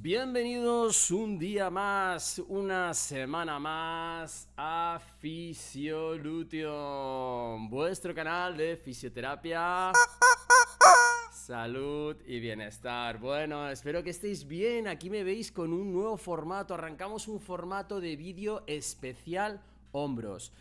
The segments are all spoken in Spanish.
bienvenidos un día más, una semana más a Fisiolution, vuestro canal de fisioterapia, salud y bienestar. Bueno, espero que estéis bien, aquí me veis con un nuevo formato, arrancamos un formato de vídeo especial hombros.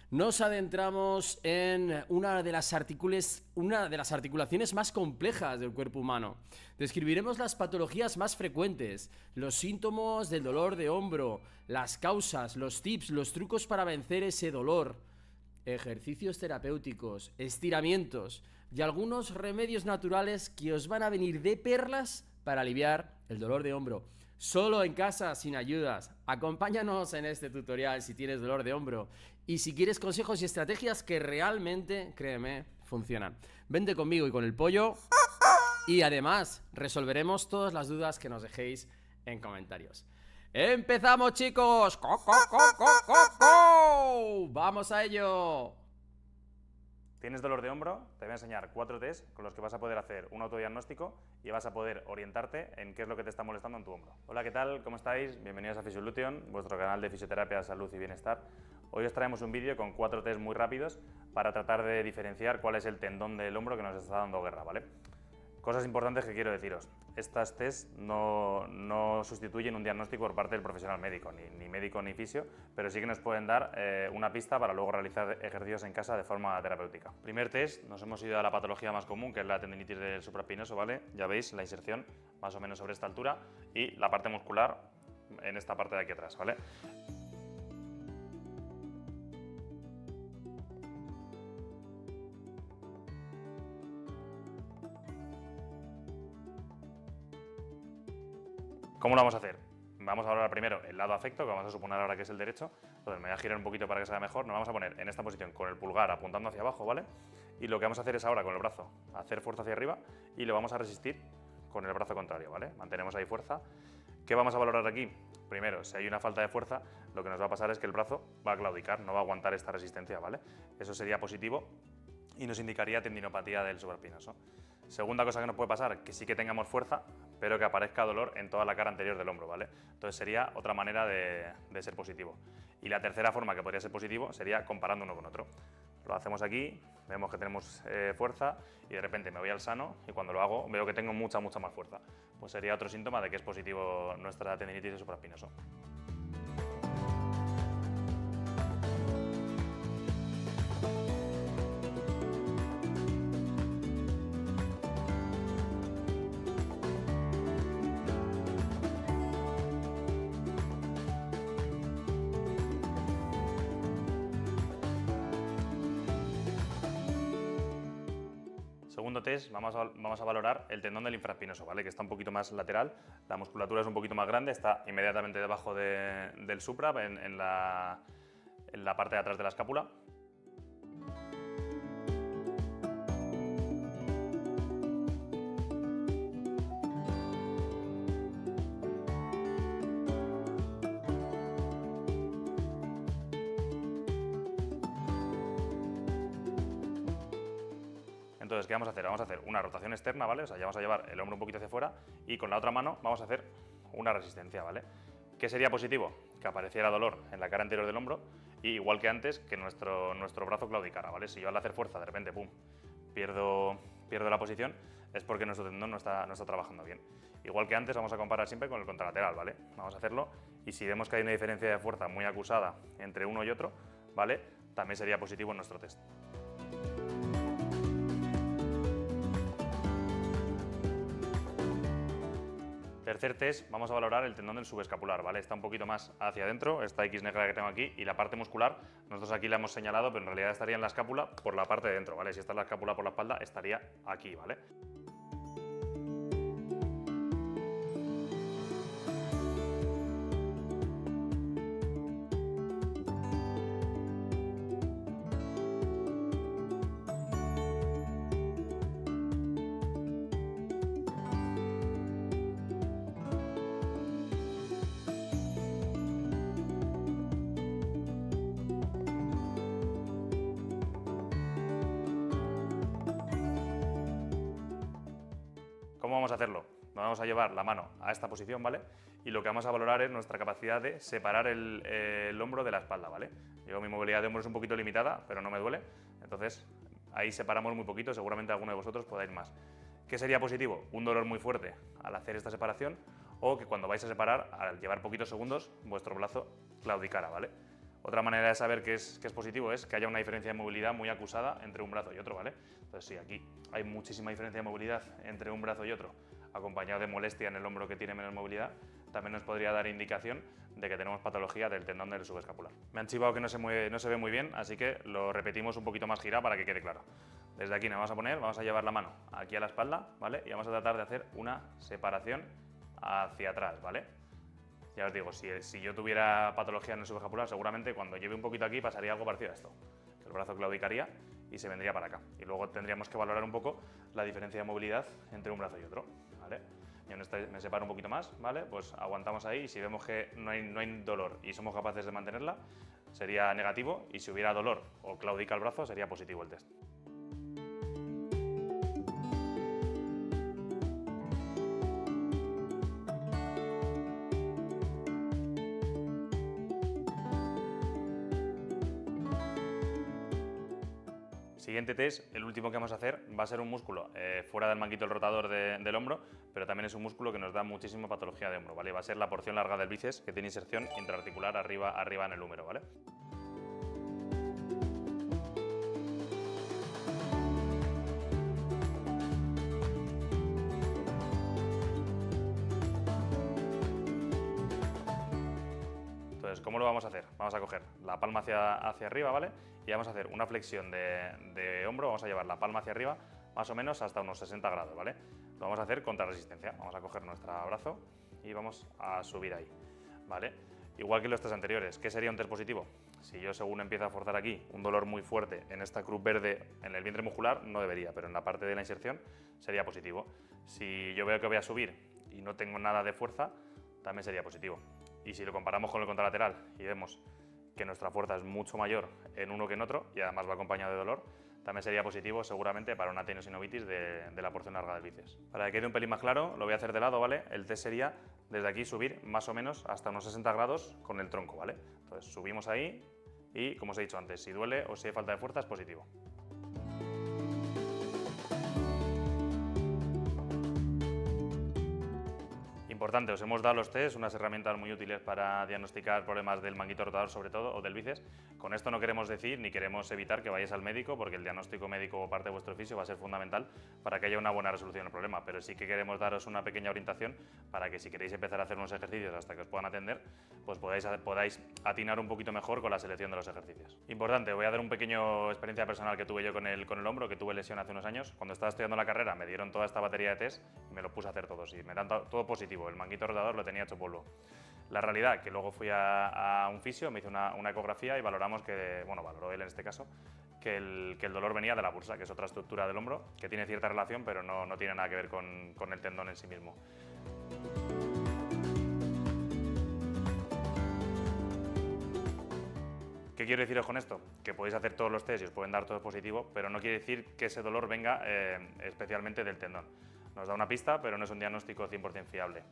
Nos adentramos en una de las articulaciones más complejas del cuerpo humano. Describiremos las patologías más frecuentes, los síntomas del dolor de hombro, las causas, los tips, los trucos para vencer ese dolor, ejercicios terapéuticos, estiramientos y algunos remedios naturales que os van a venir de perlas para aliviar el dolor de hombro. Solo en casa, sin ayudas. Acompáñanos en este tutorial si tienes dolor de hombro y si quieres consejos y estrategias que realmente, créeme, funcionan. Vente conmigo y con el pollo y además resolveremos todas las dudas que nos dejéis en comentarios. ¡Empezamos, chicos! ¡Co, co, co, co, co, co! ¡Vamos a ello! ¿Tienes dolor de hombro? Te voy a enseñar 4 test con los que vas a poder hacer un autodiagnóstico y vas a poder orientarte en qué es lo que te está molestando en tu hombro. Hola, ¿qué tal? ¿Cómo estáis? Bienvenidos a Fisiolution, vuestro canal de fisioterapia, salud y bienestar. Hoy os traemos un vídeo con 4 test muy rápidos para tratar de diferenciar cuál es el tendón del hombro que nos está dando guerra, ¿vale? Cosas importantes que quiero deciros. Estas test no sustituyen un diagnóstico por parte del profesional médico, ni médico ni fisio, pero sí que nos pueden dar una pista para luego realizar ejercicios en casa de forma terapéutica. Primer test, nos hemos ido a la patología más común, que es la tendinitis del supraespinoso, ¿vale? Ya veis la inserción más o menos sobre esta altura y la parte muscular en esta parte de aquí atrás, ¿vale? ¿Cómo lo vamos a hacer? Vamos a hablar primero el lado afecto, que vamos a suponer ahora que es el derecho. Entonces me voy a girar un poquito para que se vea mejor. Nos vamos a poner en esta posición con el pulgar apuntando hacia abajo, ¿vale? Y lo que vamos a hacer es ahora con el brazo hacer fuerza hacia arriba y lo vamos a resistir con el brazo contrario, ¿vale? Mantenemos ahí fuerza. ¿Qué vamos a valorar aquí? Primero, si hay una falta de fuerza, lo que nos va a pasar es que el brazo va a claudicar, no va a aguantar esta resistencia, ¿vale? Eso sería positivo y nos indicaría tendinopatía del supraespinoso. Segunda cosa que nos puede pasar, que sí que tengamos fuerza, pero que aparezca dolor en toda la cara anterior del hombro, ¿vale? Entonces sería otra manera de ser positivo. Y la tercera forma que podría ser positivo sería comparando uno con otro. Lo hacemos aquí, vemos que tenemos fuerza y de repente me voy al sano y cuando lo hago veo que tengo mucha más fuerza. Pues sería otro síntoma de que es positivo nuestra tendinitis del supraespinoso. Segundo test, vamos a valorar el tendón del infraespinoso, ¿vale? Que está un poquito más lateral, la musculatura es un poquito más grande, está inmediatamente debajo del supra, en la parte de atrás de la escápula. Entonces, ¿qué vamos a hacer? Vamos a hacer una rotación externa, ¿vale? O sea, ya vamos a llevar el hombro un poquito hacia afuera y con la otra mano vamos a hacer una resistencia, ¿vale? ¿Qué sería positivo? Que apareciera dolor en la cara anterior del hombro y igual que antes, que nuestro brazo claudicara, ¿vale? Si yo al hacer fuerza de repente, pum, pierdo la posición, es porque nuestro tendón no está trabajando bien. Igual que antes, vamos a comparar siempre con el contralateral, ¿vale? Vamos a hacerlo y si vemos que hay una diferencia de fuerza muy acusada entre uno y otro, ¿vale? También sería positivo en nuestro test. Tercer test, vamos a valorar el tendón del subescapular, ¿vale? Está un poquito más hacia adentro, esta X negra que tengo aquí, y la parte muscular, nosotros aquí la hemos señalado, pero en realidad estaría en la escápula por la parte de dentro, ¿vale? Si está la escápula por la espalda, estaría aquí, ¿vale? ¿Cómo vamos a hacerlo? nos vamos a llevar la mano a esta posición, ¿vale? Y lo que vamos a valorar es nuestra capacidad de separar el hombro de la espalda, ¿vale? Yo mi movilidad de hombro es un poquito limitada, pero no me duele, entonces ahí separamos muy poquito, seguramente alguno de vosotros podáis más. ¿Qué sería positivo? Un dolor muy fuerte al hacer esta separación, o que cuando vais a separar, al llevar poquitos segundos, vuestro brazo claudicara, ¿vale? Otra manera de saber que es positivo es que haya una diferencia de movilidad muy acusada entre un brazo y otro, ¿vale? Entonces, si aquí hay muchísima diferencia de movilidad entre un brazo y otro, acompañado de molestia en el hombro que tiene menos movilidad, también nos podría dar indicación de que tenemos patología del tendón del subescapular. Me han chivado que no se ve muy bien, así que lo repetimos un poquito más girado para que quede claro. Desde aquí nos vamos a poner, vamos a llevar la mano aquí a la espalda, ¿vale? Y vamos a tratar de hacer una separación hacia atrás, ¿vale? Ya os digo, si yo tuviera patología en el subescapular, seguramente cuando lleve un poquito aquí pasaría algo parecido a esto. Que el brazo claudicaría y se vendría para acá. Y luego tendríamos que valorar un poco la diferencia de movilidad entre un brazo y otro, ¿vale? Yo en este me separo un poquito más, ¿vale? Pues aguantamos ahí y si vemos que no hay dolor y somos capaces de mantenerla, sería negativo, y si hubiera dolor o claudica el brazo, sería positivo el test. Siguiente test, el último que vamos a hacer, va a ser un músculo fuera del manguito del rotador del hombro, pero también es un músculo que nos da muchísima patología de hombro, ¿vale? Va a ser la porción larga del bíceps, que tiene inserción intraarticular arriba en el húmero, ¿vale? Entonces, ¿cómo lo vamos a hacer? Vamos a coger la palma hacia arriba, ¿vale? Y vamos a hacer una flexión de hombro, vamos a llevar la palma hacia arriba más o menos hasta unos 60 grados, ¿vale? Lo vamos a hacer contra resistencia. Vamos a coger nuestro brazo y vamos a subir ahí, ¿vale? Igual que los test anteriores. ¿Qué sería un test positivo? Si yo, según empiezo a forzar aquí, un dolor muy fuerte en esta cruz verde en el vientre muscular, no debería, pero en la parte de la inserción sería positivo. Si yo veo que voy a subir y no tengo nada de fuerza, también sería positivo. Y si lo comparamos con el contralateral y vemos que nuestra fuerza es mucho mayor en uno que en otro, y además va acompañado de dolor, también sería positivo seguramente para una tenosinovitis de la porción larga del bíceps. Para que quede un pelín más claro, lo voy a hacer de lado, ¿vale? El test sería desde aquí subir más o menos hasta unos 60 grados con el tronco, ¿vale? Entonces subimos ahí y, como os he dicho antes, si duele o si hay falta de fuerza es positivo. Importante, os hemos dado los test, unas herramientas muy útiles para diagnosticar problemas del manguito rotador sobre todo, o del bíceps. Con esto no queremos decir ni queremos evitar que vayáis al médico, porque el diagnóstico médico o parte de vuestro fisio va a ser fundamental para que haya una buena resolución del problema, pero sí que queremos daros una pequeña orientación para que si queréis empezar a hacer unos ejercicios hasta que os puedan atender, pues podáis atinar un poquito mejor con la selección de los ejercicios. Importante, voy a dar un pequeño experiencia personal que tuve yo con el hombro, que tuve lesión hace unos años. Cuando estaba estudiando la carrera me dieron toda esta batería de test y me lo puse a hacer todos y me dan todo positivo. El manguito rotador lo tenía hecho polvo. La realidad, que luego fui a un fisio, me hizo una ecografía y valoramos que, bueno, valoró él en este caso, que el dolor venía de la bursa, que es otra estructura del hombro, que tiene cierta relación, pero no tiene nada que ver con el tendón en sí mismo. ¿Qué quiero deciros con esto? Que podéis hacer todos los test y os pueden dar todo positivo, pero no quiere decir que ese dolor venga especialmente del tendón. Nos da una pista, pero no es un diagnóstico 100% fiable.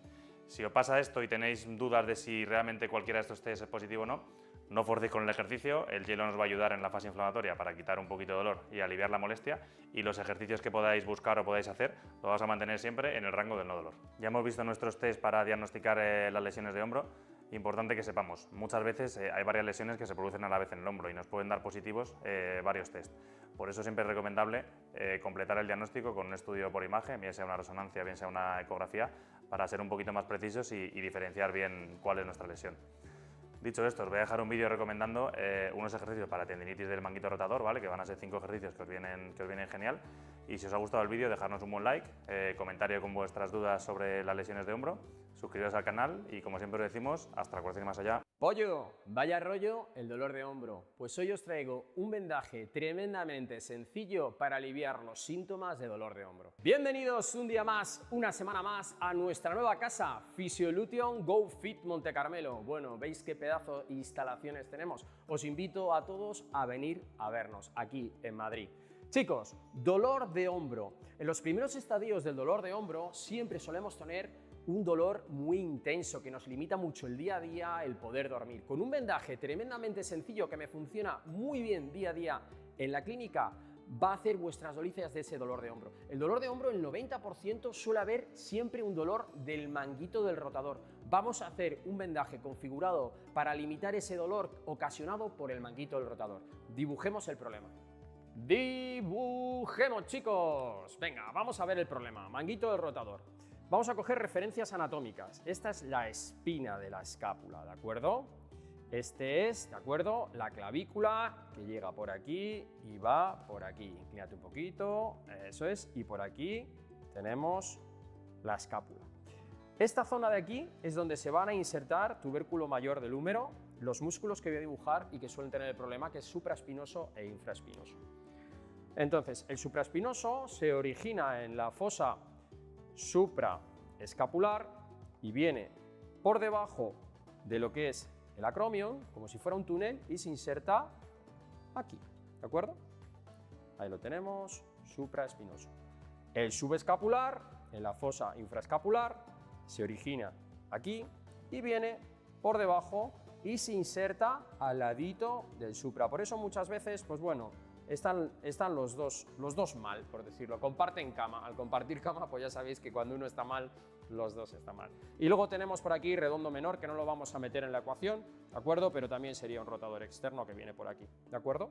Si os pasa esto y tenéis dudas de si realmente cualquiera de estos test es positivo o no, no forcéis con el ejercicio. El hielo nos va a ayudar en la fase inflamatoria para quitar un poquito de dolor y aliviar la molestia, y los ejercicios que podáis buscar o podáis hacer los vamos a mantener siempre en el rango del no dolor. Ya hemos visto nuestros test para diagnosticar las lesiones de hombro. Importante que sepamos, muchas veces hay varias lesiones que se producen a la vez en el hombro y nos pueden dar positivos varios test. Por eso siempre es recomendable completar el diagnóstico con un estudio por imagen, bien sea una resonancia, bien sea una ecografía, para ser un poquito más precisos y diferenciar bien cuál es nuestra lesión. Dicho esto, os voy a dejar un vídeo recomendando unos ejercicios para tendinitis del manguito rotador, ¿vale? Que van a ser 5 ejercicios que os vienen genial. Y si os ha gustado el vídeo, dejadnos un buen like, comentario con vuestras dudas sobre las lesiones de hombro, suscribiros al canal y, como siempre os decimos, hasta la próxima, más allá. Pollo, vaya rollo el dolor de hombro. Pues hoy os traigo un vendaje tremendamente sencillo para aliviar los síntomas de dolor de hombro. Bienvenidos un día más, una semana más, a nuestra nueva casa, Physiolution Go Fit Monte Carmelo. Bueno, ¿veis qué pedazo de instalaciones tenemos? Os invito a todos a venir a vernos aquí en Madrid. Chicos, dolor de hombro. En los primeros estadios del dolor de hombro siempre solemos tener un dolor muy intenso que nos limita mucho el día a día, el poder dormir. Con un vendaje tremendamente sencillo que me funciona muy bien día a día en la clínica, va a hacer vuestras delicias de ese dolor de hombro. El dolor de hombro, el 90% suele haber siempre un dolor del manguito del rotador. Vamos a hacer un vendaje configurado para limitar ese dolor ocasionado por el manguito del rotador. Dibujemos el problema. Dibujemos, chicos. Venga, vamos a ver el problema. Manguito del rotador. Vamos a coger referencias anatómicas. Esta es la espina de la escápula, ¿de acuerdo? Este es, ¿de acuerdo?, la clavícula que llega por aquí y va por aquí. Inclínate un poquito, eso es, y por aquí tenemos la escápula. Esta zona de aquí es donde se van a insertar tubérculo mayor del húmero, los músculos que voy a dibujar y que suelen tener el problema, que es supraespinoso e infraespinoso. Entonces, el supraespinoso se origina en la fosa supraescapular y viene por debajo de lo que es el acromion, como si fuera un túnel, y se inserta aquí, ¿de acuerdo? Ahí lo tenemos, supraespinoso. El subescapular, en la fosa infraescapular, se origina aquí y viene por debajo y se inserta al ladito del supra. Por eso muchas veces, pues bueno, están los dos mal, por decirlo. Comparten cama. Al compartir cama, pues ya sabéis que cuando uno está mal, los dos están mal. Y luego tenemos por aquí redondo menor, que no lo vamos a meter en la ecuación, ¿de acuerdo? Pero también sería un rotador externo que viene por aquí, ¿de acuerdo?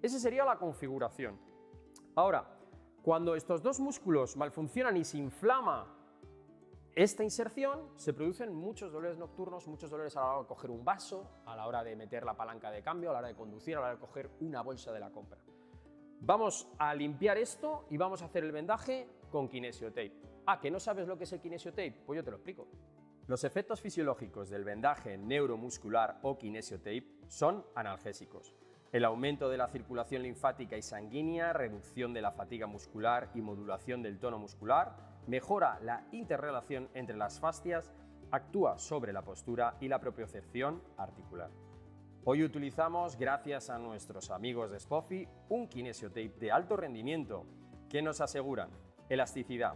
Esa sería la configuración. Ahora, cuando estos dos músculos malfuncionan y se inflama esta inserción, se producen muchos dolores nocturnos, muchos dolores a la hora de coger un vaso, a la hora de meter la palanca de cambio, a la hora de conducir, a la hora de coger una bolsa de la compra. Vamos a limpiar esto y vamos a hacer el vendaje con kinesio tape. Ah, ¿que no sabes lo que es el kinesio tape? Pues yo te lo explico. Los efectos fisiológicos del vendaje neuromuscular o kinesio tape son analgésicos. El aumento de la circulación linfática y sanguínea, reducción de la fatiga muscular y modulación del tono muscular, mejora la interrelación entre las fascias, actúa sobre la postura y la propiocepción articular. Hoy utilizamos, gracias a nuestros amigos de Spoffy, un kinesio tape de alto rendimiento que nos aseguran elasticidad,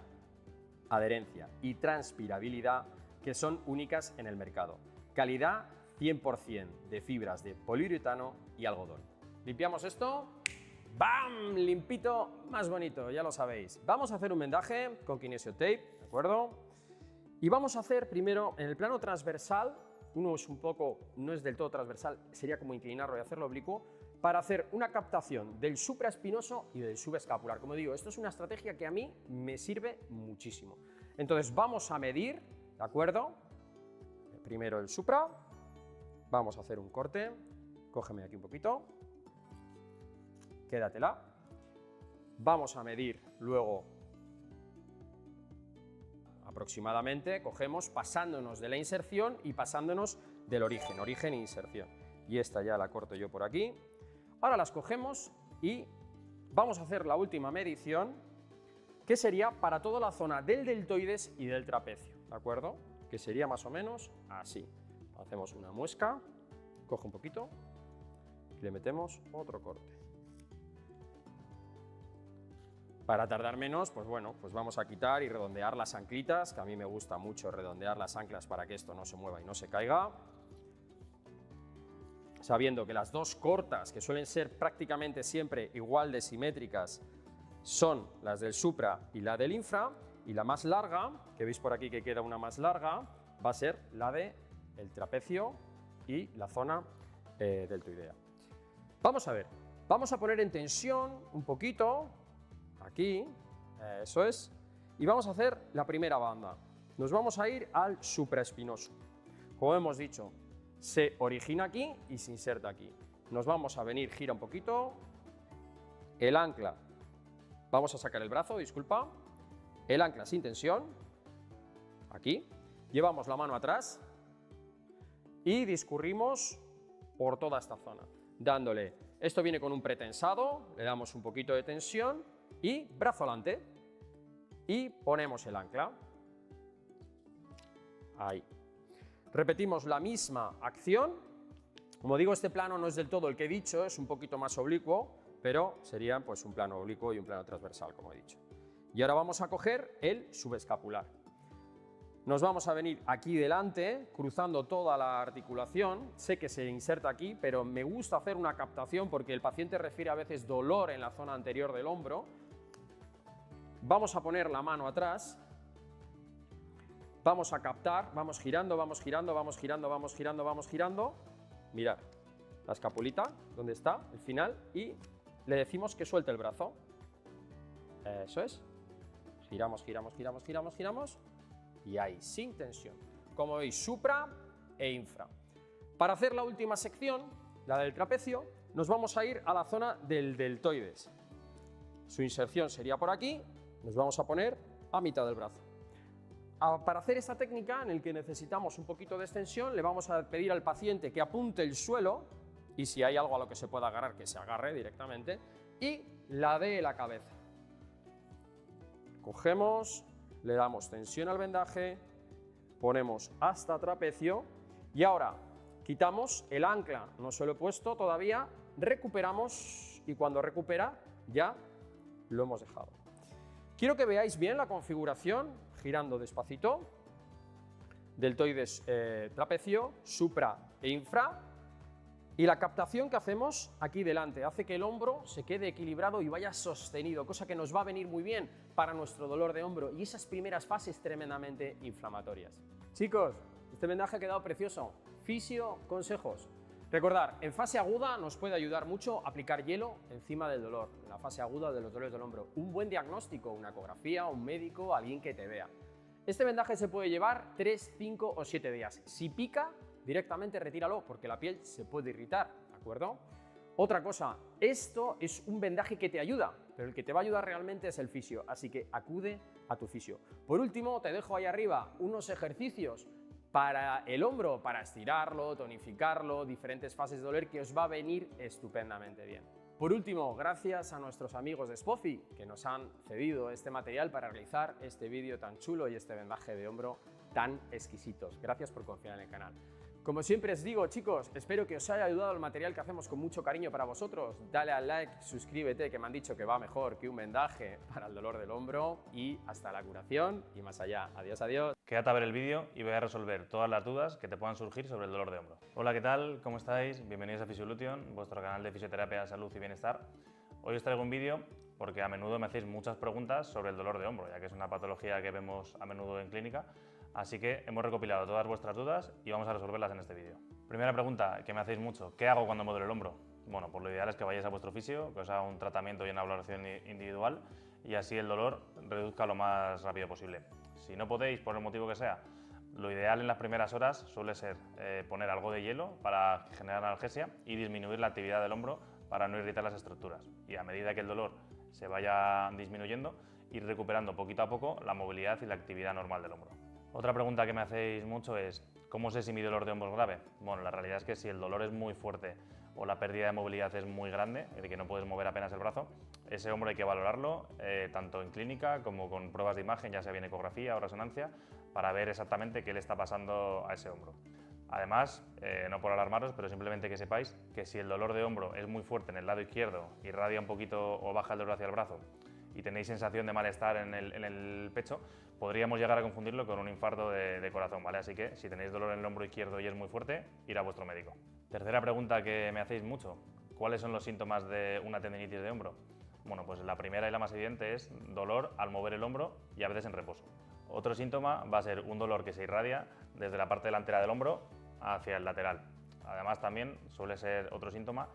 adherencia y transpirabilidad que son únicas en el mercado. Calidad 100% de fibras de poliuretano y algodón. Limpiamos esto. ¡Bam! Limpito, más bonito, ya lo sabéis. Vamos a hacer un vendaje con kinesio tape, ¿de acuerdo? Y vamos a hacer primero en el plano transversal, uno es un poco, no es del todo transversal, sería como inclinarlo y hacerlo oblicuo, para hacer una captación del supraespinoso y del subescapular. Como digo, esto es una estrategia que a mí me sirve muchísimo. Entonces vamos a medir, ¿de acuerdo? Primero el supra, vamos a hacer un corte, cógeme aquí un poquito, quédatela. Vamos a medir luego aproximadamente, cogemos pasándonos de la inserción y pasándonos del origen, origen e inserción. Y esta ya la corto yo por aquí. Ahora las cogemos y vamos a hacer la última medición, que sería para toda la zona del deltoides y del trapecio, ¿de acuerdo? Que sería más o menos así. Hacemos una muesca, coge un poquito y le metemos otro corte. Para tardar menos, pues bueno, pues vamos a quitar y redondear las anclitas, que a mí me gusta mucho redondear las anclas para que esto no se mueva y no se caiga. Sabiendo que las dos cortas, que suelen ser prácticamente siempre igual de simétricas, son las del supra y la del infra, y la más larga, que veis por aquí que queda una más larga, va a ser la del trapecio y la zona deltoidea. Vamos a ver, vamos a poner en tensión un poquito, aquí, eso es, y vamos a hacer la primera banda. Nos vamos a ir al supraespinoso. Como hemos dicho, se origina aquí y se inserta aquí. Nos vamos a venir, gira un poquito, el ancla, vamos a sacar el brazo, disculpa, el ancla sin tensión, aquí, llevamos la mano atrás y discurrimos por toda esta zona, dándole, esto viene con un pretensado, le damos un poquito de tensión y brazo adelante y ponemos el ancla, ahí. Repetimos la misma acción. Como digo, este plano no es del todo el que he dicho, es un poquito más oblicuo, pero serían pues un plano oblicuo y un plano transversal, como he dicho. Y ahora vamos a coger el subescapular. Nos vamos a venir aquí delante, cruzando toda la articulación. Sé que se inserta aquí, pero me gusta hacer una captación porque el paciente refiere a veces dolor en la zona anterior del hombro. Vamos a poner la mano atrás. Vamos a captar, vamos girando, vamos girando, vamos girando, vamos girando, vamos girando. Mirad, la escapulita, ¿dónde está? El final. Y le decimos que suelte el brazo. Eso es. Giramos, giramos, giramos, giramos, giramos. Y ahí, sin tensión. Como veis, supra e infra. Para hacer la última sección, la del trapecio, nos vamos a ir a la zona del deltoides. Su inserción sería por aquí. Nos vamos a poner a mitad del brazo. Para hacer esta técnica, en la que necesitamos un poquito de extensión, le vamos a pedir al paciente que apunte el suelo, y si hay algo a lo que se pueda agarrar, que se agarre directamente, y la dé la cabeza. Cogemos, le damos tensión al vendaje, ponemos hasta trapecio, y ahora quitamos el ancla, no se lo he puesto todavía, recuperamos, y cuando recupera, ya lo hemos dejado. Quiero que veáis bien la configuración, girando despacito, deltoides, trapecio, supra e infra, y la captación que hacemos aquí delante hace que el hombro se quede equilibrado y vaya sostenido, cosa que nos va a venir muy bien para nuestro dolor de hombro y esas primeras fases tremendamente inflamatorias. Chicos, este vendaje ha quedado precioso. Fisio, consejos. Recordar, en fase aguda nos puede ayudar mucho aplicar hielo encima del dolor, en la fase aguda de los dolores del hombro. Un buen diagnóstico, una ecografía, un médico, alguien que te vea. Este vendaje se puede llevar 3, 5 o 7 días. Si pica, directamente retíralo porque la piel se puede irritar, ¿de acuerdo? Otra cosa, esto es un vendaje que te ayuda, pero el que te va a ayudar realmente es el fisio, así que acude a tu fisio. Por último, te dejo ahí arriba unos ejercicios para el hombro, para estirarlo, tonificarlo, diferentes fases de dolor que os va a venir estupendamente bien. Por último, gracias a nuestros amigos de Spofi que nos han cedido este material para realizar este vídeo tan chulo y este vendaje de hombro tan exquisitos. Gracias por confiar en el canal. Como siempre os digo, chicos, espero que os haya ayudado el material que hacemos con mucho cariño para vosotros. Dale al like, suscríbete, que me han dicho que va mejor que un vendaje para el dolor del hombro, y hasta la curación y más allá. Adiós, adiós. Quédate a ver el vídeo y voy a resolver todas las dudas que te puedan surgir sobre el dolor de hombro. Hola, ¿qué tal? ¿Cómo estáis? Bienvenidos a Fisiolution, vuestro canal de fisioterapia, salud y bienestar. Hoy os traigo un vídeo porque a menudo me hacéis muchas preguntas sobre el dolor de hombro, ya que es una patología que vemos a menudo en clínica. Así que hemos recopilado todas vuestras dudas y vamos a resolverlas en este vídeo. Primera pregunta que me hacéis mucho: ¿qué hago cuando me duele el hombro? Bueno, pues lo ideal es que vayáis a vuestro fisio, que os haga un tratamiento y una valoración individual y así el dolor reduzca lo más rápido posible. Si no podéis, por el motivo que sea, lo ideal en las primeras horas suele ser poner algo de hielo para generar analgesia y disminuir la actividad del hombro para no irritar las estructuras. Y a medida que el dolor se vaya disminuyendo, ir recuperando poquito a poco la movilidad y la actividad normal del hombro. Otra pregunta que me hacéis mucho es: ¿cómo sé si mi dolor de hombro es grave? Bueno, la realidad es que si el dolor es muy fuerte o la pérdida de movilidad es muy grande, de que no puedes mover apenas el brazo, ese hombro hay que valorarlo tanto en clínica como con pruebas de imagen, ya sea bien ecografía o resonancia, para ver exactamente qué le está pasando a ese hombro. Además, no por alarmaros, pero simplemente que sepáis que si el dolor de hombro es muy fuerte en el lado izquierdo, irradia un poquito o baja el dolor hacia el brazo y tenéis sensación de malestar en el pecho, podríamos llegar a confundirlo con un infarto de corazón, ¿vale? Así que si tenéis dolor en el hombro izquierdo y es muy fuerte, ir a vuestro médico. Tercera pregunta que me hacéis mucho: ¿cuáles son los síntomas de una tendinitis de hombro? Bueno, pues la primera y la más evidente es dolor al mover el hombro y a veces en reposo. Otro síntoma va a ser un dolor que se irradia desde la parte delantera del hombro hacia el lateral. Además, también suele ser otro síntoma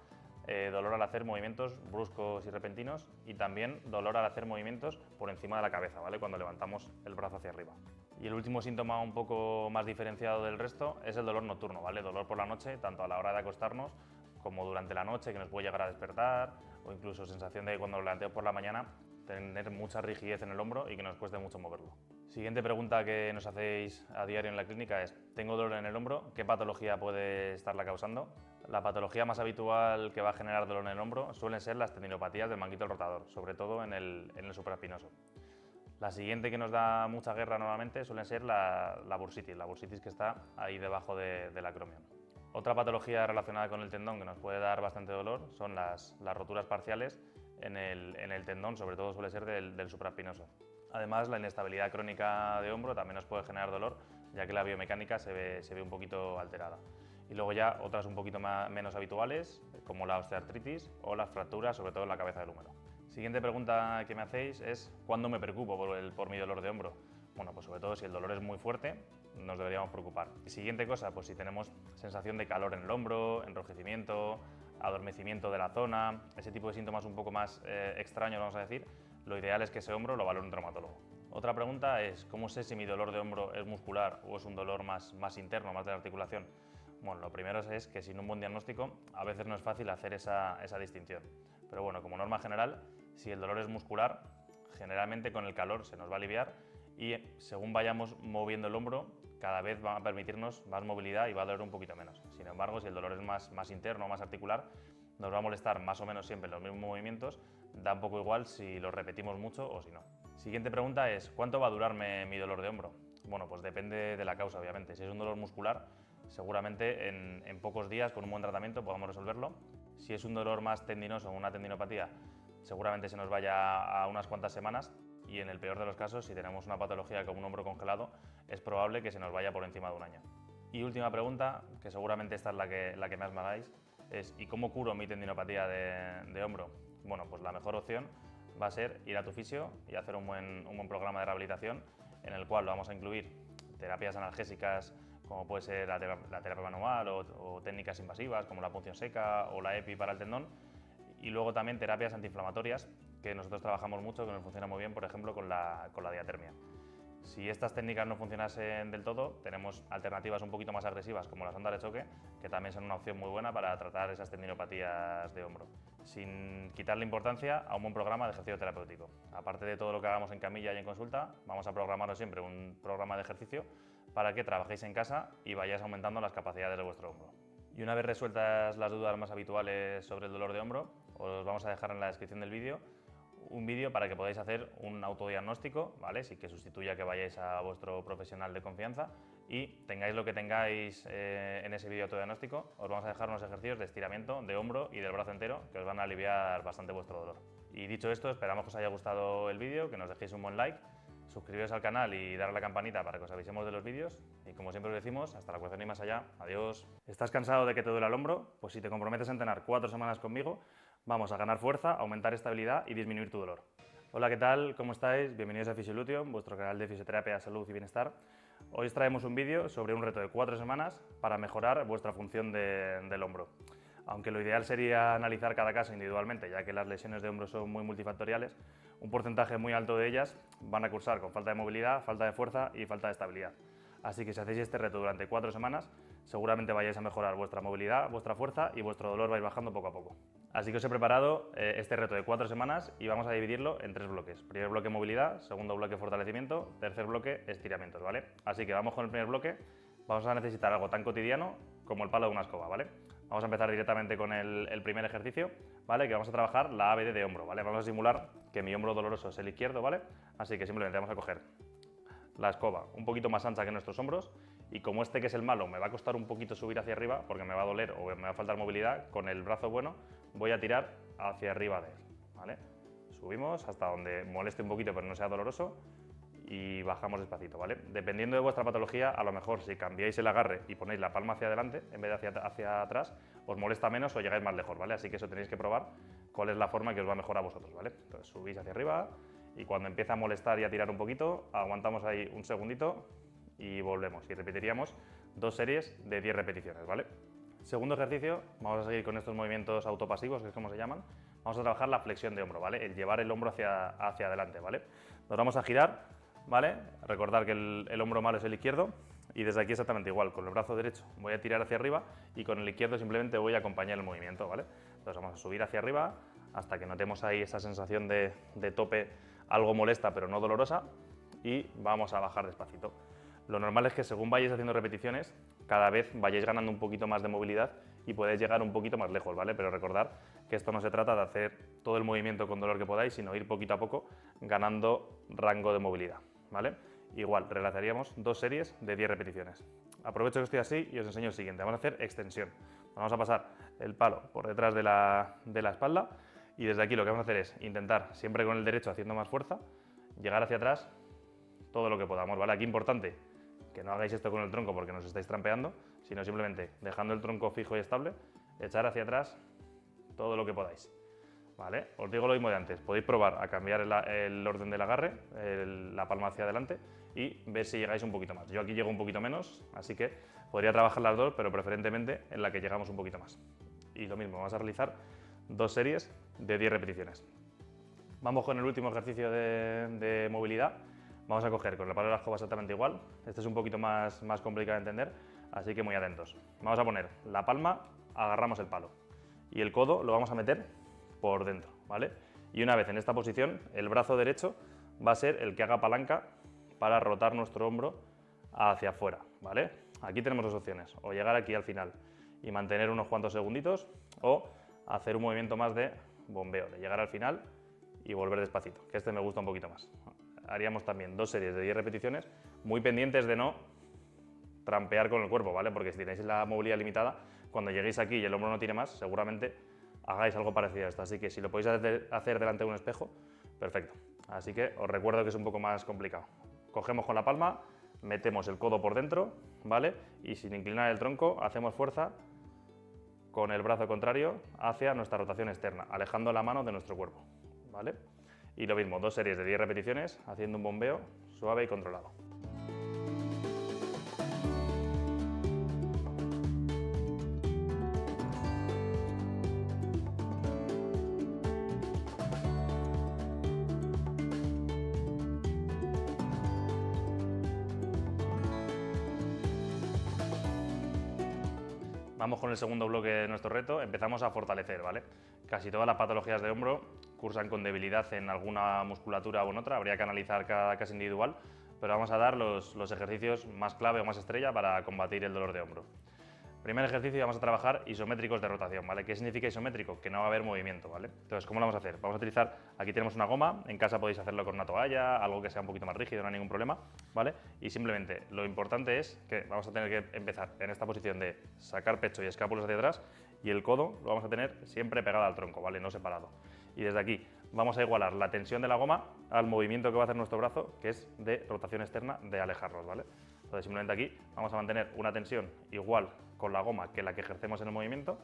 dolor al hacer movimientos bruscos y repentinos, y también dolor al hacer movimientos por encima de la cabeza, ¿vale? Cuando levantamos el brazo hacia arriba. Y el último síntoma, un poco más diferenciado del resto, es el dolor nocturno, ¿vale? Dolor por la noche, tanto a la hora de acostarnos como durante la noche, que nos puede llegar a despertar, o incluso sensación de que cuando lo levantemos por la mañana tener mucha rigidez en el hombro y que nos cueste mucho moverlo. Siguiente pregunta que nos hacéis a diario en la clínica es: tengo dolor en el hombro, ¿qué patología puede estarla causando? La patología más habitual que va a generar dolor en el hombro suelen ser las tendinopatías del manguito rotador, sobre todo en el supraespinoso. La siguiente que nos da mucha guerra normalmente suele ser la bursitis que está ahí debajo del acromion. Otra patología relacionada con el tendón que nos puede dar bastante dolor son las roturas parciales en el tendón, sobre todo suele ser del supraespinoso. Además, la inestabilidad crónica de hombro también nos puede generar dolor, ya que la biomecánica se ve un poquito alterada. Y luego ya otras un poquito menos habituales, como la osteoartritis o las fracturas, sobre todo en la cabeza del húmero. Siguiente pregunta que me hacéis es ¿cuándo me preocupo por mi dolor de hombro? Bueno, pues sobre todo si el dolor es muy fuerte, nos deberíamos preocupar. Y siguiente cosa, pues si tenemos sensación de calor en el hombro, enrojecimiento, adormecimiento de la zona, ese tipo de síntomas un poco más extraños, vamos a decir, lo ideal es que ese hombro lo valore un traumatólogo. Otra pregunta es ¿cómo sé si mi dolor de hombro es muscular o es un dolor más interno, más de la articulación? Bueno, lo primero es que sin un buen diagnóstico a veces no es fácil hacer esa distinción. Pero bueno, como norma general, si el dolor es muscular, generalmente con el calor se nos va a aliviar y según vayamos moviendo el hombro, cada vez va a permitirnos más movilidad y va a doler un poquito menos. Sin embargo, si el dolor es más interno, más articular, nos va a molestar más o menos siempre los mismos movimientos, da un poco igual si lo repetimos mucho o si no. Siguiente pregunta es ¿cuánto va a durarme mi dolor de hombro? Bueno, pues depende de la causa, obviamente. Si es un dolor muscular, seguramente en pocos días, con un buen tratamiento, podamos resolverlo. Si es un dolor más tendinoso, una tendinopatía, seguramente se nos vaya a unas cuantas semanas y en el peor de los casos, si tenemos una patología como un hombro congelado, es probable que se nos vaya por encima de un año. Y última pregunta, que seguramente esta es la que más me hagáis, es ¿y cómo curo mi tendinopatía de hombro? Bueno, pues la mejor opción va a ser ir a tu fisio y hacer un buen programa de rehabilitación en el cual vamos a incluir terapias analgésicas como puede ser la terapia manual o técnicas invasivas como la punción seca o la EPI para el tendón y luego también terapias antiinflamatorias que nosotros trabajamos mucho, que nos funciona muy bien, por ejemplo, con la diatermia. Si estas técnicas no funcionasen del todo, tenemos alternativas un poquito más agresivas como las ondas de choque, que también son una opción muy buena para tratar esas tendinopatías de hombro, sin quitarle importancia a un buen programa de ejercicio terapéutico. Aparte de todo lo que hagamos en camilla y en consulta, vamos a programaros siempre un programa de ejercicio para que trabajéis en casa y vayáis aumentando las capacidades de vuestro hombro. Y una vez resueltas las dudas más habituales sobre el dolor de hombro, os vamos a dejar en la descripción del vídeo un vídeo para que podáis hacer un autodiagnóstico, ¿vale? Sí, que sustituya que vayáis a vuestro profesional de confianza y tengáis lo que tengáis en ese vídeo autodiagnóstico, os vamos a dejar unos ejercicios de estiramiento de hombro y del brazo entero que os van a aliviar bastante vuestro dolor. Y dicho esto, esperamos que os haya gustado el vídeo, que nos dejéis un buen like, suscribiros al canal y darle a la campanita para que os avisemos de los vídeos y como siempre os decimos, hasta la próxima y más allá, adiós. ¿Estás cansado de que te duela el hombro? Pues si te comprometes a entrenar 4 semanas conmigo, vamos a ganar fuerza, aumentar estabilidad y disminuir tu dolor. Hola, ¿qué tal? ¿Cómo estáis? Bienvenidos a Fisiolution, vuestro canal de fisioterapia, salud y bienestar. Hoy os traemos un vídeo sobre un reto de 4 semanas para mejorar vuestra función del hombro. Aunque lo ideal sería analizar cada caso individualmente, ya que las lesiones de hombro son muy multifactoriales, un porcentaje muy alto de ellas van a cursar con falta de movilidad, falta de fuerza y falta de estabilidad. Así que si hacéis este reto durante 4 semanas, seguramente vayáis a mejorar vuestra movilidad, vuestra fuerza y vuestro dolor va a ir bajando poco a poco. Así que os he preparado este reto de 4 semanas y vamos a dividirlo en 3 bloques. Primer bloque movilidad, segundo bloque fortalecimiento, tercer bloque estiramientos, ¿vale? Así que vamos con el primer bloque. Vamos a necesitar algo tan cotidiano como el palo de una escoba, ¿vale? Vamos a empezar directamente con el primer ejercicio, ¿vale? Que vamos a trabajar la ABD de hombro, ¿vale? Vamos a simular que mi hombro doloroso es el izquierdo, ¿vale? Así que simplemente vamos a coger la escoba un poquito más ancha que nuestros hombros y como este que es el malo me va a costar un poquito subir hacia arriba porque me va a doler o me va a faltar movilidad, con el brazo bueno voy a tirar hacia arriba de él, ¿vale? Subimos hasta donde moleste un poquito pero no sea doloroso y bajamos despacito, ¿vale? Dependiendo de vuestra patología, a lo mejor si cambiáis el agarre y ponéis la palma hacia adelante en vez de hacia atrás, os molesta menos o llegáis más lejos, ¿vale? Así que eso tenéis que probar cuál es la forma que os va mejor a vosotros, ¿vale? Entonces subís hacia arriba y cuando empieza a molestar y a tirar un poquito, aguantamos ahí un segundito y volvemos. Y repetiríamos 2 series de 10 repeticiones, ¿vale? Segundo ejercicio, vamos a seguir con estos movimientos autopasivos, que es como se llaman. Vamos a trabajar la flexión de hombro, ¿vale? El llevar el hombro hacia adelante, ¿vale? Nos vamos a girar, ¿vale? Recordar que el hombro malo es el izquierdo y desde aquí exactamente igual, con el brazo derecho voy a tirar hacia arriba y con el izquierdo simplemente voy a acompañar el movimiento, ¿vale? Entonces vamos a subir hacia arriba hasta que notemos ahí esa sensación de tope algo molesta pero no dolorosa y vamos a bajar despacito. Lo normal es que según vayáis haciendo repeticiones, cada vez vayáis ganando un poquito más de movilidad y podéis llegar un poquito más lejos, ¿vale? Pero recordad que esto no se trata de hacer todo el movimiento con dolor que podáis, sino ir poquito a poco ganando rango de movilidad, ¿vale? Igual, realizaríamos 2 series de 10 repeticiones. Aprovecho que estoy así y os enseño el siguiente. Vamos a hacer extensión. Vamos a pasar el palo por detrás de la espalda y desde aquí lo que vamos a hacer es intentar, siempre con el derecho haciendo más fuerza, llegar hacia atrás todo lo que podamos, ¿vale? Aquí importante que no hagáis esto con el tronco porque nos estáis trampeando, sino simplemente dejando el tronco fijo y estable, echar hacia atrás todo lo que podáis, ¿vale? Os digo lo mismo de antes, podéis probar a cambiar el orden del agarre, la palma hacia adelante y ver si llegáis un poquito más. Yo aquí llego un poquito menos, así que podría trabajar las dos, pero preferentemente en la que llegamos un poquito más. Y lo mismo, vamos a realizar 2 series de 10 repeticiones. Vamos con el último ejercicio de movilidad. Vamos a coger con el palo de la escoba exactamente igual. Este es un poquito más complicado de entender, así que muy atentos. Vamos a poner la palma, agarramos el palo y el codo lo vamos a meter por dentro, ¿vale? Y una vez en esta posición, el brazo derecho va a ser el que haga palanca para rotar nuestro hombro hacia afuera, ¿vale? Aquí tenemos 2 opciones, o llegar aquí al final y mantener unos cuantos segunditos, o hacer un movimiento más de bombeo, de llegar al final y volver despacito, que este me gusta un poquito más. Haríamos también 2 series de 10 repeticiones, muy pendientes de no trampear con el cuerpo, ¿vale? Porque si tenéis la movilidad limitada, cuando lleguéis aquí y el hombro no tiene más, seguramente hagáis algo parecido a esto. Así que si lo podéis hacer delante de un espejo, perfecto. Así que os recuerdo que es un poco más complicado. Cogemos con la palma, metemos el codo por dentro, ¿vale? Y sin inclinar el tronco, hacemos fuerza con el brazo contrario hacia nuestra rotación externa, alejando la mano de nuestro cuerpo, ¿vale? Y lo mismo, 2 series de 10 repeticiones, haciendo un bombeo suave y controlado. Vamos con el segundo bloque de nuestro reto, empezamos a fortalecer, ¿vale? Casi todas las patologías de hombro cursan con debilidad en alguna musculatura o en otra, habría que analizar cada caso individual, pero vamos a dar los ejercicios más clave o más estrella para combatir el dolor de hombro. Primer ejercicio, vamos a trabajar isométricos de rotación, ¿vale? ¿Qué significa isométrico? Que no va a haber movimiento, ¿vale? Entonces, ¿cómo lo vamos a hacer? Vamos a utilizar, aquí tenemos una goma, en casa podéis hacerlo con una toalla, algo que sea un poquito más rígido, no hay ningún problema, ¿vale? Y simplemente lo importante es que vamos a tener que empezar en esta posición de sacar pecho y escápulas hacia atrás y el codo lo vamos a tener siempre pegado al tronco, ¿vale? No separado. Y desde aquí vamos a igualar la tensión de la goma al movimiento que va a hacer nuestro brazo, que es de rotación externa, de alejarnos, ¿vale? Entonces simplemente aquí vamos a mantener una tensión igual con la goma que la que ejercemos en el movimiento,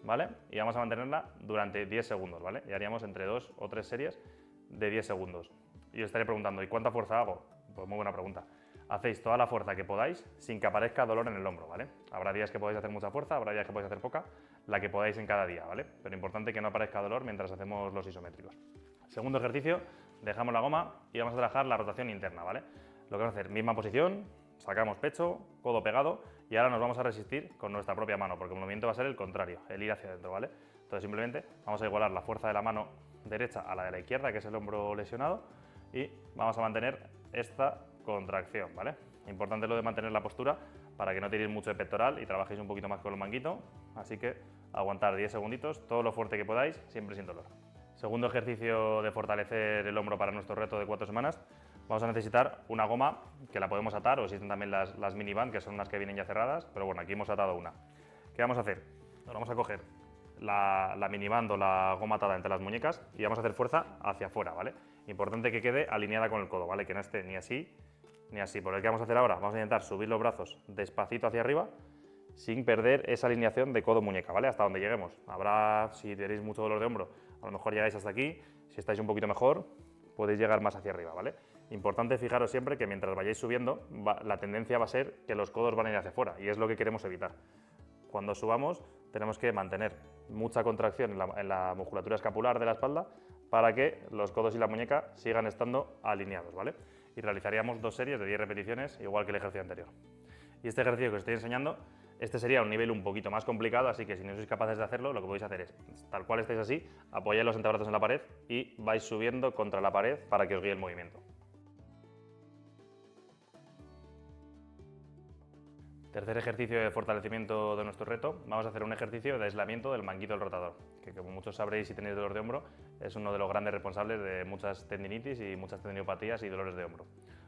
¿vale? Y vamos a mantenerla durante 10 segundos, ¿vale? Y haríamos entre 2 o 3 series de 10 segundos. Y os estaréis preguntando, ¿y cuánta fuerza hago? Pues muy buena pregunta. Hacéis toda la fuerza que podáis sin que aparezca dolor en el hombro, ¿vale? Habrá días que podéis hacer mucha fuerza, habrá días que podéis hacer poca, la que podáis en cada día, ¿vale? Pero importante que no aparezca dolor mientras hacemos los isométricos. Segundo ejercicio, dejamos la goma y vamos a trabajar la rotación interna, ¿vale? Lo que vamos a hacer, misma posición, sacamos pecho, codo pegado y ahora nos vamos a resistir con nuestra propia mano porque el movimiento va a ser el contrario, el ir hacia adentro, ¿vale? Entonces simplemente vamos a igualar la fuerza de la mano derecha a la de la izquierda, que es el hombro lesionado, y vamos a mantener esta contracción, ¿vale? Importante lo de mantener la postura para que no tiréis mucho de pectoral y trabajéis un poquito más con el manguito, así que aguantar 10 segunditos, todo lo fuerte que podáis, siempre sin dolor. Segundo ejercicio de fortalecer el hombro para nuestro reto de 4 semanas. Vamos a necesitar una goma que la podemos atar, o existen también las mini band, que son unas que vienen ya cerradas, pero bueno, aquí hemos atado una. ¿Qué vamos a hacer? Ahora vamos a coger la mini band o la goma atada entre las muñecas y vamos a hacer fuerza hacia afuera, ¿vale? Importante que quede alineada con el codo, ¿vale? Que no esté ni así ni así. Por el que vamos a hacer ahora, vamos a intentar subir los brazos despacito hacia arriba sin perder esa alineación de codo-muñeca, ¿vale? Hasta donde lleguemos. Habrá, si tenéis mucho dolor de hombro, a lo mejor llegáis hasta aquí. Si estáis un poquito mejor, podéis llegar más hacia arriba, ¿vale? Importante fijaros siempre que mientras vayáis subiendo, la tendencia va a ser que los codos van a ir hacia afuera y es lo que queremos evitar. Cuando subamos tenemos que mantener mucha contracción en la musculatura escapular de la espalda para que los codos y la muñeca sigan estando alineados, ¿vale? Y realizaríamos 2 series de 10 repeticiones, igual que el ejercicio anterior. Y este ejercicio que os estoy enseñando, este sería un nivel un poquito más complicado, así que si no sois capaces de hacerlo, lo que podéis hacer es, tal cual estáis así, apoyáis los antebrazos en la pared y vais subiendo contra la pared para que os guíe el movimiento. Tercer ejercicio de fortalecimiento de nuestro reto, vamos a hacer un ejercicio de aislamiento del manguito del rotador, que como muchos sabréis si tenéis dolor de hombro, es uno de los grandes responsables de muchas tendinitis y muchas tendinopatías y dolores de hombro.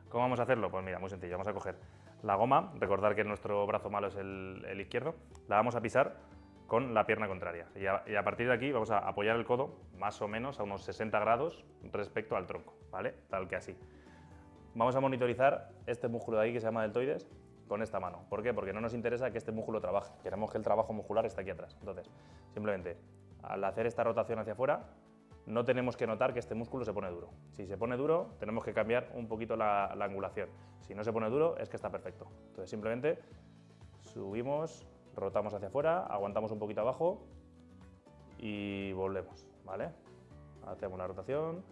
¿Cómo vamos a hacerlo? Pues mira, muy sencillo, vamos a coger La goma, recordar que nuestro brazo malo es el izquierdo, la vamos a pisar con la pierna contraria. Y a partir de aquí vamos a apoyar el codo más o menos a unos 60 grados respecto al tronco, ¿vale? Tal que así. Vamos a monitorizar este músculo de ahí que se llama deltoides con esta mano. ¿Por qué? Porque no nos interesa que este músculo trabaje. Queremos que el trabajo muscular esté aquí atrás. Entonces, simplemente, al hacer esta rotación hacia afuera, no tenemos que notar que este músculo se pone duro. Si se pone duro, tenemos que cambiar un poquito la angulación. Si no se pone duro, es que está perfecto. Entonces, simplemente subimos, rotamos hacia afuera, aguantamos un poquito abajo y volvemos, ¿vale? Hacemos la rotación,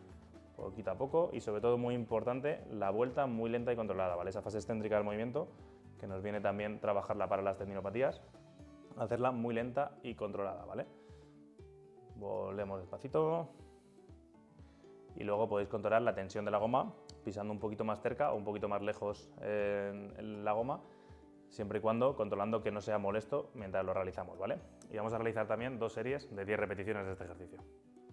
poquito a poco y, sobre todo, muy importante, la vuelta muy lenta y controlada, ¿vale? Esa fase excéntrica del movimiento, que nos viene también trabajarla para las tendinopatías, hacerla muy lenta y controlada, ¿vale? Volvemos despacito y luego podéis controlar la tensión de la goma pisando un poquito más cerca o un poquito más lejos en la goma, siempre y cuando controlando que no sea molesto mientras lo realizamos, ¿vale? Y vamos a realizar también 2 series de 10 repeticiones de este ejercicio.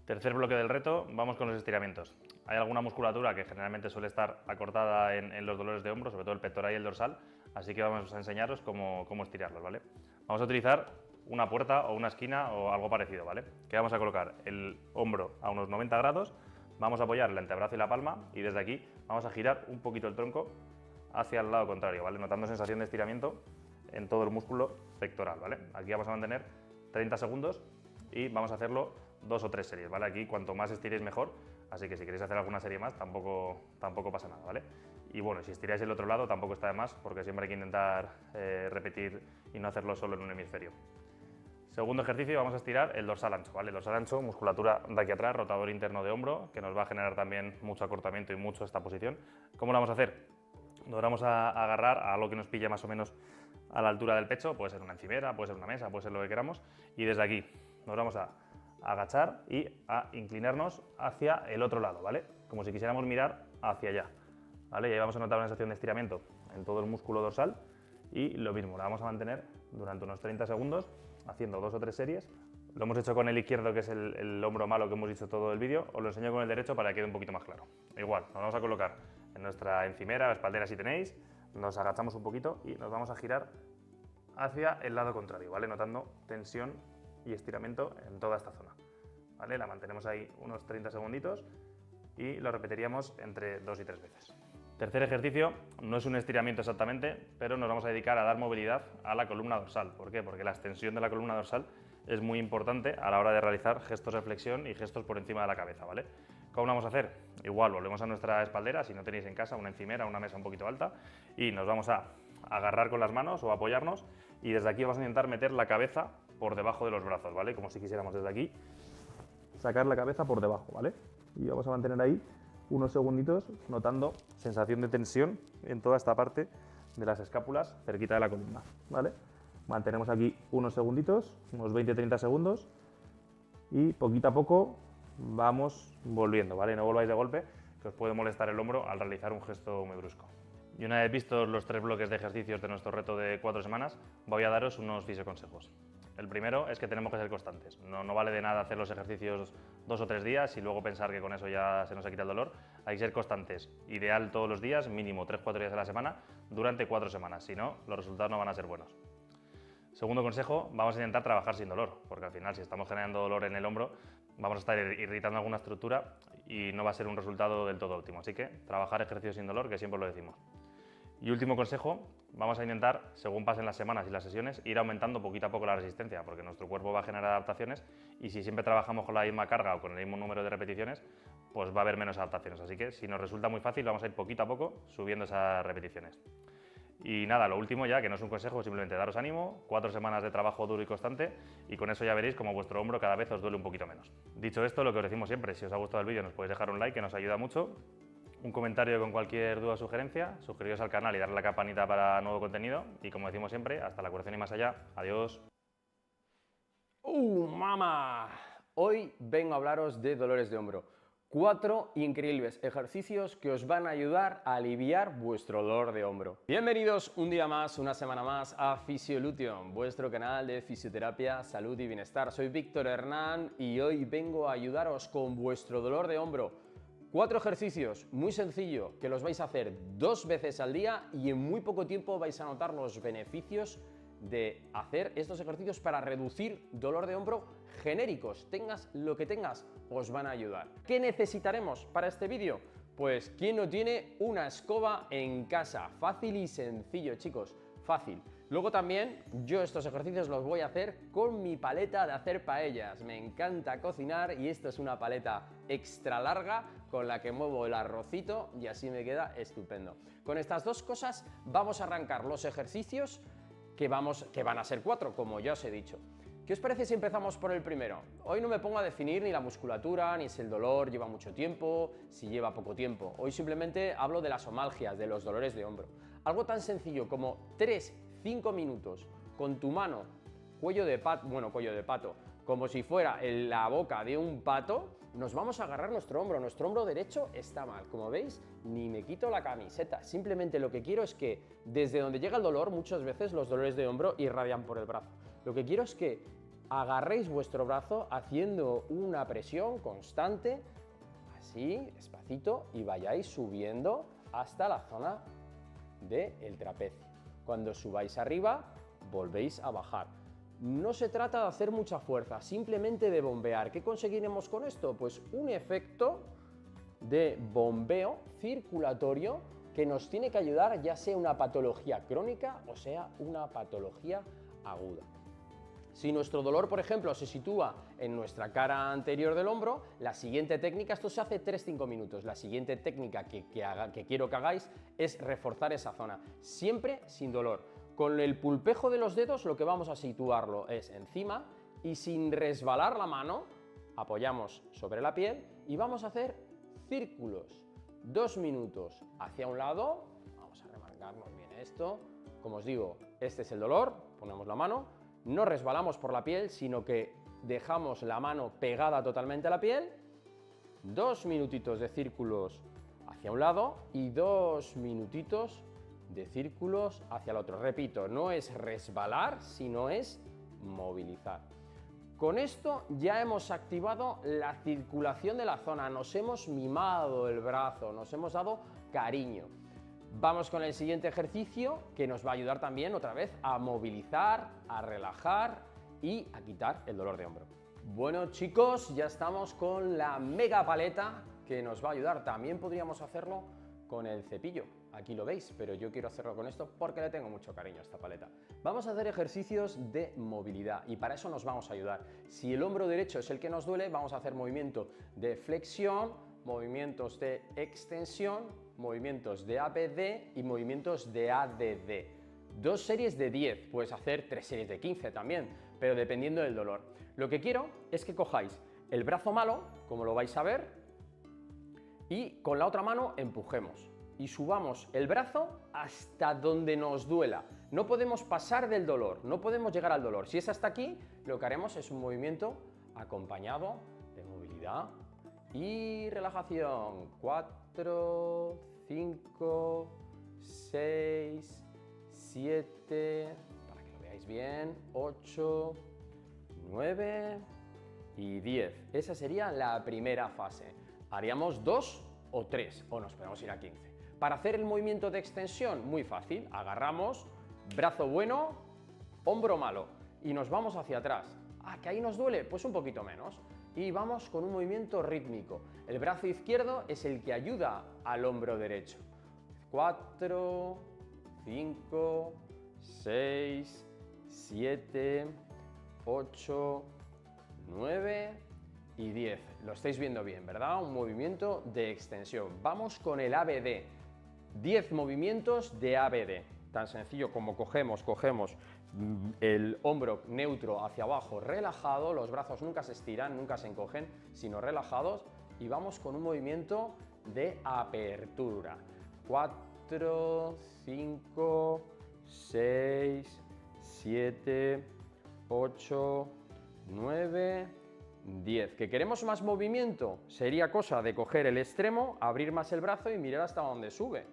Tercer bloque del reto, vamos con los estiramientos. Hay alguna musculatura que generalmente suele estar acortada en los dolores de hombro, sobre todo el pectoral y el dorsal, así que vamos a enseñaros cómo estirarlos, ¿vale? Vamos a utilizar una puerta o una esquina o algo parecido, ¿vale? Que vamos a colocar el hombro a unos 90 grados, vamos a apoyar el antebrazo y la palma y desde aquí vamos a girar un poquito el tronco hacia el lado contrario, ¿vale? Notando sensación de estiramiento en todo el músculo pectoral, ¿vale? Aquí vamos a mantener 30 segundos y vamos a hacerlo 2 o 3 series, ¿vale? Aquí cuanto más estiréis mejor, así que si queréis hacer alguna serie más tampoco pasa nada, ¿vale? Y bueno, si estiráis el otro lado tampoco está de más, porque siempre hay que intentar repetir y no hacerlo solo en un hemisferio. Segundo ejercicio, vamos a estirar el dorsal ancho, ¿vale? El dorsal ancho, musculatura de aquí atrás, rotador interno de hombro, que nos va a generar también mucho acortamiento y mucho esta posición. ¿Cómo lo vamos a hacer? Nos vamos a agarrar a algo que nos pille más o menos a la altura del pecho, puede ser una encimera, puede ser una mesa, puede ser lo que queramos, y desde aquí nos vamos a agachar y a inclinarnos hacia el otro lado, ¿vale? Como si quisiéramos mirar hacia allá, ¿vale? Y ahí vamos a notar una sensación de estiramiento en todo el músculo dorsal y lo mismo, la vamos a mantener durante unos 30 segundos haciendo 2 o 3 series. Lo hemos hecho con el izquierdo, que es el hombro malo que hemos visto todo el vídeo, os lo enseño con el derecho para que quede un poquito más claro. Igual, nos vamos a colocar en nuestra encimera o espaldera si tenéis, nos agachamos un poquito y nos vamos a girar hacia el lado contrario, ¿vale? Notando tensión y estiramiento en toda esta zona, ¿vale? La mantenemos ahí unos 30 segunditos y lo repetiríamos entre 2 y 3 veces. Tercer ejercicio, no es un estiramiento exactamente, pero nos vamos a dedicar a dar movilidad a la columna dorsal. ¿Por qué? Porque la extensión de la columna dorsal es muy importante a la hora de realizar gestos de flexión y gestos por encima de la cabeza, ¿vale? ¿Cómo lo vamos a hacer? Igual, volvemos a nuestra espaldera, si no tenéis en casa una encimera o una mesa un poquito alta, y nos vamos a agarrar con las manos o apoyarnos, y desde aquí vamos a intentar meter la cabeza por debajo de los brazos, ¿vale? Como si quisiéramos desde aquí sacar la cabeza por debajo, ¿vale? Y vamos a mantener ahí unos segunditos notando sensación de tensión en toda esta parte de las escápulas cerquita de la columna, ¿vale? Mantenemos aquí unos segunditos, unos 20-30 segundos y poquito a poco vamos volviendo, ¿vale? No volváis de golpe, que os puede molestar el hombro al realizar un gesto muy brusco. Y una vez vistos los 3 bloques de ejercicios de nuestro reto de 4 semanas, voy a daros unos fisioconsejos. El primero es que tenemos que ser constantes. No vale de nada hacer los ejercicios 2 o 3 días y luego pensar que con eso ya se nos ha quitado el dolor. Hay que ser constantes. Ideal todos los días, mínimo 3-4 días a la semana, durante 4 semanas. Si no, los resultados no van a ser buenos. Segundo consejo, vamos a intentar trabajar sin dolor, porque al final si estamos generando dolor en el hombro, vamos a estar irritando alguna estructura y no va a ser un resultado del todo óptimo. Así que trabajar ejercicios sin dolor, que siempre lo decimos. Y último consejo, vamos a intentar, según pasen las semanas y las sesiones, ir aumentando poquito a poco la resistencia, porque nuestro cuerpo va a generar adaptaciones y si siempre trabajamos con la misma carga o con el mismo número de repeticiones, pues va a haber menos adaptaciones. Así que si nos resulta muy fácil, vamos a ir poquito a poco subiendo esas repeticiones. Y nada, lo último ya, que no es un consejo, simplemente daros ánimo, 4 semanas de trabajo duro y constante y con eso ya veréis como vuestro hombro cada vez os duele un poquito menos. Dicho esto, lo que os decimos siempre, si os ha gustado el vídeo nos podéis dejar un like, que nos ayuda mucho. Un comentario con cualquier duda o sugerencia, suscribiros al canal y darle a la campanita para nuevo contenido. Y como decimos siempre, hasta la curación y más allá. Adiós. ¡Mamá! Hoy vengo a hablaros de dolores de hombro. 4 increíbles ejercicios que os van a ayudar a aliviar vuestro dolor de hombro. Bienvenidos un día más, una semana más a Fisiolution, vuestro canal de fisioterapia, salud y bienestar. Soy Víctor Hernán y hoy vengo a ayudaros con vuestro dolor de hombro. 4 ejercicios muy sencillos que los vais a hacer 2 veces al día y en muy poco tiempo vais a notar los beneficios de hacer estos ejercicios para reducir dolor de hombro genéricos. Tengas lo que tengas, os van a ayudar. ¿Qué necesitaremos para este vídeo? Pues, ¿quién no tiene una escoba en casa? Fácil y sencillo, chicos, fácil. Luego también yo estos ejercicios los voy a hacer con mi paleta de hacer paellas. Me encanta cocinar y esta es una paleta extra larga con la que muevo el arrocito y así me queda estupendo. Con estas dos cosas vamos a arrancar los ejercicios que van a ser 4, como ya os he dicho. ¿Qué os parece si empezamos por el primero? Hoy no me pongo a definir ni la musculatura, ni si el dolor lleva mucho tiempo, si lleva poco tiempo. Hoy simplemente hablo de las omalgias, de los dolores de hombro. Algo tan sencillo como 3-5 minutos con tu mano, cuello de pato, como si fuera en la boca de un pato, nos vamos a agarrar nuestro hombro derecho está mal, como veis, ni me quito la camiseta, simplemente lo que quiero es que desde donde llega el dolor, muchas veces los dolores de hombro irradian por el brazo, lo que quiero es que agarréis vuestro brazo haciendo una presión constante, así, despacito, y vayáis subiendo hasta la zona del trapecio. Cuando subáis arriba, volvéis a bajar. No se trata de hacer mucha fuerza, simplemente de bombear. ¿Qué conseguiremos con esto? Pues un efecto de bombeo circulatorio que nos tiene que ayudar, ya sea una patología crónica o sea una patología aguda. Si nuestro dolor, por ejemplo, se sitúa en nuestra cara anterior del hombro, la siguiente técnica, esto se hace 3-5 minutos, la siguiente técnica que quiero que hagáis es reforzar esa zona, siempre sin dolor. Con el pulpejo de los dedos lo que vamos a situarlo es encima y sin resbalar la mano, apoyamos sobre la piel y vamos a hacer círculos, 2 minutos hacia un lado, vamos a remarcarnos bien esto, como os digo, este es el dolor, ponemos la mano, no resbalamos por la piel, sino que dejamos la mano pegada totalmente a la piel, 2 minutitos de círculos hacia un lado y 2 minutitos de círculos hacia el otro. Repito, no es resbalar, sino es movilizar. Con esto ya hemos activado la circulación de la zona, nos hemos mimado el brazo, nos hemos dado cariño. Vamos con el siguiente ejercicio que nos va a ayudar también otra vez a movilizar, a relajar y a quitar el dolor de hombro. Bueno, chicos, ya estamos con la mega paleta que nos va a ayudar. También podríamos hacerlo con el cepillo. Aquí lo veis, pero yo quiero hacerlo con esto porque le tengo mucho cariño a esta paleta. Vamos a hacer ejercicios de movilidad y para eso nos vamos a ayudar. Si el hombro derecho es el que nos duele, vamos a hacer movimiento de flexión, movimientos de extensión, movimientos de ABD y movimientos de ADD. 2 series de 10, puedes hacer 3 series de 15 también, pero dependiendo del dolor. Lo que quiero es que cojáis el brazo malo, como lo vais a ver, y con la otra mano empujemos y subamos el brazo hasta donde nos duela. No podemos pasar del dolor, no podemos llegar al dolor. Si es hasta aquí, lo que haremos es un movimiento acompañado de movilidad y relajación. 4, 5, 6, 7, para que lo veáis bien, 8, 9 y 10. Esa sería la primera fase. Haríamos 2 o 3 o nos podemos ir a 15. Para hacer el movimiento de extensión, muy fácil, agarramos brazo bueno, hombro malo y nos vamos hacia atrás. Ah, ¿que ahí nos duele? Pues un poquito menos. Y vamos con un movimiento rítmico. El brazo izquierdo es el que ayuda al hombro derecho. 4, 5, 6, 7, 8, 9 y 10. Lo estáis viendo bien, ¿verdad? Un movimiento de extensión. Vamos con el ABD. 10 movimientos de ABD. Tan sencillo como cogemos el hombro neutro hacia abajo, relajado, los brazos nunca se estiran, nunca se encogen, sino relajados, y vamos con un movimiento de apertura. 4, 5, 6, 7, 8, 9, 10. ¿Que queremos más movimiento? Sería cosa de coger el extremo, abrir más el brazo y mirar hasta donde sube.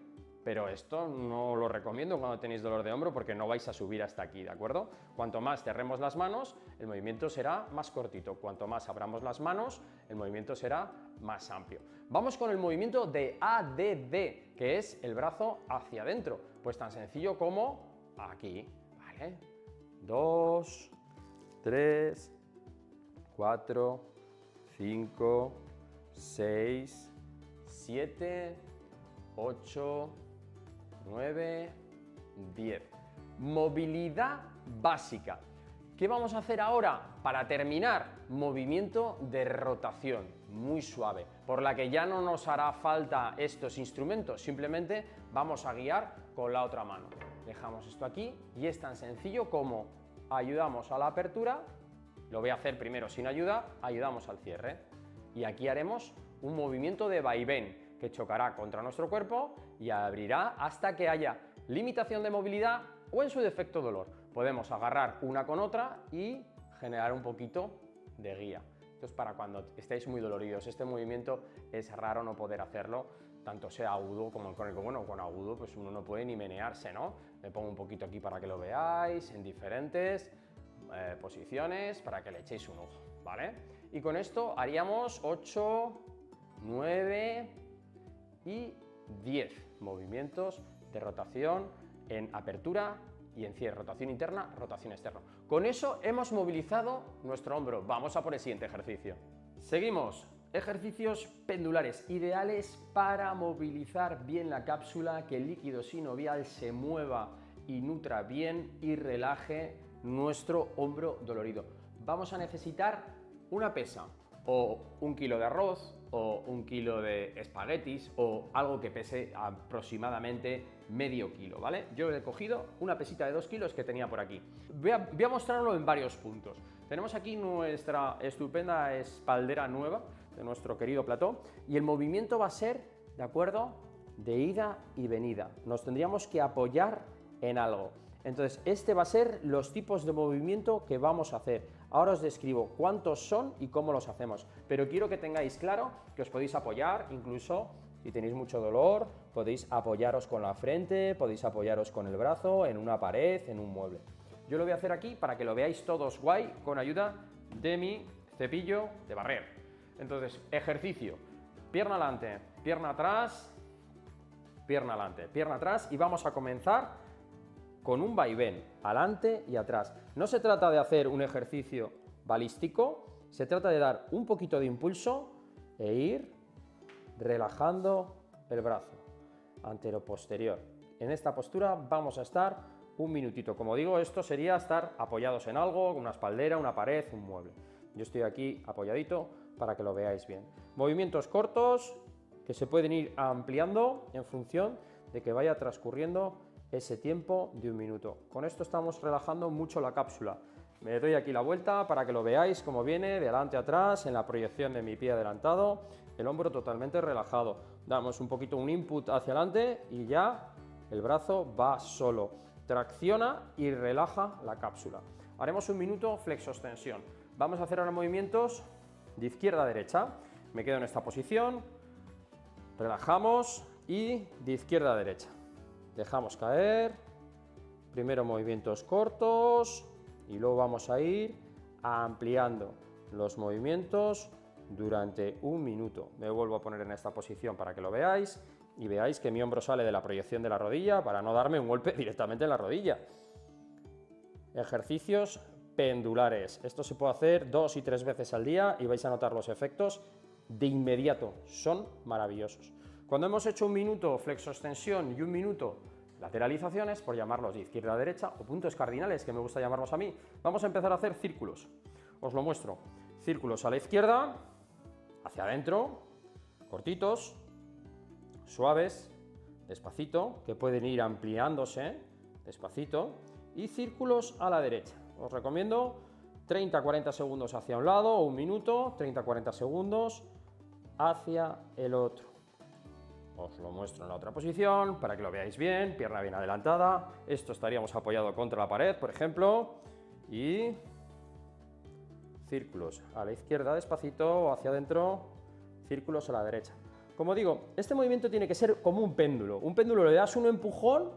pero esto no lo recomiendo cuando tenéis dolor de hombro porque no vais a subir hasta aquí, ¿de acuerdo? Cuanto más cerremos las manos, el movimiento será más cortito. Cuanto más abramos las manos, el movimiento será más amplio. Vamos con el movimiento de ADD, que es el brazo hacia adentro. Pues tan sencillo como aquí, ¿vale? 2, 3, 4, 5, 6, 7, 8, 9, 10. Movilidad básica. ¿Qué vamos a hacer ahora? Para terminar, movimiento de rotación, muy suave, por la que ya no nos hará falta estos instrumentos, simplemente vamos a guiar con la otra mano. Dejamos esto aquí y es tan sencillo como ayudamos a la apertura, lo voy a hacer primero sin ayuda, ayudamos al cierre. Y aquí haremos un movimiento de vaivén que chocará contra nuestro cuerpo y abrirá hasta que haya limitación de movilidad o en su defecto dolor. Podemos agarrar una con otra y generar un poquito de guía. Esto es para cuando estéis muy doloridos. Este movimiento es raro no poder hacerlo, tanto sea agudo como con el que, bueno, con agudo pues uno no puede ni menearse, ¿no? Me pongo un poquito aquí para que lo veáis en diferentes posiciones para que le echéis un ojo, ¿vale? Y con esto haríamos 8, 9 y 10 movimientos de rotación en apertura y en cierre, rotación interna, rotación externa. Con eso hemos movilizado nuestro hombro. Vamos a por el siguiente ejercicio. Seguimos. Ejercicios pendulares, ideales para movilizar bien la cápsula, que el líquido sinovial se mueva y nutra bien y relaje nuestro hombro dolorido. Vamos a necesitar una pesa, o 1 kilo de arroz, o 1 kilo de espaguetis, o algo que pese aproximadamente medio kilo, ¿vale? Yo he cogido una pesita de 2 kilos que tenía por aquí. Voy a mostrarlo en varios puntos. Tenemos aquí nuestra estupenda espaldera nueva de nuestro querido plató y el movimiento va a ser, ¿de acuerdo?, de ida y venida. Nos tendríamos que apoyar en algo. Entonces, este va a ser los tipos de movimiento que vamos a hacer. Ahora os describo cuántos son y cómo los hacemos, pero quiero que tengáis claro que os podéis apoyar, incluso si tenéis mucho dolor, podéis apoyaros con la frente, podéis apoyaros con el brazo, en una pared, en un mueble. Yo lo voy a hacer aquí para que lo veáis todos guay, con ayuda de mi cepillo de barrer. Entonces, ejercicio, pierna adelante, pierna atrás, pierna adelante, pierna atrás, y vamos a comenzar con un vaivén, adelante y atrás. No se trata de hacer un ejercicio balístico, se trata de dar un poquito de impulso e ir relajando el brazo antero-posterior. En esta postura vamos a estar un minutito. Como digo, esto sería estar apoyados en algo, una espaldera, una pared, un mueble. Yo estoy aquí apoyadito para que lo veáis bien. Movimientos cortos que se pueden ir ampliando en función de que vaya transcurriendo ese tiempo de un minuto. Con esto estamos relajando mucho la cápsula. Me doy aquí la vuelta para que lo veáis cómo viene, de adelante a atrás, en la proyección de mi pie adelantado, el hombro totalmente relajado. Damos un poquito un input hacia adelante y ya el brazo va solo. Tracciona y relaja la cápsula. Haremos un minuto flexo-extensión. Vamos a hacer ahora movimientos de izquierda a derecha. Me quedo en esta posición, relajamos y de izquierda a derecha. Dejamos caer, primero movimientos cortos y luego vamos a ir ampliando los movimientos durante un minuto. Me vuelvo a poner en esta posición para que lo veáis y veáis que mi hombro sale de la proyección de la rodilla para no darme un golpe directamente en la rodilla. Ejercicios pendulares. Esto se puede hacer 2 y 3 veces al día y vais a notar los efectos de inmediato. Son maravillosos. Cuando hemos hecho un minuto flexo-extensión y un minuto lateralizaciones, por llamarlos de izquierda a derecha, o puntos cardinales, que me gusta llamarlos a mí, vamos a empezar a hacer círculos. Os lo muestro. Círculos a la izquierda, hacia adentro, cortitos, suaves, despacito, que pueden ir ampliándose despacito, y círculos a la derecha. Os recomiendo 30-40 segundos hacia un lado, o un minuto, 30-40 segundos hacia el otro. Os lo muestro en la otra posición para que lo veáis bien, pierna bien adelantada. Esto estaríamos apoyado contra la pared, por ejemplo, y círculos a la izquierda despacito o hacia adentro, círculos a la derecha. Como digo, este movimiento tiene que ser como un péndulo. Un péndulo le das un empujón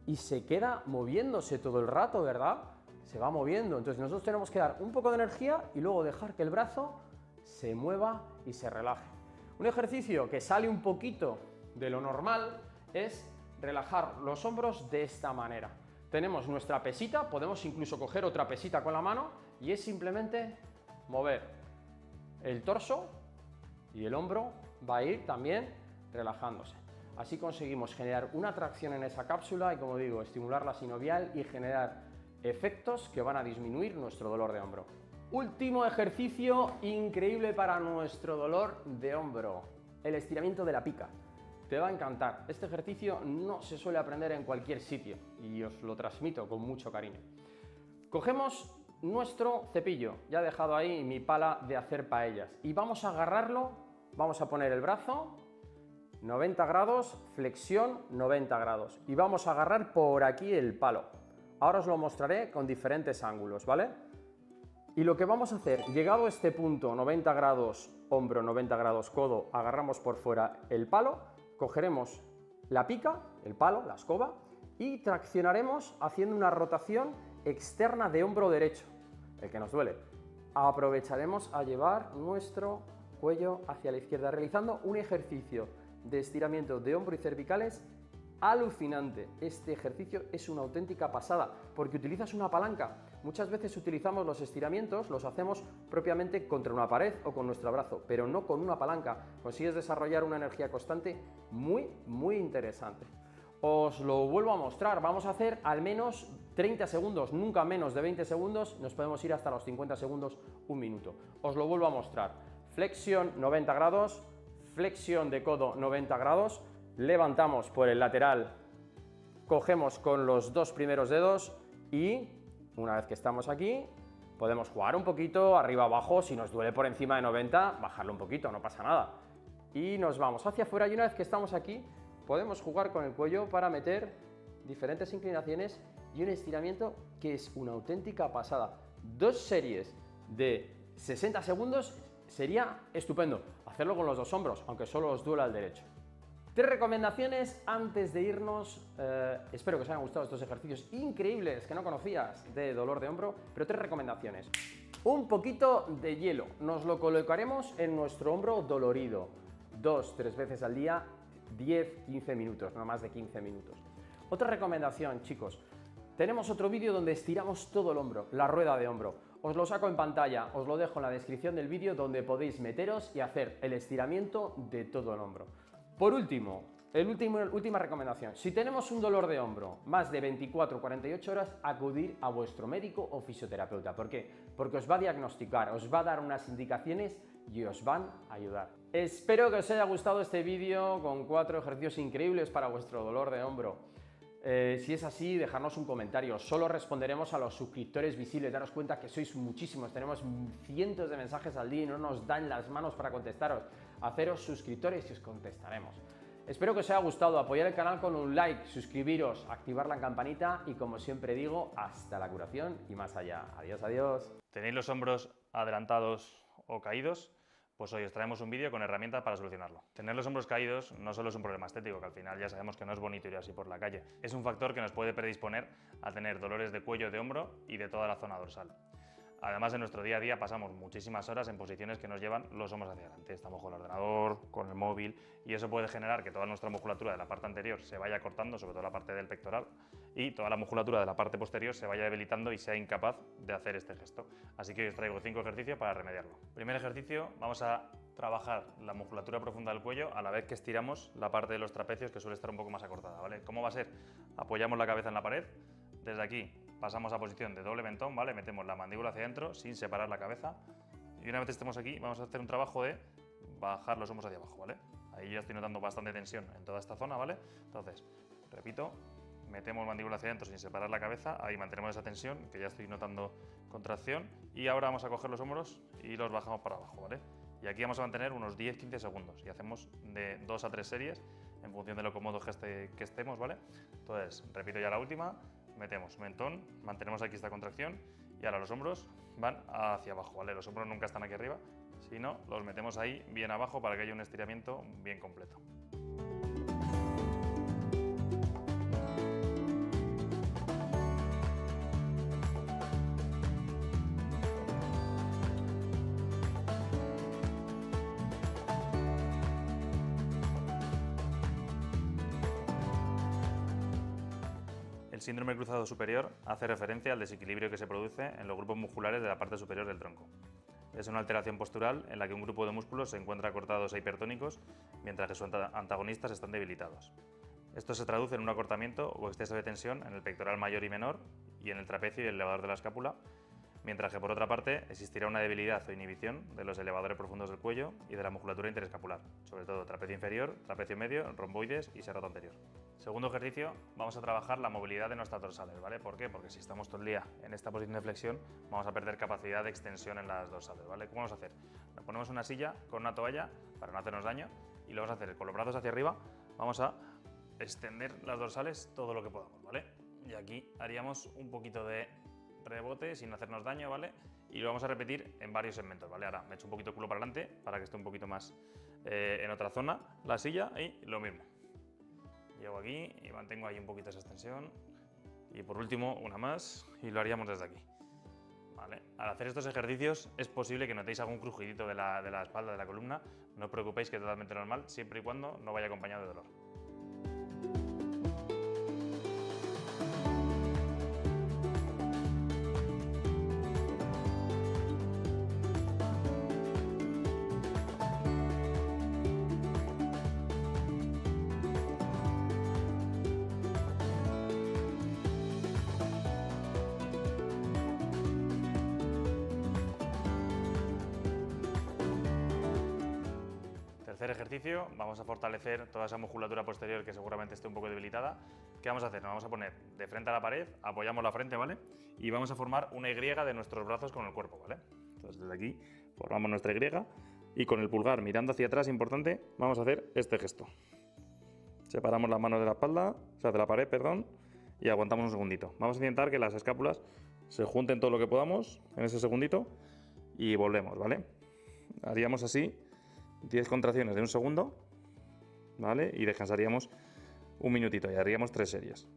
y se queda moviéndose todo el rato, ¿verdad? Se va moviendo. Entonces nosotros tenemos que dar un poco de energía y luego dejar que el brazo se mueva y se relaje. Un ejercicio que sale un poquito de lo normal es relajar los hombros de esta manera. Tenemos nuestra pesita, podemos incluso coger otra pesita con la mano y es simplemente mover el torso y el hombro va a ir también relajándose. Así conseguimos generar una tracción en esa cápsula y, como digo, estimular la sinovial y generar efectos que van a disminuir nuestro dolor de hombro. Último ejercicio increíble para nuestro dolor de hombro, el estiramiento de la pica. Te va a encantar. Este ejercicio no se suele aprender en cualquier sitio y os lo transmito con mucho cariño. Cogemos nuestro cepillo, ya he dejado ahí mi pala de hacer paellas, y vamos a agarrarlo, vamos a poner el brazo 90 grados, flexión 90 grados, y vamos a agarrar por aquí el palo. Ahora os lo mostraré con diferentes ángulos, ¿vale? Y lo que vamos a hacer, llegado a este punto, 90 grados hombro, 90 grados codo, agarramos por fuera el palo, cogeremos la pica, el palo, la escoba, y traccionaremos haciendo una rotación externa de hombro derecho, el que nos duele. Aprovecharemos a llevar nuestro cuello hacia la izquierda, realizando un ejercicio de estiramiento de hombro y cervicales alucinante. Este ejercicio es una auténtica pasada porque utilizas una palanca. Muchas veces utilizamos los estiramientos, los hacemos propiamente contra una pared o con nuestro brazo, pero no con una palanca. Consigues desarrollar una energía constante muy interesante. Os lo vuelvo a mostrar, vamos a hacer al menos 30 segundos, nunca menos de 20 segundos, nos podemos ir hasta los 50 segundos, un minuto. Os lo vuelvo a mostrar. Flexión 90 grados, flexión de codo 90 grados, levantamos por el lateral, cogemos con los dos primeros dedos y una vez que estamos aquí podemos jugar un poquito arriba abajo, si nos duele por encima de 90, bajarlo un poquito, no pasa nada. Y nos vamos hacia afuera y una vez que estamos aquí podemos jugar con el cuello para meter diferentes inclinaciones y un estiramiento que es una auténtica pasada. 2 series de 60 segundos sería estupendo. Hacerlo con los dos hombros, aunque solo os duela el derecho. 3 recomendaciones antes de irnos. Espero que os hayan gustado estos ejercicios increíbles que no conocías de dolor de hombro, pero 3 recomendaciones. Un poquito de hielo. Nos lo colocaremos en nuestro hombro dolorido. 2-3 veces al día. 10-15 minutos, no más de 15 minutos. Otra recomendación, chicos, tenemos otro vídeo donde estiramos todo el hombro, la rueda de hombro. Os lo saco en pantalla, os lo dejo en la descripción del vídeo donde podéis meteros y hacer el estiramiento de todo el hombro. Por último, última recomendación, si tenemos un dolor de hombro más de 24-48 horas, acudir a vuestro médico o fisioterapeuta. ¿Por qué? Porque os va a diagnosticar, os va a dar unas indicaciones y os van a ayudar. Espero que os haya gustado este vídeo con 4 ejercicios increíbles para vuestro dolor de hombro. Si es así, dejadnos un comentario. Solo responderemos a los suscriptores visibles. Daros cuenta que sois muchísimos. Tenemos cientos de mensajes al día y no nos dan las manos para contestaros. Haceros suscriptores y os contestaremos. Espero que os haya gustado. Apoyar el canal con un like, suscribiros, activar la campanita y, como siempre digo, hasta la curación y más allá. Adiós, adiós. ¿Tenéis los hombros adelantados o caídos? Pues hoy os traemos un vídeo con herramientas para solucionarlo. Tener los hombros caídos no solo es un problema estético, que al final ya sabemos que no es bonito ir así por la calle. Es un factor que nos puede predisponer a tener dolores de cuello, de hombro y de toda la zona dorsal. Además, en nuestro día a día pasamos muchísimas horas en posiciones que nos llevan los hombros hacia adelante. Estamos con el ordenador, con el móvil, y eso puede generar que toda nuestra musculatura de la parte anterior se vaya cortando, sobre todo la parte del pectoral, y toda la musculatura de la parte posterior se vaya debilitando y sea incapaz de hacer este gesto. Así que hoy os traigo 5 ejercicios para remediarlo. Primer ejercicio, vamos a trabajar la musculatura profunda del cuello a la vez que estiramos la parte de los trapecios, que suele estar un poco más acortada, ¿vale? ¿Cómo va a ser? Apoyamos la cabeza en la pared, desde aquí pasamos a posición de doble mentón, ¿vale? Metemos la mandíbula hacia adentro sin separar la cabeza, y una vez estemos aquí vamos a hacer un trabajo de bajar los hombros hacia abajo, ¿vale? Ahí ya estoy notando bastante tensión en toda esta zona, ¿vale? Entonces, repito, metemos mandíbula hacia adentro sin separar la cabeza, ahí mantenemos esa tensión, que ya estoy notando contracción, y ahora vamos a coger los hombros y los bajamos para abajo, ¿vale? Y aquí vamos a mantener unos 10-15 segundos y hacemos de 2 a 3 series en función de lo cómodo que estemos, ¿vale? Entonces, repito ya la última, metemos mentón, mantenemos aquí esta contracción y ahora los hombros van hacia abajo, ¿vale? Los hombros nunca están aquí arriba, Si no, los metemos ahí bien abajo para que haya un estiramiento bien completo. El síndrome cruzado superior hace referencia al desequilibrio que se produce en los grupos musculares de la parte superior del tronco. Es una alteración postural en la que un grupo de músculos se encuentra cortados e hipertónicos, mientras que sus antagonistas están debilitados. Esto se traduce en un acortamiento o exceso de tensión en el pectoral mayor y menor y en el trapecio y el elevador de la escápula, mientras que por otra parte existirá una debilidad o inhibición de los elevadores profundos del cuello y de la musculatura interescapular, sobre todo trapecio inferior, trapecio medio, romboides y serrato anterior. Segundo ejercicio, vamos a trabajar la movilidad de nuestras dorsales, ¿vale? ¿Por qué? Porque si estamos todo el día en esta posición de flexión, vamos a perder capacidad de extensión en las dorsales, ¿vale? ¿Cómo vamos a hacer? Nos ponemos una silla con una toalla para no hacernos daño y lo vamos a hacer con los brazos hacia arriba, vamos a extender las dorsales todo lo que podamos, ¿vale? Y aquí haríamos un poquito de rebote sin hacernos daño, ¿vale? Y lo vamos a repetir en varios segmentos, ¿vale? Ahora me echo un poquito el culo para adelante para que esté un poquito más en otra zona la silla y lo mismo. Llego aquí y mantengo ahí un poquito esa extensión. Y por último, una más y lo haríamos desde aquí. ¿Vale? Al hacer estos ejercicios es posible que notéis algún crujidito de la espalda, de la columna. No os preocupéis, que es totalmente normal, siempre y cuando no vaya acompañado de dolor. Tercer ejercicio, vamos a fortalecer toda esa musculatura posterior que seguramente esté un poco debilitada. ¿Qué vamos a hacer? Nos vamos a poner de frente a la pared, apoyamos la frente, ¿vale? Y vamos a formar una Y de nuestros brazos con el cuerpo, ¿vale? Entonces desde aquí formamos nuestra Y y con el pulgar mirando hacia atrás, importante, vamos a hacer este gesto. Separamos las manos de la espalda, o sea, de la pared, perdón, y aguantamos un segundito. Vamos a intentar que las escápulas se junten todo lo que podamos en ese segundito y volvemos, ¿vale? Haríamos así 10 contracciones de un segundo, ¿vale? Y descansaríamos un minutito y haríamos 3 series.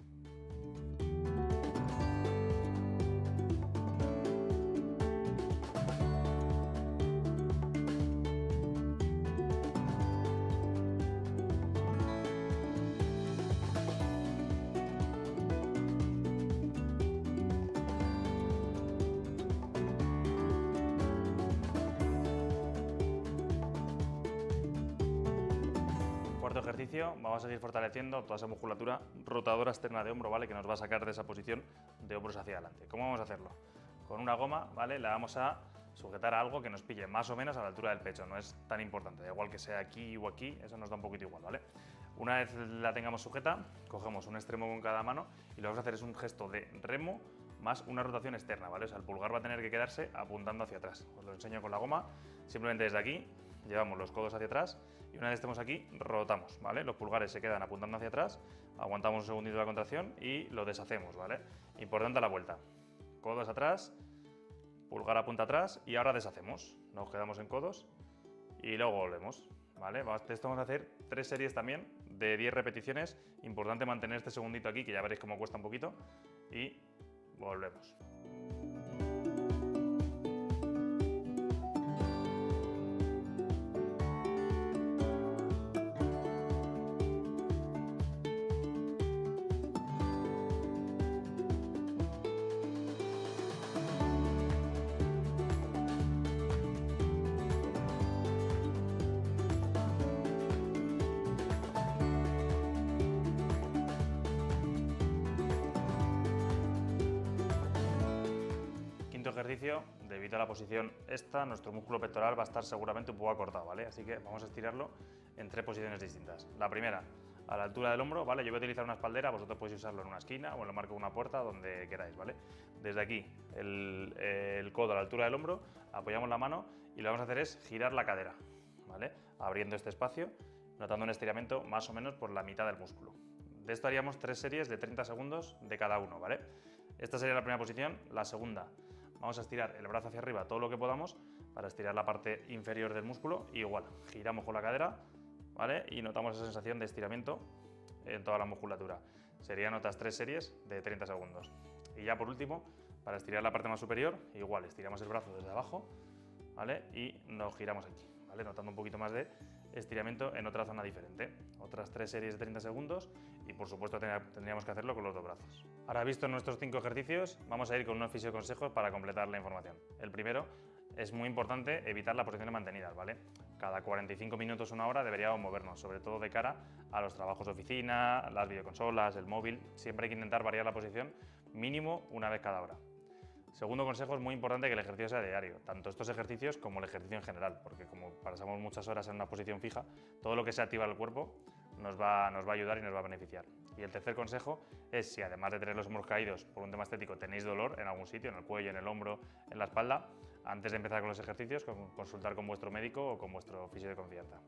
Cuarto ejercicio, vamos a seguir fortaleciendo toda esa musculatura rotadora externa de hombro, ¿vale? Que nos va a sacar de esa posición de hombros hacia adelante. ¿Cómo vamos a hacerlo? Con una goma, ¿vale? La vamos a sujetar a algo que nos pille más o menos a la altura del pecho. No es tan importante, da igual que sea aquí o aquí, eso nos da un poquito igual, ¿vale? Una vez la tengamos sujeta, cogemos un extremo con cada mano y lo que vamos a hacer es un gesto de remo más una rotación externa, ¿vale? O sea, el pulgar va a tener que quedarse apuntando hacia atrás. Os lo enseño con la goma, simplemente desde aquí llevamos los codos hacia atrás y una vez estemos aquí, rotamos, ¿vale? Los pulgares se quedan apuntando hacia atrás, aguantamos un segundito la contracción y lo deshacemos, ¿vale? Importante la vuelta. Codos atrás, pulgar apunta atrás y ahora deshacemos. Nos quedamos en codos y luego volvemos, ¿vale? Esto vamos a hacer 3 series también de 10 repeticiones. Importante mantener este segundito aquí, que ya veréis cómo cuesta un poquito, y volvemos. Ejercicio, debido a la posición esta, nuestro músculo pectoral va a estar seguramente un poco acortado, ¿vale? Así que vamos a estirarlo en 3 posiciones distintas. La primera, a la altura del hombro, ¿vale? Yo voy a utilizar una espaldera, vosotros podéis usarlo en una esquina o en el marco de una puerta, donde queráis, ¿vale? Desde aquí, el codo a la altura del hombro, apoyamos la mano y lo que vamos a hacer es girar la cadera, ¿vale? Abriendo este espacio, notando un estiramiento más o menos por la mitad del músculo. De esto haríamos 3 series de 30 segundos de cada uno, ¿vale? Esta sería la primera posición. La segunda, vamos a estirar el brazo hacia arriba todo lo que podamos para estirar la parte inferior del músculo. Y igual, giramos con la cadera, ¿vale? Y notamos esa sensación de estiramiento en toda la musculatura. Serían otras 3 series de 30 segundos. Y ya por último, para estirar la parte más superior, igual, estiramos el brazo desde abajo, ¿vale? Y nos giramos aquí, ¿vale? Notando un poquito más de estiramiento en otra zona diferente. Otras 3 series de 30 segundos y por supuesto tendríamos que hacerlo con los dos brazos. Ahora, visto nuestros 5 ejercicios, vamos a ir con unos fisioconsejos para completar la información. El primero, es muy importante evitar las posiciones mantenidas, ¿vale? Cada 45 minutos, una hora deberíamos movernos, sobre todo de cara a los trabajos de oficina, las videoconsolas, el móvil. Siempre hay que intentar variar la posición mínimo una vez cada hora. Segundo consejo, es muy importante que el ejercicio sea diario, tanto estos ejercicios como el ejercicio en general, porque como pasamos muchas horas en una posición fija, todo lo que sea activar el cuerpo nos va a ayudar y nos va a beneficiar. Y el tercer consejo es, si además de tener los hombros caídos por un tema estético tenéis dolor en algún sitio, en el cuello, en el hombro, en la espalda, antes de empezar con los ejercicios, consultar con vuestro médico o con vuestro fisio de confianza.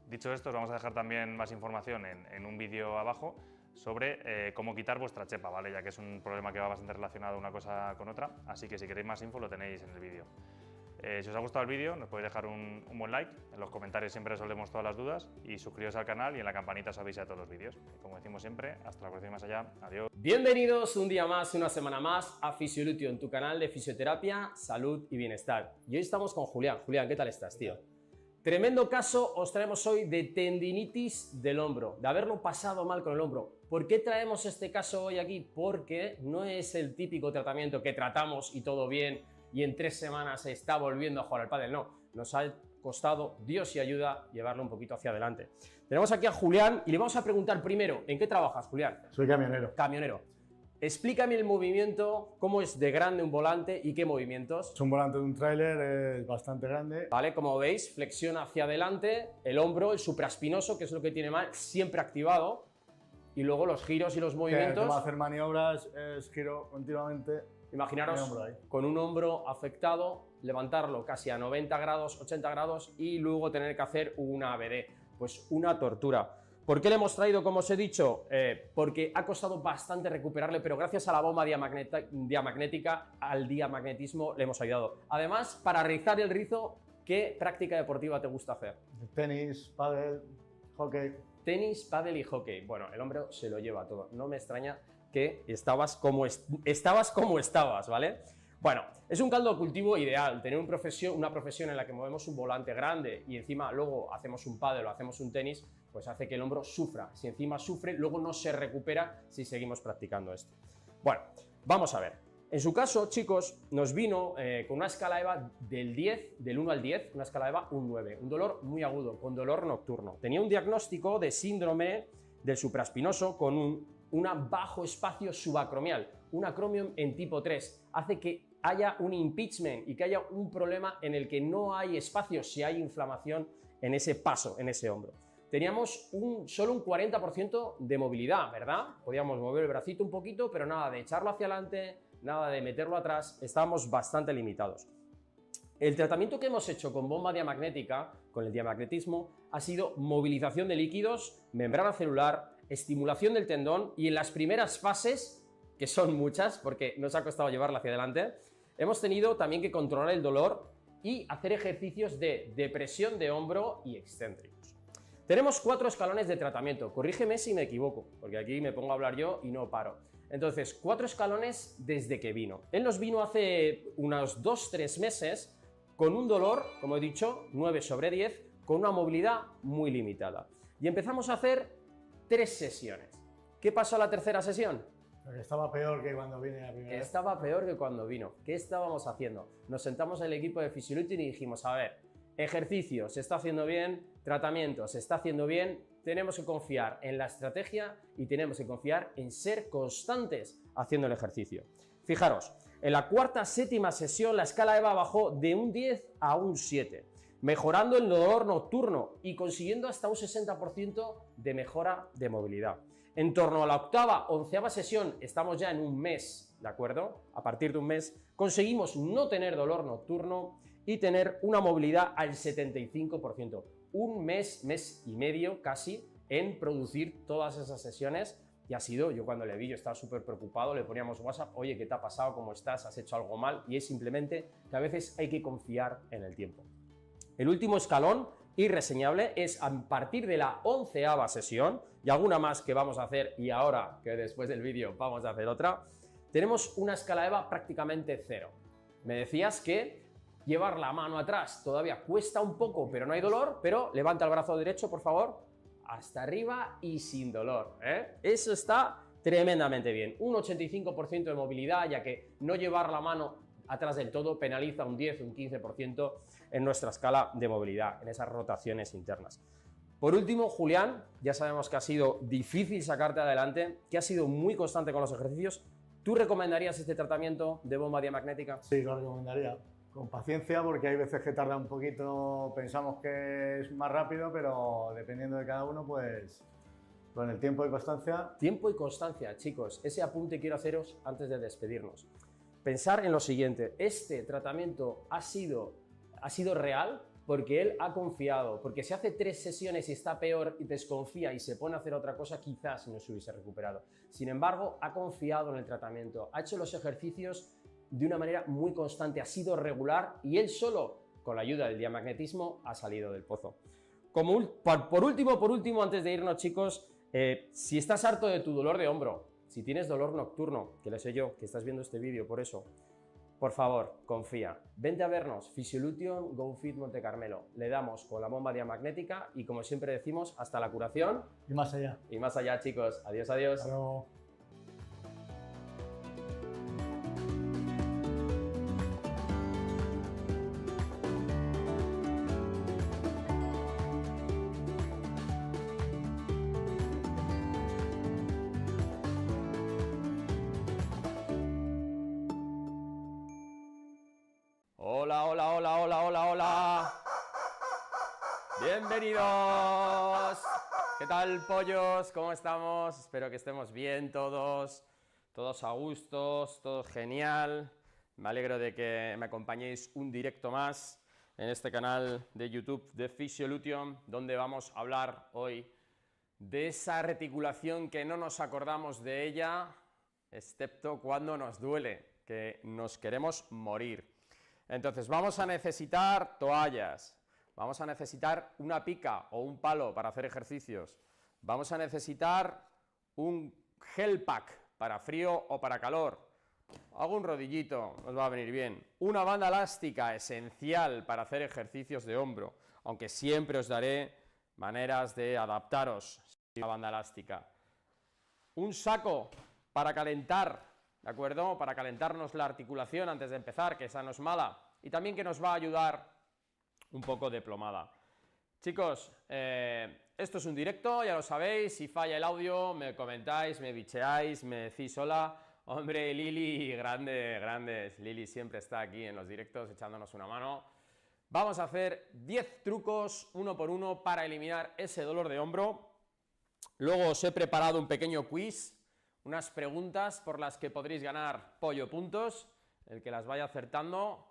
Dicho esto, os vamos a dejar también más información en un vídeo abajo sobre cómo quitar vuestra chepa, ¿vale? Ya que es un problema que va bastante relacionado una cosa con otra, así que si queréis más info lo tenéis en el vídeo. Si os ha gustado el vídeo, nos podéis dejar un buen like, en los comentarios siempre resolvemos todas las dudas y suscribiros al canal y en la campanita os avisa de todos los vídeos. Y como decimos siempre, hasta la próxima, más allá, adiós. Bienvenidos un día más, una semana más a Fisiolutio, en tu canal de fisioterapia, salud y bienestar. Y hoy estamos con Julián. Julián, ¿qué tal estás, tío? Tremendo caso os traemos hoy de tendinitis del hombro, de haberlo pasado mal con el hombro. ¿Por qué traemos este caso hoy aquí? Porque no es el típico tratamiento que tratamos y todo bien y en 3 semanas se está volviendo a jugar al pádel. No, nos ha costado, Dios y ayuda, llevarlo un poquito hacia adelante. Tenemos aquí a Julián y le vamos a preguntar primero, ¿en qué trabajas, Julián? Soy camionero. Camionero. Explícame el movimiento, cómo es de grande un volante y qué movimientos. Es un volante de un tráiler, es bastante grande. Vale, como veis, flexiona hacia adelante, el hombro, el supraespinoso, que es lo que tiene mal, siempre activado. Y luego los giros y los movimientos. Que va a hacer maniobras, es giro continuamente. Imaginaros Mi hombro ahí. con un hombro afectado, levantarlo casi a 90 grados, 80 grados y luego tener que hacer una ABD. Pues una tortura. ¿Por qué le hemos traído, como os he dicho? Porque ha costado bastante recuperarle, pero gracias a la bomba diamagnética, al diamagnetismo, le hemos ayudado. Además, para rizar el rizo, ¿qué práctica deportiva te gusta hacer? Tenis, pádel, hockey. Tenis, pádel y hockey. Bueno, el hombre se lo lleva todo. No me extraña que estabas como estabas, ¿vale? Bueno, es un caldo de cultivo ideal, tener una profesión en la que movemos un volante grande y encima luego hacemos un pádel o hacemos un tenis, pues hace que el hombro sufra. Si encima sufre, luego no se recupera si seguimos practicando esto. Bueno, vamos a ver. En su caso, chicos, nos vino con una escala EVA del 1 al 10, una escala EVA un 9, un dolor muy agudo, con dolor nocturno. Tenía un diagnóstico de síndrome del supraespinoso con un bajo espacio subacromial, un acromion en tipo 3. Hace que haya un impeachment y que haya un problema en el que no hay espacio si hay inflamación en ese paso, en ese hombro. Teníamos solo un 40% de movilidad, ¿verdad? Podíamos mover el bracito un poquito, pero nada de echarlo hacia adelante, nada de meterlo atrás, estábamos bastante limitados. El tratamiento que hemos hecho con bomba diamagnética, con el diamagnetismo, ha sido movilización de líquidos, membrana celular, estimulación del tendón y en las primeras fases, que son muchas porque nos ha costado llevarla hacia adelante, hemos tenido también que controlar el dolor y hacer ejercicios de depresión de hombro y excéntricos. Tenemos 4 escalones de tratamiento, corrígeme si me equivoco, porque aquí me pongo a hablar yo y no paro. Entonces, 4 escalones desde que vino. Él nos vino hace unos 2-3 meses con un dolor, como he dicho, 9/10, con una movilidad muy limitada. Y empezamos a hacer 3 sesiones. ¿Qué pasó a la tercera sesión? Porque estaba peor que cuando vine la primera vez. Estaba peor que cuando vino. ¿Qué estábamos haciendo? Nos sentamos en el equipo de Fisiolutio y dijimos, a ver, ejercicio se está haciendo bien, tratamiento se está haciendo bien, tenemos que confiar en la estrategia y tenemos que confiar en ser constantes haciendo el ejercicio. Fijaros, en la cuarta, séptima sesión la escala EVA bajó de un 10 a un 7, mejorando el dolor nocturno y consiguiendo hasta un 60% de mejora de movilidad. En torno a la octava, onceava sesión, estamos ya en un mes, ¿de acuerdo? A partir de un mes conseguimos no tener dolor nocturno y tener una movilidad al 75%. Un mes, mes y medio casi, en producir todas esas sesiones y ha sido, yo cuando le vi, yo estaba súper preocupado, le poníamos WhatsApp, oye, ¿qué te ha pasado? ¿Cómo estás? ¿Has hecho algo mal? Y es simplemente que a veces hay que confiar en el tiempo. El último escalón irreseñable es a partir de la 11ª sesión, y alguna más que vamos a hacer, y ahora que después del vídeo vamos a hacer otra, tenemos una escala EVA prácticamente cero. Me decías que llevar la mano atrás todavía cuesta un poco, pero no hay dolor, pero levanta el brazo derecho, por favor, hasta arriba y sin dolor, ¿eh? Eso está tremendamente bien. Un 85% de movilidad, ya que no llevar la mano atrás del todo penaliza un 10, un 15% en nuestra escala de movilidad, en esas rotaciones internas. Por último, Julián, ya sabemos que ha sido difícil sacarte adelante, que ha sido muy constante con los ejercicios. ¿Tú recomendarías este tratamiento de bomba diamagnética? Sí, lo recomendaría. Con paciencia, porque hay veces que tarda un poquito, pensamos que es más rápido, pero dependiendo de cada uno, pues con el tiempo y constancia. Tiempo y constancia, chicos. Ese apunte quiero haceros antes de despedirnos. Pensar en lo siguiente, este tratamiento ha sido real porque él ha confiado, porque si hace 3 sesiones y está peor y desconfía y se pone a hacer otra cosa, quizás no se hubiese recuperado. Sin embargo, ha confiado en el tratamiento, ha hecho los ejercicios de una manera muy constante, ha sido regular y él solo, con la ayuda del diamagnetismo, ha salido del pozo. Por último, antes de irnos, chicos, si estás harto de tu dolor de hombro, si tienes dolor nocturno, que lo sé yo, que estás viendo este vídeo por eso, por favor, confía. Vente a vernos, Physiolution Go Fit Monte Carmelo. Le damos con la bomba diamagnética y, como siempre decimos, hasta la curación. Y más allá. Y más allá, chicos. Adiós, adiós. Hasta luego. Hola, hola, hola, hola, hola, hola. Bienvenidos. ¿Qué tal, pollos? ¿Cómo estamos? Espero que estemos bien todos a gustos, todos genial. Me alegro de que me acompañéis un directo más en este canal de YouTube de Physiolution, donde vamos a hablar hoy de esa articulación que no nos acordamos de ella, excepto cuando nos duele, que nos queremos morir. Entonces vamos a necesitar toallas, vamos a necesitar una pica o un palo para hacer ejercicios, vamos a necesitar un gel pack para frío o para calor, algún rodillito, nos va a venir bien, una banda elástica esencial para hacer ejercicios de hombro, aunque siempre os daré maneras de adaptaros a la banda elástica, un saco para calentar, ¿de acuerdo? Para calentarnos la articulación antes de empezar, que esa no es mala, y también que nos va a ayudar un poco de plomada. Chicos, esto es un directo, ya lo sabéis, si falla el audio me comentáis, me bicheáis, me decís hola. Hombre, Lili, grandes, Lili siempre está aquí en los directos echándonos una mano. Vamos a hacer 10 trucos, uno por uno, para eliminar ese dolor de hombro. Luego os he preparado un pequeño quiz, unas preguntas por las que podréis ganar pollo puntos. El que las vaya acertando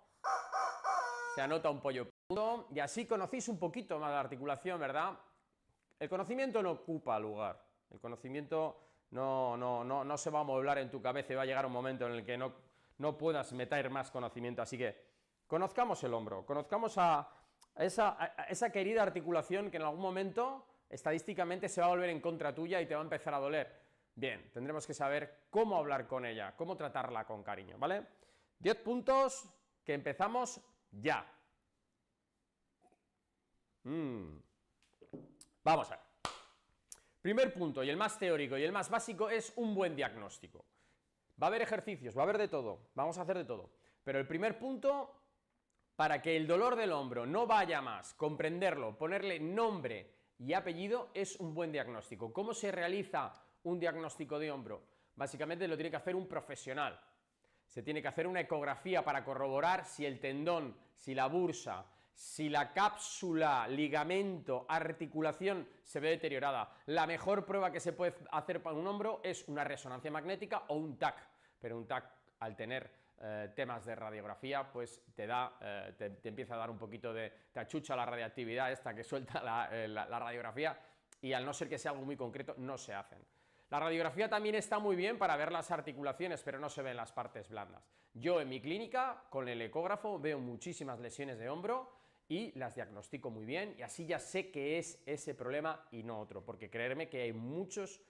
se anota un pollo punto. Y así conocéis un poquito más la articulación, ¿verdad? El conocimiento no ocupa lugar. El conocimiento no se va a amueblar en tu cabeza y va a llegar un momento en el que no puedas meter más conocimiento. Así que conozcamos el hombro, conozcamos a esa querida articulación que en algún momento estadísticamente se va a volver en contra tuya y te va a empezar a doler. Bien, tendremos que saber cómo hablar con ella, cómo tratarla con cariño, ¿vale? 10 puntos que empezamos ya. Vamos a ver. Primer punto, y el más teórico y el más básico, es un buen diagnóstico. Va a haber ejercicios, va a haber de todo, vamos a hacer de todo. Pero el primer punto, para que el dolor del hombro no vaya más, comprenderlo, ponerle nombre y apellido, es un buen diagnóstico. ¿Cómo se realiza un diagnóstico de hombro? Básicamente lo tiene que hacer un profesional. Se tiene que hacer una ecografía para corroborar si el tendón, si la bursa, si la cápsula, ligamento, articulación se ve deteriorada. La mejor prueba que se puede hacer para un hombro es una resonancia magnética o un TAC, pero un TAC, al tener temas de radiografía, pues te empieza a dar un poquito te achucha la radiactividad esta que suelta la radiografía, y al no ser que sea algo muy concreto no se hacen. La radiografía también está muy bien para ver las articulaciones, pero no se ven las partes blandas. Yo en mi clínica, con el ecógrafo, veo muchísimas lesiones de hombro y las diagnostico muy bien y así ya sé que es ese problema y no otro, porque creerme que hay muchos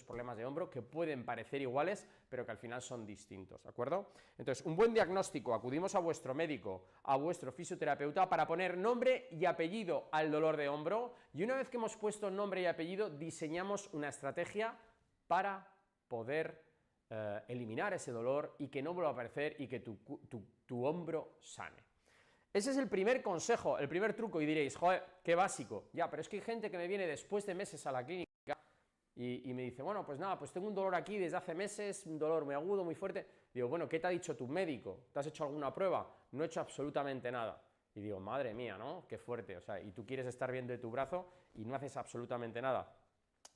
problemas de hombro que pueden parecer iguales, pero que al final son distintos, ¿de acuerdo? Entonces, un buen diagnóstico, acudimos a vuestro médico, a vuestro fisioterapeuta para poner nombre y apellido al dolor de hombro y una vez que hemos puesto nombre y apellido, diseñamos una estrategia para poder eliminar ese dolor y que no vuelva a aparecer y que tu hombro sane. Ese es el primer consejo, el primer truco y diréis, joder, qué básico. Ya, pero es que hay gente que me viene después de meses a la clínica y me dice, bueno, pues nada, pues tengo un dolor aquí desde hace meses, un dolor muy agudo, muy fuerte. Digo, bueno, ¿qué te ha dicho tu médico? ¿Te has hecho alguna prueba? No he hecho absolutamente nada. Y digo, madre mía, ¿no? Qué fuerte, o sea, y tú quieres estar bien de tu brazo y no haces absolutamente nada.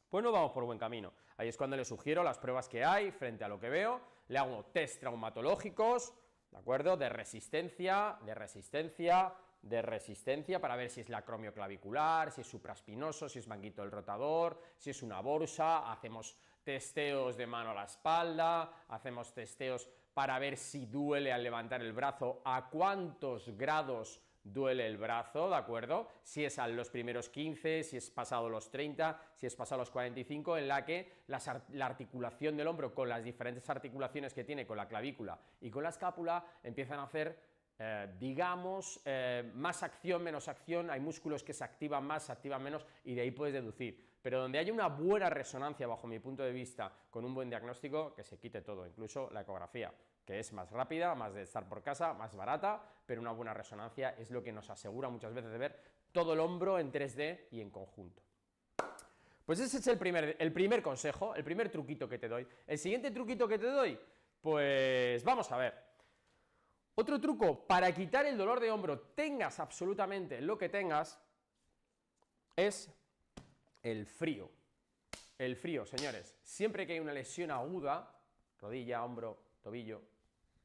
Pues no vamos por buen camino. Ahí es cuando le sugiero las pruebas que hay frente a lo que veo, le hago test traumatológicos, ¿de acuerdo? De resistencia para ver si es la acromioclavicular, si es supraespinoso, si es manguito del rotador, si es una borsa, hacemos testeos de mano a la espalda, hacemos testeos para ver si duele al levantar el brazo, a cuántos grados duele el brazo, ¿de acuerdo? Si es a los primeros 15, si es pasado los 30, si es pasado los 45, en la que la articulación del hombro con las diferentes articulaciones que tiene con la clavícula y con la escápula empiezan a hacer, digamos, más acción, menos acción, hay músculos que se activan más, se activan menos y de ahí puedes deducir. Pero donde haya una buena resonancia, bajo mi punto de vista, con un buen diagnóstico, que se quite todo, incluso la ecografía, que es más rápida, más de estar por casa, más barata, pero una buena resonancia es lo que nos asegura muchas veces de ver todo el hombro en 3D y en conjunto. Pues ese es el primer consejo, el primer truquito que te doy. El siguiente truquito que te doy, pues vamos a ver. Otro truco para quitar el dolor de hombro, tengas absolutamente lo que tengas, es el frío. El frío, señores. Siempre que hay una lesión aguda, rodilla, hombro, tobillo,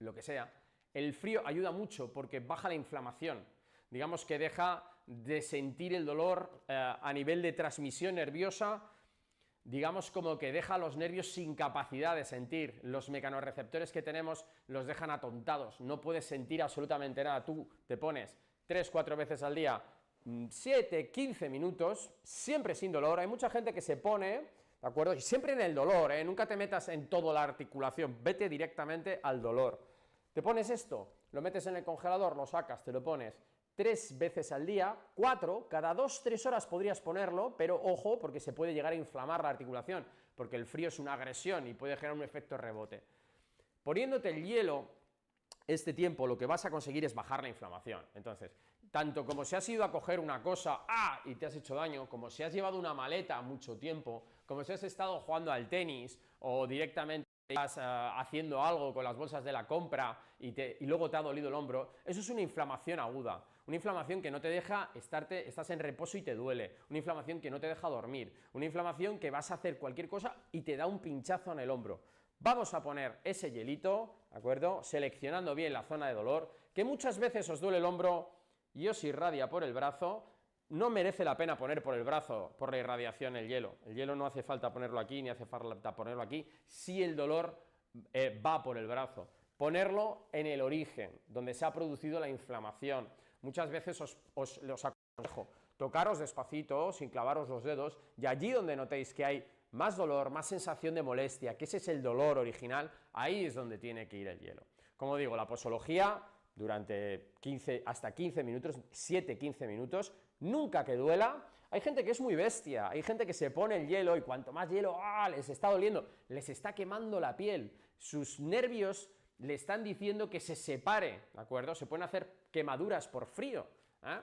lo que sea, el frío ayuda mucho porque baja la inflamación. Digamos que deja de sentir el dolor a nivel de transmisión nerviosa, digamos como que deja los nervios sin capacidad de sentir. Los mecanorreceptores que tenemos los dejan atontados, no puedes sentir absolutamente nada. Tú te pones 3-4 veces al día, 7-15 minutos, siempre sin dolor. Hay mucha gente que se pone, ¿de acuerdo? Y siempre en el dolor, ¿eh? Nunca te metas en toda la articulación, vete directamente al dolor. Te pones esto, lo metes en el congelador, lo sacas, te lo pones 3 veces al día, 4, cada 2-3 horas podrías ponerlo, pero ojo, porque se puede llegar a inflamar la articulación, porque el frío es una agresión y puede generar un efecto rebote. Poniéndote el hielo este tiempo, lo que vas a conseguir es bajar la inflamación. Entonces, tanto como si has ido a coger una cosa y te has hecho daño, como si has llevado una maleta mucho tiempo, como si has estado jugando al tenis o directamente estás haciendo algo con las bolsas de la compra y luego te ha dolido el hombro, eso es una inflamación aguda, una inflamación que no te deja estás en reposo y te duele, una inflamación que no te deja dormir, una inflamación que vas a hacer cualquier cosa y te da un pinchazo en el hombro. Vamos a poner ese hielito, ¿de acuerdo? Seleccionando bien la zona de dolor, que muchas veces os duele el hombro y os irradia por el brazo. No merece la pena poner por el brazo, por la irradiación, el hielo. El hielo no hace falta ponerlo aquí, ni hace falta ponerlo aquí, si el dolor va por el brazo. Ponerlo en el origen, donde se ha producido la inflamación. Muchas veces os aconsejo, tocaros despacito, sin clavaros los dedos, y allí donde notéis que hay más dolor, más sensación de molestia, que ese es el dolor original, ahí es donde tiene que ir el hielo. Como digo, la posología durante hasta 15 minutos, 7-15 minutos, nunca que duela. Hay gente que es muy bestia, hay gente que se pone el hielo y cuanto más hielo, les está doliendo, les está quemando la piel, sus nervios le están diciendo que se separe, ¿de acuerdo? Se pueden hacer quemaduras por frío, ¿eh?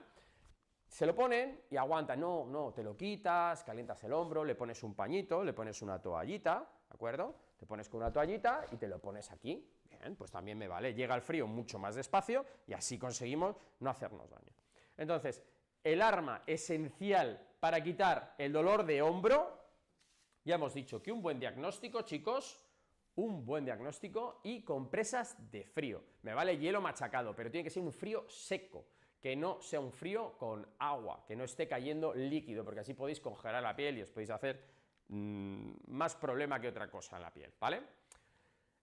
Se lo ponen y aguantan, no, te lo quitas, calientas el hombro, le pones un pañito, le pones una toallita, ¿de acuerdo? Te pones con una toallita y te lo pones aquí, bien, pues también me vale, llega el frío mucho más despacio y así conseguimos no hacernos daño. Entonces, el arma esencial para quitar el dolor de hombro, ya hemos dicho que un buen diagnóstico, chicos, un buen diagnóstico y compresas de frío. Me vale hielo machacado, pero tiene que ser un frío seco, que no sea un frío con agua, que no esté cayendo líquido, porque así podéis congelar la piel y os podéis hacer más problema que otra cosa en la piel, ¿vale?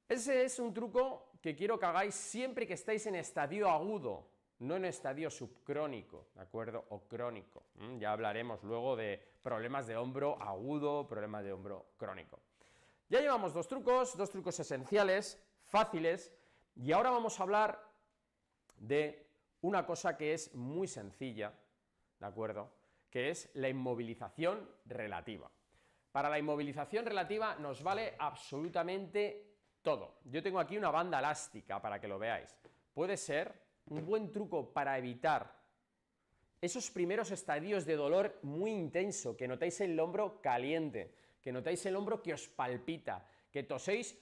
Ese es un truco que quiero que hagáis siempre que estéis en estadio agudo, no en estadio subcrónico, ¿de acuerdo? O crónico. Ya hablaremos luego de problemas de hombro agudo, problemas de hombro crónico. Ya llevamos dos trucos esenciales, fáciles, y ahora vamos a hablar de una cosa que es muy sencilla, ¿de acuerdo? Que es la inmovilización relativa. Para la inmovilización relativa nos vale absolutamente todo. Yo tengo aquí una banda elástica para que lo veáis. Puede ser un buen truco para evitar esos primeros estadios de dolor muy intenso, que notáis el hombro caliente, que notáis el hombro que os palpita, que toséis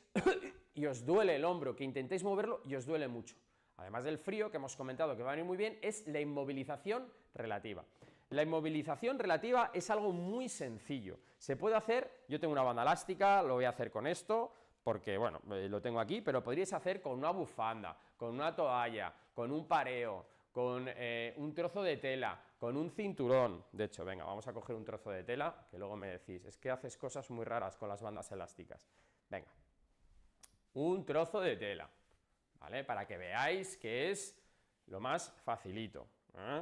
y os duele el hombro, que intentéis moverlo y os duele mucho. Además del frío, que hemos comentado que va a venir muy bien, es la inmovilización relativa. La inmovilización relativa es algo muy sencillo. Se puede hacer, yo tengo una banda elástica, lo voy a hacer con esto, porque, bueno, lo tengo aquí, pero podríais hacer con una bufanda, con una toalla, con un pareo, con un trozo de tela, con un cinturón. De hecho, venga, vamos a coger un trozo de tela, que luego me decís, es que haces cosas muy raras con las bandas elásticas. Venga, un trozo de tela, ¿vale? Para que veáis que es lo más facilito, ¿eh?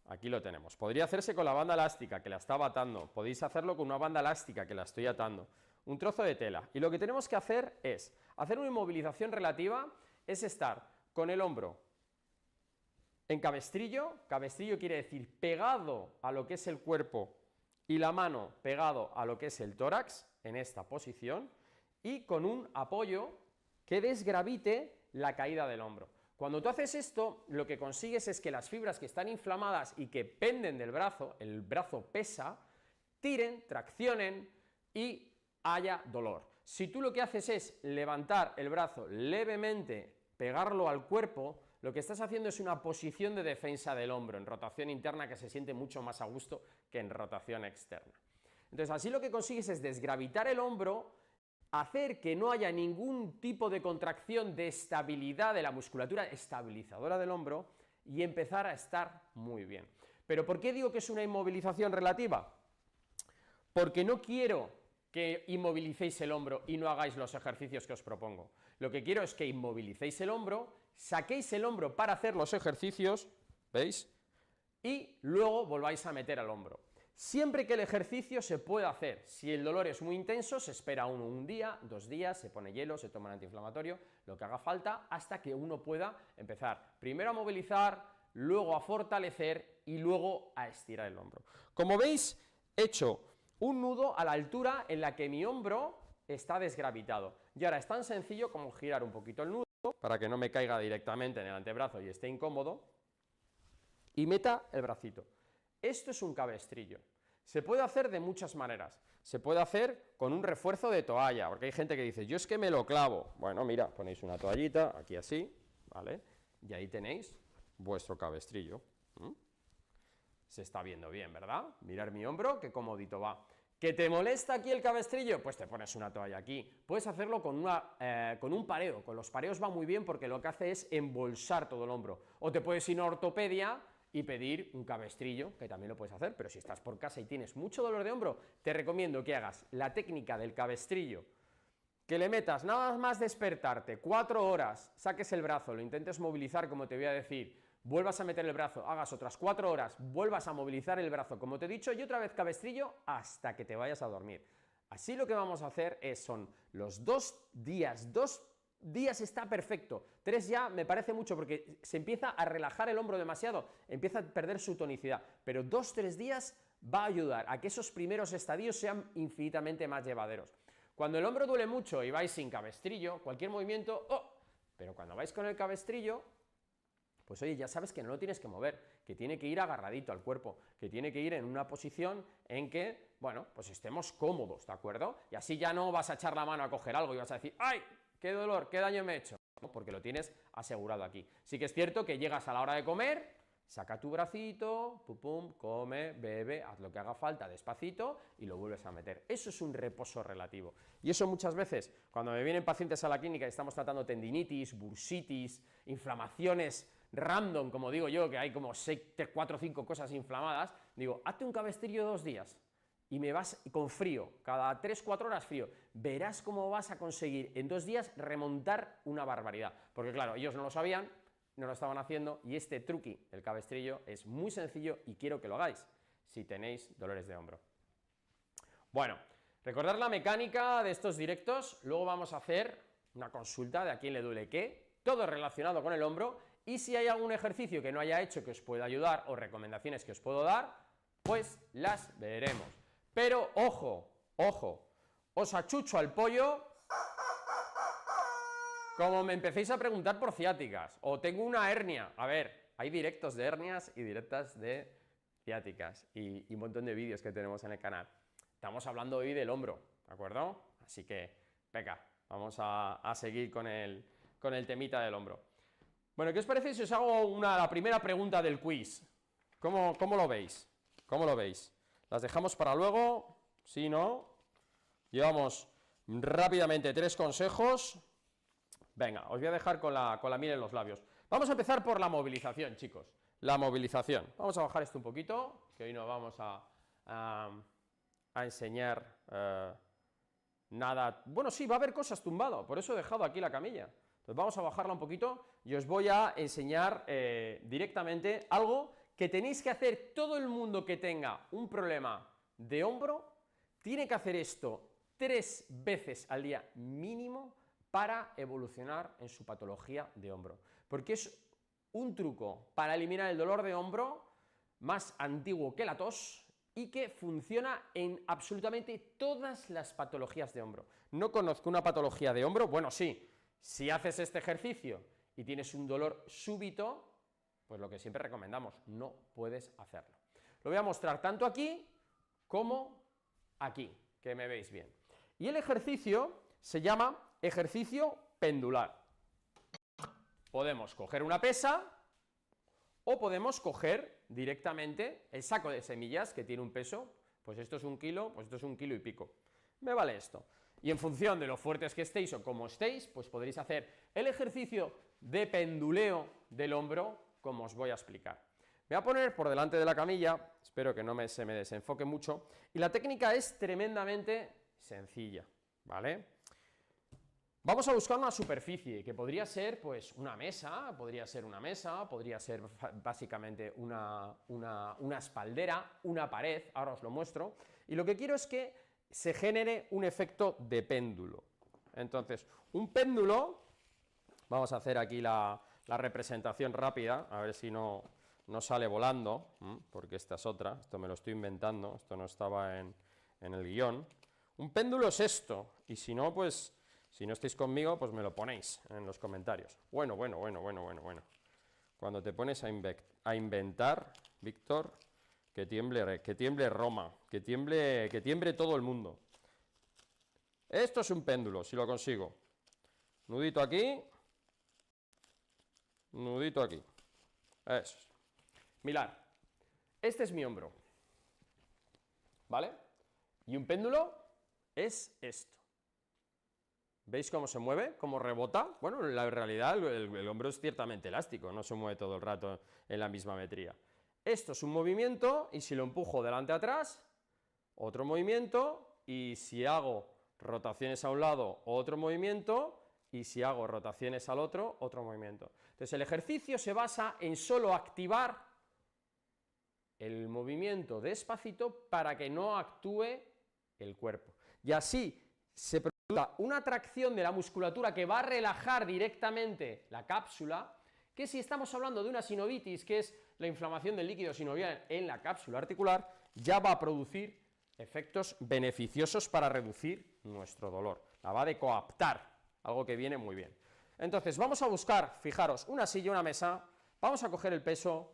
Aquí lo tenemos. Podría hacerse con la banda elástica, que la estaba atando. Podéis hacerlo con una banda elástica, que la estoy atando. Un trozo de tela. Y lo que tenemos que hacer es, hacer una inmovilización relativa, es estar con el hombro en cabestrillo. Cabestrillo quiere decir pegado a lo que es el cuerpo y la mano pegado a lo que es el tórax, en esta posición, y con un apoyo que desgravite la caída del hombro. Cuando tú haces esto, lo que consigues es que las fibras que están inflamadas y que penden del brazo, el brazo pesa, tiren, traccionen y haya dolor. Si tú lo que haces es levantar el brazo levemente, pegarlo al cuerpo, lo que estás haciendo es una posición de defensa del hombro, en rotación interna, que se siente mucho más a gusto que en rotación externa. Entonces, así lo que consigues es desgravitar el hombro, hacer que no haya ningún tipo de contracción de estabilidad de la musculatura estabilizadora del hombro y empezar a estar muy bien. ¿Pero por qué digo que es una inmovilización relativa? Porque no quiero que inmovilicéis el hombro y no hagáis los ejercicios que os propongo. Lo que quiero es que inmovilicéis el hombro, saquéis el hombro para hacer los ejercicios, ¿veis? Y luego volváis a meter al hombro. Siempre que el ejercicio se puede hacer. Si el dolor es muy intenso, se espera uno un día, 2 días, se pone hielo, se toma un antiinflamatorio, lo que haga falta, hasta que uno pueda empezar primero a movilizar, luego a fortalecer y luego a estirar el hombro. Como veis, he hecho un nudo a la altura en la que mi hombro está desgravitado. Y ahora es tan sencillo como girar un poquito el nudo para que no me caiga directamente en el antebrazo y esté incómodo, y meta el bracito. Esto es un cabestrillo. Se puede hacer de muchas maneras. Se puede hacer con un refuerzo de toalla, porque hay gente que dice, yo es que me lo clavo. Bueno, mira, ponéis una toallita aquí así, ¿vale? Y ahí tenéis vuestro cabestrillo. Se está viendo bien, ¿verdad? Mirar mi hombro, qué comodito va. ¿Que te molesta aquí el cabestrillo? Pues te pones una toalla aquí. Puedes hacerlo con un pareo. Con los pareos va muy bien porque lo que hace es embolsar todo el hombro. O te puedes ir a ortopedia y pedir un cabestrillo, que también lo puedes hacer, pero si estás por casa y tienes mucho dolor de hombro, te recomiendo que hagas la técnica del cabestrillo, que le metas nada más despertarte, 4 horas, saques el brazo, lo intentes movilizar como te voy a decir, vuelvas a meter el brazo, hagas otras 4 horas, vuelvas a movilizar el brazo como te he dicho y otra vez cabestrillo hasta que te vayas a dormir. Así lo que vamos a hacer son los 2 días, 2 días está perfecto, 3 ya me parece mucho porque se empieza a relajar el hombro demasiado, empieza a perder su tonicidad, pero 2-3 días va a ayudar a que esos primeros estadios sean infinitamente más llevaderos. Cuando el hombro duele mucho y vais sin cabestrillo, cualquier movimiento, pero cuando vais con el cabestrillo, pues oye, ya sabes que no lo tienes que mover, que tiene que ir agarradito al cuerpo, que tiene que ir en una posición en que, bueno, pues estemos cómodos, ¿de acuerdo? Y así ya no vas a echar la mano a coger algo y vas a decir, ¡ay! ¡Qué dolor! ¿Qué daño me he hecho? ¿No? Porque lo tienes asegurado aquí. Sí que es cierto que llegas a la hora de comer, saca tu bracito, pum, pum, come, bebe, haz lo que haga falta despacito y lo vuelves a meter. Eso es un reposo relativo. Y eso muchas veces, cuando me vienen pacientes a la clínica y estamos tratando tendinitis, bursitis, inflamaciones random, como digo yo, que hay como 4 o 5 cosas inflamadas, digo, hazte un cabestrillo 2 días. y me vas con frío, cada 3-4 horas frío, verás cómo vas a conseguir en 2 días remontar una barbaridad. Porque claro, ellos no lo sabían, no lo estaban haciendo, y este truqui, el cabestrillo, es muy sencillo y quiero que lo hagáis si tenéis dolores de hombro. Bueno, recordad la mecánica de estos directos, luego vamos a hacer una consulta de a quién le duele qué, todo relacionado con el hombro, y si hay algún ejercicio que no haya hecho que os pueda ayudar o recomendaciones que os puedo dar, pues las veremos. Pero ojo, ojo, os achucho al pollo como me empecéis a preguntar por ciáticas, o tengo una hernia. A ver, hay directos de hernias y directas de ciáticas, y un montón de vídeos que tenemos en el canal. Estamos hablando hoy del hombro, ¿de acuerdo? Así que, venga, vamos a seguir con el temita del hombro. Bueno, ¿qué os parece si os hago la primera pregunta del quiz? ¿Cómo lo veis? ¿Cómo lo veis? ¿Las dejamos para luego? ¿Sí, no? Llevamos rápidamente 3 consejos. Venga, os voy a dejar con la miel en los labios. Vamos a empezar por la movilización, chicos. La movilización. Vamos a bajar esto un poquito, que hoy no vamos a enseñar nada. Bueno, sí, va a haber cosas tumbado, por eso he dejado aquí la camilla. Entonces vamos a bajarla un poquito y os voy a enseñar directamente algo que tenéis que hacer todo el mundo que tenga un problema de hombro. Tiene que hacer esto 3 veces al día mínimo para evolucionar en su patología de hombro. Porque es un truco para eliminar el dolor de hombro más antiguo que la tos y que funciona en absolutamente todas las patologías de hombro. No conozco una patología de hombro, bueno, sí, si haces este ejercicio y tienes un dolor súbito, pues lo que siempre recomendamos, no puedes hacerlo. Lo voy a mostrar tanto aquí como aquí, que me veis bien. Y el ejercicio se llama ejercicio pendular. Podemos coger una pesa o podemos coger directamente el saco de semillas que tiene un peso, pues esto es 1 kilo, pues esto es 1 kilo y pico. Me vale esto. Y en función de lo fuertes que estéis o cómo estéis, pues podréis hacer el ejercicio de penduleo del hombro, como os voy a explicar. Me voy a poner por delante de la camilla, espero que no se me desenfoque mucho, y la técnica es tremendamente sencilla, ¿vale? Vamos a buscar una superficie, que podría ser pues una mesa, podría ser básicamente una espaldera, una pared, ahora os lo muestro, y lo que quiero es que se genere un efecto de péndulo. Entonces, un péndulo, vamos a hacer aquí la representación rápida, a ver si no sale volando, porque esta es otra, esto me lo estoy inventando, esto no estaba en el guión. Un péndulo es esto, y si no, pues, si no estáis conmigo, pues me lo ponéis en los comentarios. Bueno. Cuando te pones a inventar, Víctor, que tiemble Roma, que tiemble todo el mundo. Esto es un péndulo, si lo consigo. Nudito aquí, nudito aquí. Eso. Mirad, este es mi hombro, ¿vale? Y un péndulo es esto. ¿Veis cómo se mueve? ¿Cómo rebota? Bueno, en la realidad el hombro es ciertamente elástico, no se mueve todo el rato en la misma metría. Esto es un movimiento y si lo empujo delante a atrás, otro movimiento, y si hago rotaciones a un lado, otro movimiento, y si hago rotaciones al otro, otro movimiento. Entonces el ejercicio se basa en solo activar el movimiento despacito para que no actúe el cuerpo. Y así se produce una tracción de la musculatura que va a relajar directamente la cápsula, que si estamos hablando de una sinovitis, que es la inflamación del líquido sinovial en la cápsula articular, ya va a producir efectos beneficiosos para reducir nuestro dolor. La va a coaptar, algo que viene muy bien. Entonces vamos a buscar, fijaros, una silla, una mesa, vamos a coger el peso,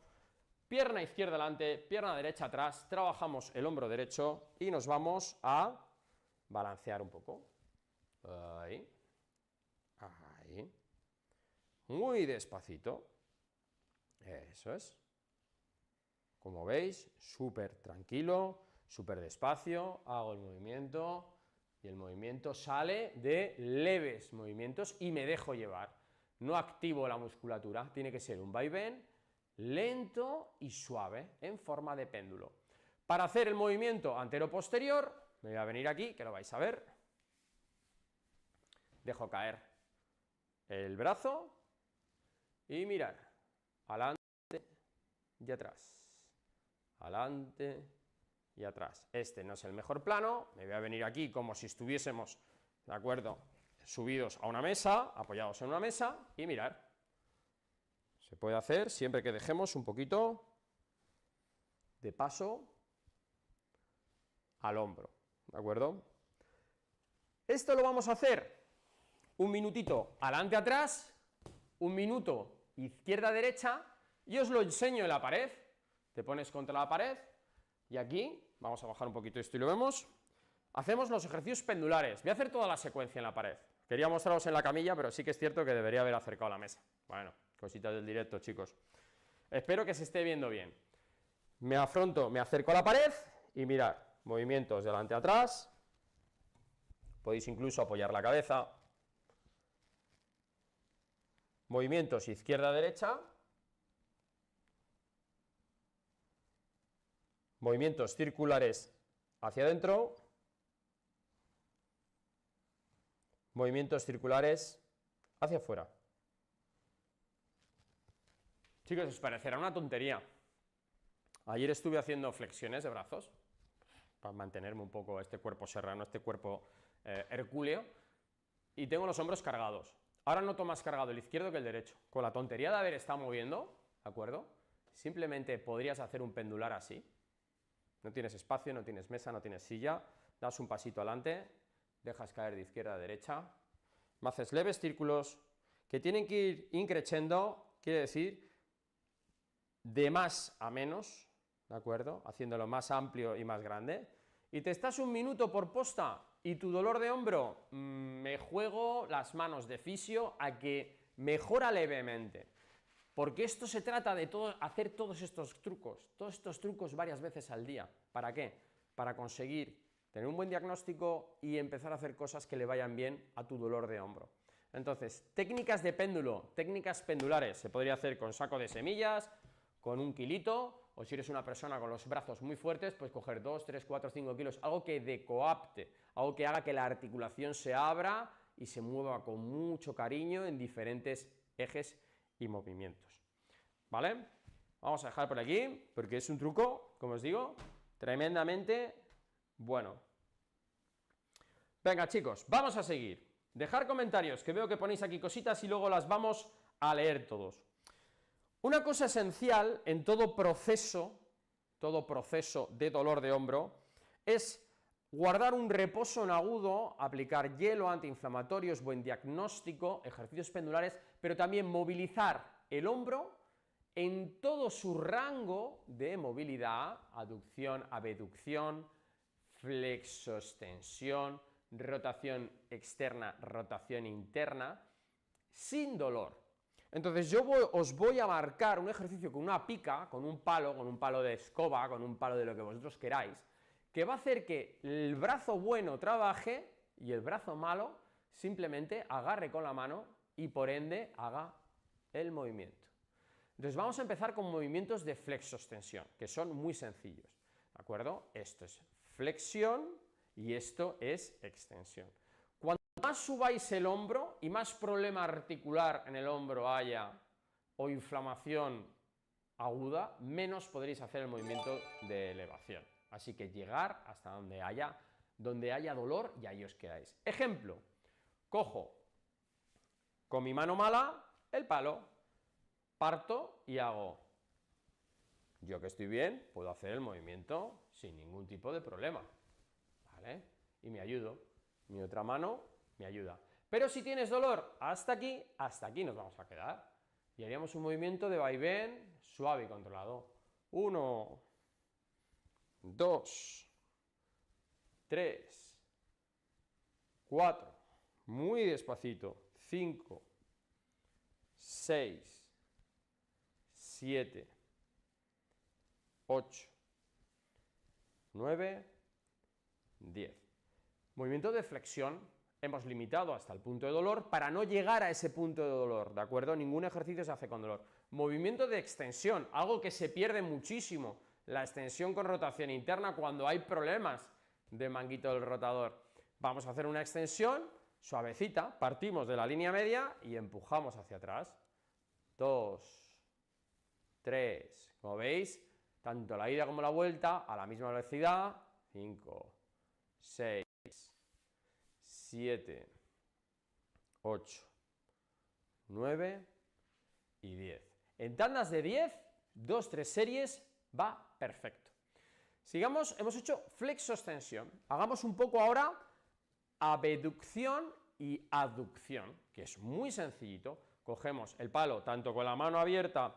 pierna izquierda delante, pierna derecha atrás, trabajamos el hombro derecho y nos vamos a balancear un poco. Ahí. Ahí. Muy despacito. Eso es. Como veis, súper tranquilo, súper despacio, hago el movimiento y el movimiento sale de leves movimientos y me dejo llevar. No activo la musculatura, tiene que ser un vaivén lento y suave en forma de péndulo. Para hacer el movimiento antero-posterior, me voy a venir aquí, que lo vais a ver. Dejo caer el brazo y mirar, adelante y atrás, adelante y atrás. Este no es el mejor plano, me voy a venir aquí como si estuviésemos, ¿de acuerdo?, subidos a una mesa, apoyados en una mesa, y mirar. Se puede hacer siempre que dejemos un poquito de paso al hombro, ¿de acuerdo? Esto lo vamos a hacer un minutito adelante atrás, un minuto izquierda derecha, y os lo enseño en la pared. Te pones contra la pared y aquí, vamos a bajar un poquito esto y lo vemos, hacemos los ejercicios pendulares. Voy a hacer toda la secuencia en la pared. Quería mostraros en la camilla, pero sí que es cierto que debería haber acercado la mesa. Bueno, cositas del directo, chicos. Espero que se esté viendo bien. Me afronto, me acerco a la pared y mirad, movimientos de adelante a atrás. Podéis incluso apoyar la cabeza. Movimientos izquierda a derecha. Movimientos circulares hacia adentro. Movimientos circulares hacia afuera. Chicos, os parecerá una tontería. Ayer estuve haciendo flexiones de brazos para mantenerme un poco este cuerpo serrano, este cuerpo hercúleo, y tengo los hombros cargados. Ahora noto más cargado el izquierdo que el derecho. Con la tontería de haber estado moviendo, ¿de acuerdo? Simplemente podrías hacer un pendular así. No tienes espacio, no tienes mesa, no tienes silla. Das un pasito adelante, dejas caer de izquierda a derecha. Me haces leves círculos que tienen que ir increciendo, quiere decir de más a menos, ¿de acuerdo? Haciéndolo más amplio y más grande. Y te estás un minuto por posta y tu dolor de hombro, me juego las manos de fisio a que mejora levemente. Porque esto se trata de hacer todos estos trucos varias veces al día. ¿Para qué? Para conseguir tener un buen diagnóstico y empezar a hacer cosas que le vayan bien a tu dolor de hombro. Entonces, técnicas de péndulo, técnicas pendulares, se podría hacer con saco de semillas, con un kilito, o si eres una persona con los brazos muy fuertes, pues coger 2, 3, 4, 5 kilos, algo que decoapte, algo que haga que la articulación se abra y se mueva con mucho cariño en diferentes ejes y movimientos. ¿Vale? Vamos a dejar por aquí, porque es un truco, como os digo, tremendamente bueno. Venga, chicos, vamos a seguir. Dejar comentarios, que veo que ponéis aquí cositas y luego las vamos a leer todos. Una cosa esencial en todo proceso de dolor de hombro es guardar un reposo en agudo, aplicar hielo, antiinflamatorios, buen diagnóstico, ejercicios pendulares, pero también movilizar el hombro en todo su rango de movilidad, aducción, abducción, flexoextensión, rotación externa, rotación interna, sin dolor. Entonces yo os voy a marcar un ejercicio con una pica, con un palo de escoba, con un palo de lo que vosotros queráis, que va a hacer que el brazo bueno trabaje y el brazo malo simplemente agarre con la mano y por ende haga el movimiento. Entonces vamos a empezar con movimientos de flexoextensión, que son muy sencillos, ¿de acuerdo? Esto es flexión y esto es extensión. Cuanto más subáis el hombro y más problema articular en el hombro haya o inflamación aguda, menos podréis hacer el movimiento de elevación. Así que llegar hasta donde haya dolor y ahí os quedáis. Ejemplo, cojo con mi mano mala el palo, parto y hago. Yo que estoy bien, puedo hacer el movimiento sin ningún tipo de problema, ¿vale? Y me ayudo. Mi otra mano me ayuda. Pero si tienes dolor hasta aquí nos vamos a quedar. Y haríamos un movimiento de vaivén suave y controlado. 1, 2, 3, 4, muy despacito, 5, 6, 7, 8, 9, 10. Movimiento de flexión hemos limitado hasta el punto de dolor para no llegar a ese punto de dolor, ¿de acuerdo? Ningún ejercicio se hace con dolor. Movimiento de extensión, algo que se pierde muchísimo la extensión con rotación interna cuando hay problemas de manguito del rotador. Vamos a hacer una extensión suavecita, partimos de la línea media y empujamos hacia atrás. 2, 3, como veis, tanto la ida como la vuelta a la misma velocidad. 5, 6, 7, 8, 9 y 10. En tandas de 10, 2, 3 series, va perfecto. Sigamos, hemos hecho flexoextensión. Hagamos un poco ahora abducción y aducción, que es muy sencillito. Cogemos el palo tanto con la mano abierta.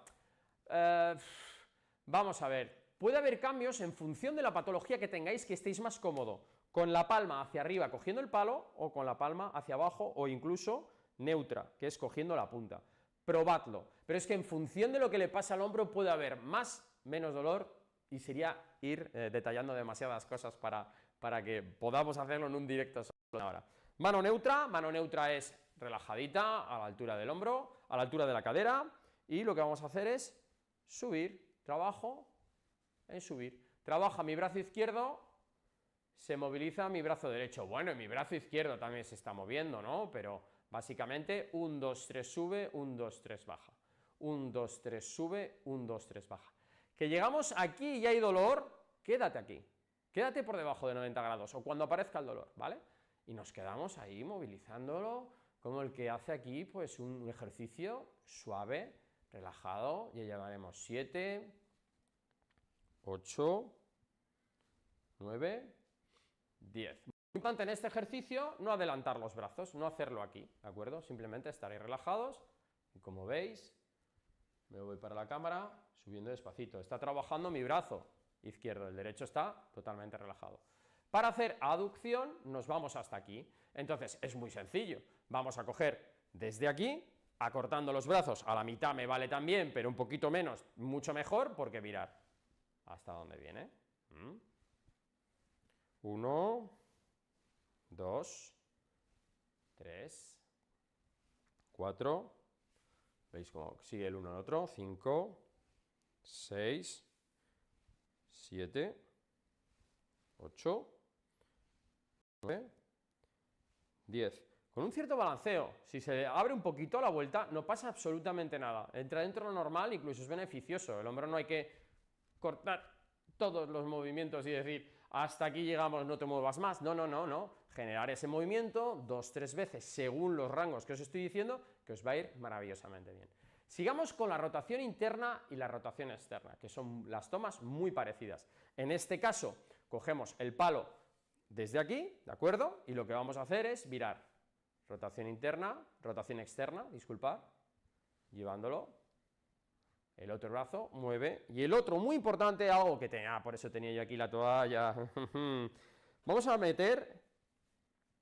Vamos a ver, puede haber cambios en función de la patología que tengáis, que estéis más cómodo, con la palma hacia arriba cogiendo el palo o con la palma hacia abajo o incluso neutra, que es cogiendo la punta. Probadlo, pero es que en función de lo que le pasa al hombro puede haber más, menos dolor y sería ir detallando demasiadas cosas para que podamos hacerlo en un directo solo ahora. Mano neutra es relajadita a la altura del hombro, a la altura de la cadera y lo que vamos a hacer es subir, trabajo en subir. Trabaja mi brazo izquierdo, se moviliza mi brazo derecho. Bueno, y mi brazo izquierdo también se está moviendo, ¿no? Pero básicamente 1, 2, 3 sube, 1, 2, 3 baja. 1, 2, 3 sube, 1, 2, 3 baja. Que llegamos aquí y hay dolor, quédate aquí. Quédate por debajo de 90 grados o cuando aparezca el dolor, ¿vale? Y nos quedamos ahí movilizándolo como el que hace aquí pues un ejercicio suave, relajado. Ya llevaremos 7, 8, 9, 10. Muy importante en este ejercicio no adelantar los brazos, no hacerlo aquí, ¿de acuerdo? Simplemente estar ahí relajados y como veis, me voy para la cámara subiendo despacito. Está trabajando mi brazo izquierdo, el derecho está totalmente relajado. Para hacer aducción nos vamos hasta aquí. Entonces es muy sencillo. Vamos a coger desde aquí, acortando los brazos, a la mitad me vale también, pero un poquito menos, mucho mejor, porque mirad hasta dónde viene. 1, 2, 3, 4, veis cómo sigue el uno al otro, 5, 6, 7, 8, 9, 10. Con un cierto balanceo, si se abre un poquito a la vuelta, no pasa absolutamente nada. Entra dentro de lo normal, incluso es beneficioso. El hombro no hay que cortar todos los movimientos y decir, hasta aquí llegamos, no te muevas más. No, no, no, no. Generar ese movimiento 2, 3 veces, según los rangos que os estoy diciendo, que os va a ir maravillosamente bien. Sigamos con la rotación interna y la rotación externa, que son las tomas muy parecidas. En este caso, cogemos el palo desde aquí, ¿de acuerdo? Y lo que vamos a hacer es virar. Rotación interna, rotación externa, disculpad, llevándolo. El otro brazo mueve. Y el otro, muy importante, algo que tenía, por eso tenía yo aquí la toalla. Vamos a meter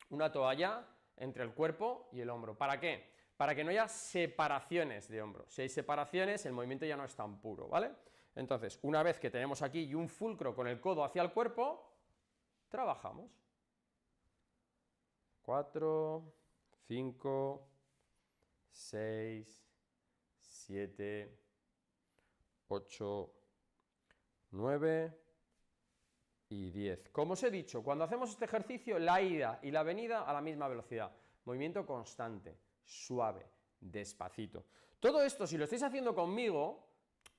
una toalla entre el cuerpo y el hombro. ¿Para qué? Para que no haya separaciones de hombro. Si hay separaciones, el movimiento ya no es tan puro, ¿vale? Entonces, una vez que tenemos aquí y un fulcro con el codo hacia el cuerpo, trabajamos. 4, 5, 6, 7, 8, 9 y 10. Como os he dicho, cuando hacemos este ejercicio, la ida y la venida a la misma velocidad. Movimiento constante, suave, despacito. Todo esto, si lo estáis haciendo conmigo,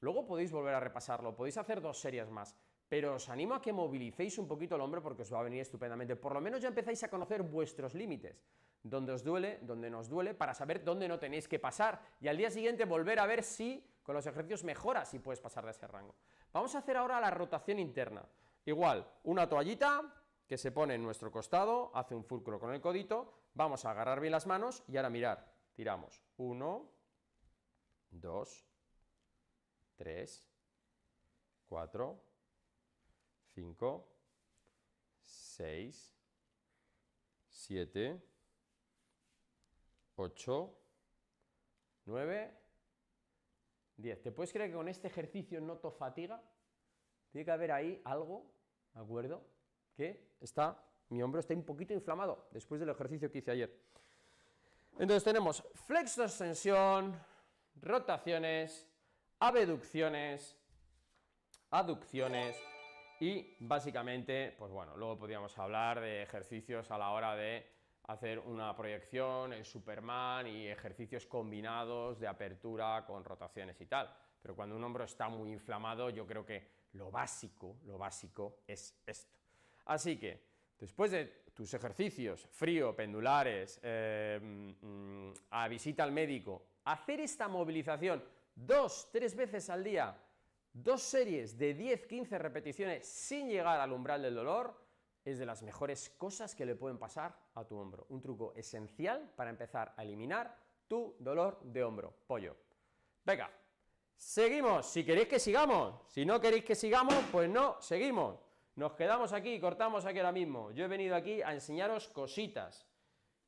luego podéis volver a repasarlo, podéis hacer 2 series más, pero os animo a que movilicéis un poquito el hombro porque os va a venir estupendamente. Por lo menos ya empezáis a conocer vuestros límites, dónde os duele, dónde no os duele, para saber dónde no tenéis que pasar y al día siguiente volver a ver si con los ejercicios mejoras si puedes pasar de ese rango. Vamos a hacer ahora la rotación interna. Igual, una toallita que se pone en nuestro costado, hace un fulcro con el codito, vamos a agarrar bien las manos y ahora mirar, tiramos 1, 2, 3, 4, 5, 6, 7, 8, 9, 10. ¿Te puedes creer que con este ejercicio noto fatiga? Tiene que haber ahí algo, ¿de acuerdo? Que mi hombro está un poquito inflamado después del ejercicio que hice ayer. Entonces tenemos flexo-extensión, rotaciones, abducciones, aducciones y básicamente, pues bueno, luego podríamos hablar de ejercicios a la hora de hacer una proyección, el Superman y ejercicios combinados de apertura con rotaciones y tal. Pero cuando un hombro está muy inflamado, yo creo que lo básico es esto. Así que, después de tus ejercicios frío, pendulares, a visita al médico, hacer esta movilización 2-3 veces al día, 2 series de 10-15 repeticiones sin llegar al umbral del dolor, es de las mejores cosas que le pueden pasar a tu hombro. Un truco esencial para empezar a eliminar tu dolor de hombro, pollo. Venga, seguimos, si queréis que sigamos, si no queréis que sigamos, pues no, seguimos. Nos quedamos aquí, cortamos aquí ahora mismo. Yo he venido aquí a enseñaros cositas.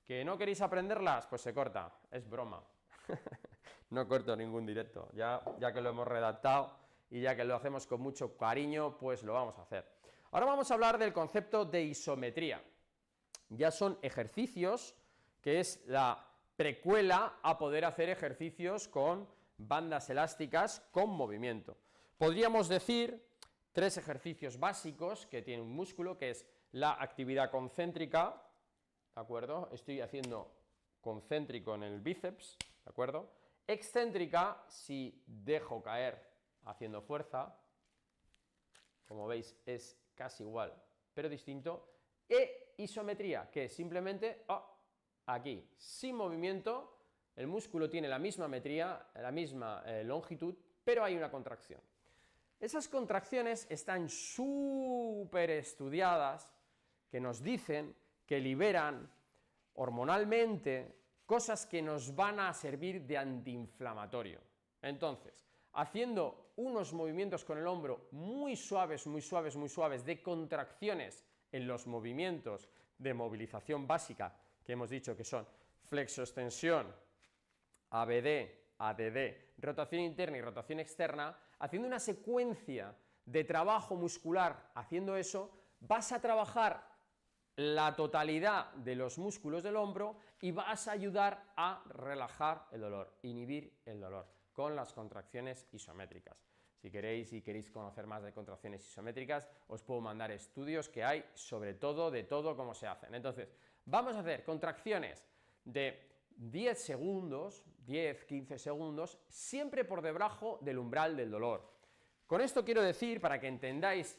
¿Que no queréis aprenderlas? Pues se corta, es broma. No corto ningún directo, ya que lo hemos redactado y ya que lo hacemos con mucho cariño, pues lo vamos a hacer. Ahora vamos a hablar del concepto de isometría. Ya son ejercicios, que es la precuela a poder hacer ejercicios con bandas elásticas con movimiento. Podríamos decir 3 ejercicios básicos que tiene un músculo, que es la actividad concéntrica, ¿de acuerdo? Estoy haciendo concéntrico en el bíceps, ¿de acuerdo? Excéntrica, si dejo caer haciendo fuerza, como veis es casi igual, pero distinto. E isometría, que es simplemente aquí, sin movimiento, el músculo tiene la misma metría, la misma longitud, pero hay una contracción. Esas contracciones están súper estudiadas, que nos dicen que liberan hormonalmente cosas que nos van a servir de antiinflamatorio. Entonces, haciendo unos movimientos con el hombro muy suaves, de contracciones en los movimientos de movilización básica, que hemos dicho que son flexoextensión, ABD, ADD, rotación interna y rotación externa, haciendo una secuencia de trabajo muscular, haciendo eso, vas a trabajar la totalidad de los músculos del hombro y vas a ayudar a relajar el dolor, inhibir el dolor con las contracciones isométricas. Si queréis conocer más de contracciones isométricas, os puedo mandar estudios que hay sobre todo, de todo cómo se hacen. Entonces, vamos a hacer contracciones de 10 segundos, 10-15 segundos, siempre por debajo del umbral del dolor. Con esto quiero decir, para que entendáis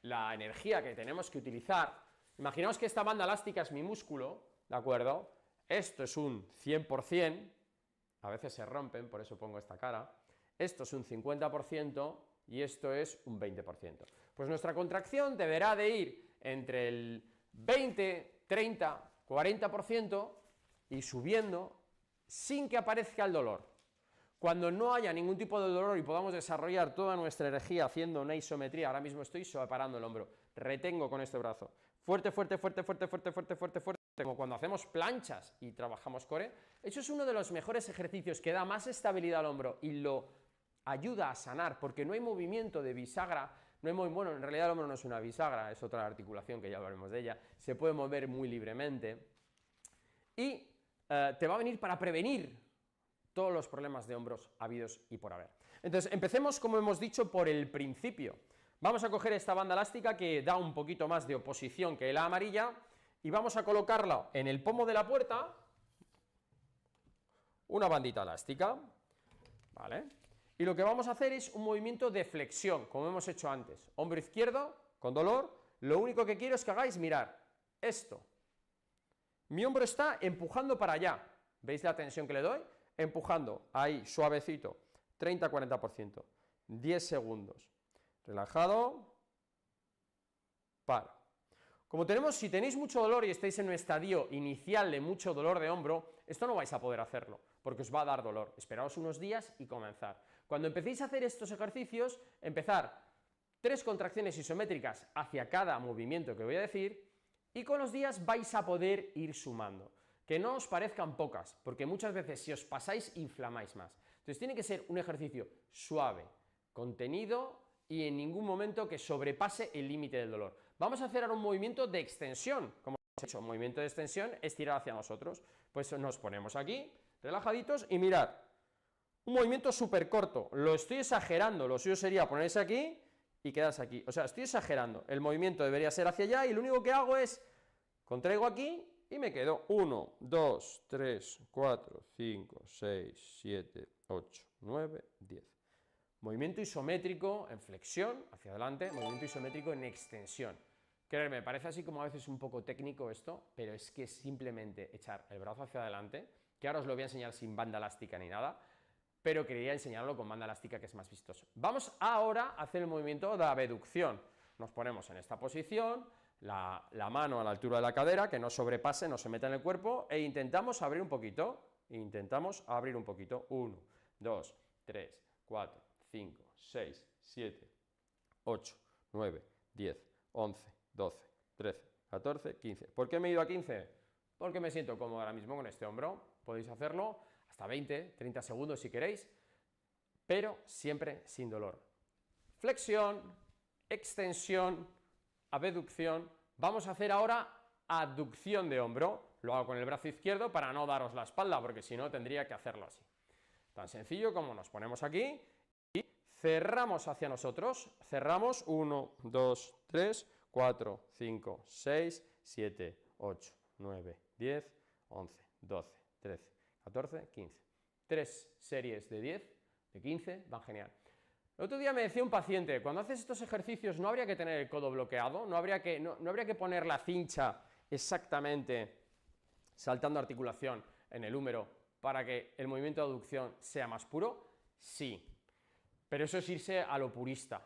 la energía que tenemos que utilizar, imaginaos que esta banda elástica es mi músculo, ¿de acuerdo? Esto es un 100%, a veces se rompen, por eso pongo esta cara, esto es un 50% y esto es un 20%. Pues nuestra contracción deberá de ir entre el 20, 30, 40% y subiendo sin que aparezca el dolor. Cuando no haya ningún tipo de dolor y podamos desarrollar toda nuestra energía haciendo una isometría, ahora mismo estoy separando el hombro, retengo con este brazo, fuerte, como cuando hacemos planchas y trabajamos core. Eso es uno de los mejores ejercicios que da más estabilidad al hombro y lo ayuda a sanar, porque no hay movimiento de bisagra, bueno, en realidad el hombro no es una bisagra, es otra articulación que ya hablaremos de ella, se puede mover muy libremente y te va a venir para prevenir todos los problemas de hombros habidos y por haber. Entonces, empecemos, como hemos dicho, por el principio. Vamos a coger esta banda elástica que da un poquito más de oposición que la amarilla y vamos a colocarla en el pomo de la puerta, una bandita elástica, ¿vale? Y lo que vamos a hacer es un movimiento de flexión, como hemos hecho antes. Hombro izquierdo, con dolor, lo único que quiero es que hagáis, mirar, esto. Mi hombro está empujando para allá, ¿veis la tensión que le doy? Empujando, ahí, suavecito, 30-40%, 10 segundos. Relajado, para. Si tenéis mucho dolor y estáis en un estadio inicial de mucho dolor de hombro, esto no vais a poder hacerlo, porque os va a dar dolor. Esperaos unos días y comenzar. Cuando empecéis a hacer estos ejercicios, empezar 3 contracciones isométricas hacia cada movimiento que voy a decir, y con los días vais a poder ir sumando. Que no os parezcan pocas, porque muchas veces si os pasáis, inflamáis más. Entonces tiene que ser un ejercicio suave, contenido y en ningún momento que sobrepase el límite del dolor. Vamos a hacer ahora un movimiento de extensión. Como hemos hecho, un movimiento de extensión es tirar hacia nosotros. Pues nos ponemos aquí, relajaditos, y mirad, un movimiento súper corto. Lo estoy exagerando, lo suyo sería ponerse aquí y quedas aquí. O sea, estoy exagerando. El movimiento debería ser hacia allá y lo único que hago es contraigo aquí y me quedo 1, 2, 3, 4, 5, 6, 7, 8, 9, 10. Movimiento isométrico en flexión, hacia adelante, movimiento isométrico en extensión. Créeme, me parece así como a veces un poco técnico esto, pero es que es simplemente echar el brazo hacia adelante, que ahora os lo voy a enseñar sin banda elástica ni nada, pero quería enseñarlo con banda elástica que es más vistoso. Vamos ahora a hacer el movimiento de abducción. Nos ponemos en esta posición, la mano a la altura de la cadera, que no sobrepase, no se meta en el cuerpo, e intentamos abrir un poquito. 1, 2, 3, 4, 5, 6, 7, 8, 9, 10, 11, 12, 13, 14, 15. ¿Por qué me he ido a 15? Porque me siento cómodo ahora mismo con este hombro. Podéis hacerlo hasta 20, 30 segundos si queréis, pero siempre sin dolor. Flexión, extensión, abducción. Vamos a hacer ahora aducción de hombro. Lo hago con el brazo izquierdo para no daros la espalda, porque si no tendría que hacerlo así. Tan sencillo como nos ponemos aquí y cerramos hacia nosotros. Cerramos 1, 2, 3, 4, 5, 6, 7, 8, 9, 10, 11, 12, 13, 14, 15. 3 series de 10, de 15, van genial. El otro día me decía un paciente, cuando haces estos ejercicios no habría que tener el codo bloqueado, no habría que poner la cincha exactamente saltando articulación en el húmero para que el movimiento de aducción sea más puro. Sí, pero eso es irse a lo purista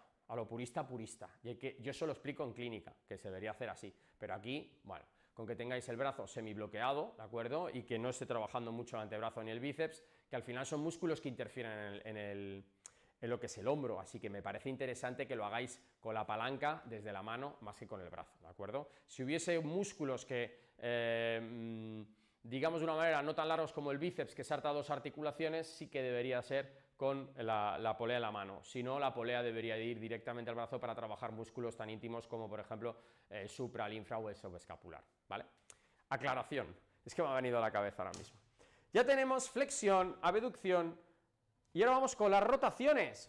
purista, y yo eso lo explico en clínica, que se debería hacer así, pero aquí, bueno, con que tengáis el brazo semibloqueado, ¿de acuerdo? Y que no esté trabajando mucho el antebrazo ni el bíceps, que al final son músculos que interfieren en lo que es el hombro, así que me parece interesante que lo hagáis con la palanca desde la mano más que con el brazo, ¿de acuerdo? Si hubiese músculos que, digamos de una manera no tan largos como el bíceps, que salta 2 articulaciones, sí que debería ser con la polea en la mano, si no la polea debería ir directamente al brazo para trabajar músculos tan íntimos como por ejemplo el supra, el infra o el subescapular, ¿vale? Aclaración, es que me ha venido a la cabeza ahora mismo. Ya tenemos flexión, abducción y ahora vamos con las rotaciones.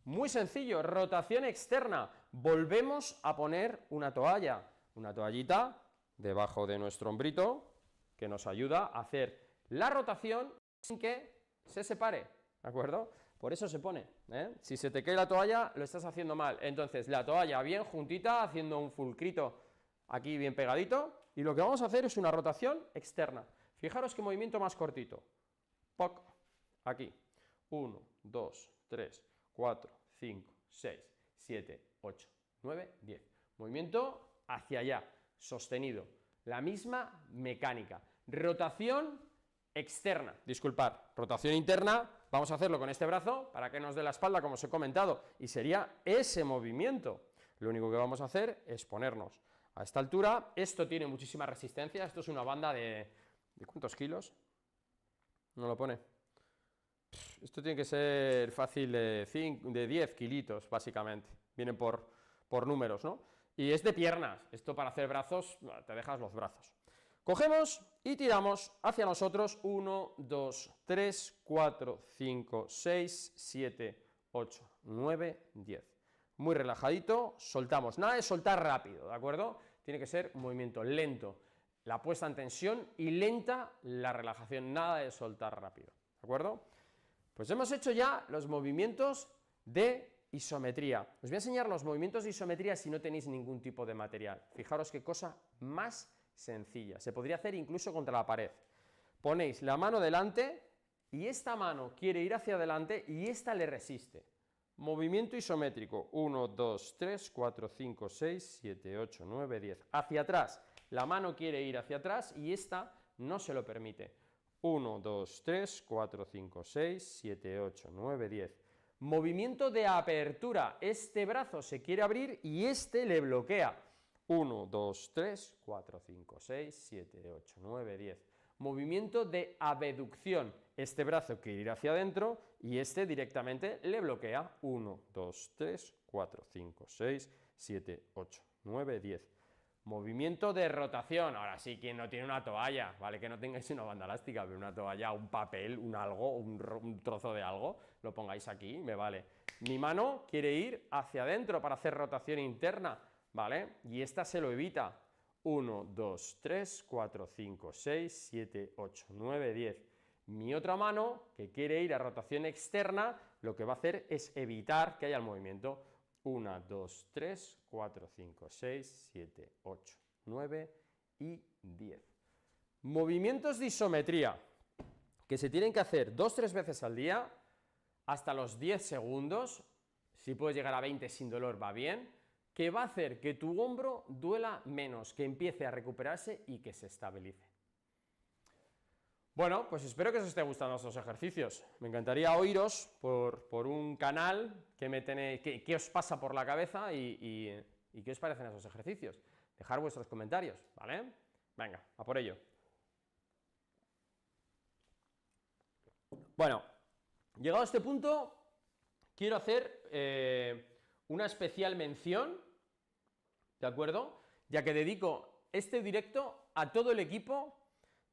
Muy sencillo, rotación externa. Volvemos a poner una toallita debajo de nuestro hombrito que nos ayuda a hacer la rotación sin que se separe, ¿de acuerdo? Por eso se pone, ¿eh? Si se te cae la toalla, lo estás haciendo mal. Entonces, la toalla bien juntita, haciendo un fulcrito aquí bien pegadito, y lo que vamos a hacer es una rotación externa. Fijaros qué movimiento más cortito. Poc, aquí. 1, 2, 3, 4, 5, 6, 7, 8, 9, 10. Movimiento hacia allá, sostenido. La misma mecánica. Rotación externa, disculpad, rotación interna, vamos a hacerlo con este brazo para que nos dé la espalda, como os he comentado, y sería ese movimiento. Lo único que vamos a hacer es ponernos a esta altura. Esto tiene muchísima resistencia, esto es una banda de ¿cuántos kilos? No lo pone. Esto tiene que ser fácil de 10 kilitos, básicamente. Vienen por números, ¿no? Y es de piernas. Esto para hacer brazos, te dejas los brazos. Cogemos y tiramos hacia nosotros 1, 2, 3, 4, 5, 6, 7, 8, 9, 10. Muy relajadito, soltamos. Nada de soltar rápido, ¿de acuerdo? Tiene que ser un movimiento lento. La puesta en tensión y lenta la relajación. Nada de soltar rápido, ¿de acuerdo? Pues hemos hecho ya los movimientos de isometría. Os voy a enseñar los movimientos de isometría si no tenéis ningún tipo de material. Fijaros qué cosa más sencilla. Se podría hacer incluso contra la pared. Ponéis la mano delante y esta mano quiere ir hacia adelante y esta le resiste. Movimiento isométrico. 1, 2, 3, 4, 5, 6, 7, 8, 9, 10. Hacia atrás. La mano quiere ir hacia atrás y esta no se lo permite. 1, 2, 3, 4, 5, 6, 7, 8, 9, 10. Movimiento de apertura. Este brazo se quiere abrir y este le bloquea. 1, 2, 3, 4, 5, 6, 7, 8, 9, 10. Movimiento de abducción. Este brazo quiere ir hacia adentro y este directamente le bloquea. 1, 2, 3, 4, 5, 6, 7, 8, 9, 10. Movimiento de rotación. Ahora sí, quien no tiene una toalla, ¿vale? Que no tengáis una banda elástica, pero una toalla, un papel, un algo, un trozo de algo, lo pongáis aquí, me vale. mi mano quiere ir hacia adentro para hacer rotación interna, ¿vale? Y esta se lo evita. 1, 2, 3, 4, 5, 6, 7, 8, 9, 10. Mi otra mano, que quiere ir a rotación externa, lo que va a hacer es evitar que haya el movimiento. 1, 2, 3, 4, 5, 6, 7, 8, 9 y 10. Movimientos de isometría que se tienen que hacer 2-3 veces al día hasta los 10 segundos. Si puedes llegar a 20 sin dolor va bien, que va a hacer que tu hombro duela menos, que empiece a recuperarse y que se estabilice. Bueno, pues espero que os esté gustando estos ejercicios. Me encantaría oíros por un canal que os pasa por la cabeza y qué os parecen esos ejercicios. Dejar vuestros comentarios, ¿vale? Venga, a por ello. Bueno, llegado a este punto, quiero hacer una especial mención, ¿de acuerdo? Ya que dedico este directo a todo el equipo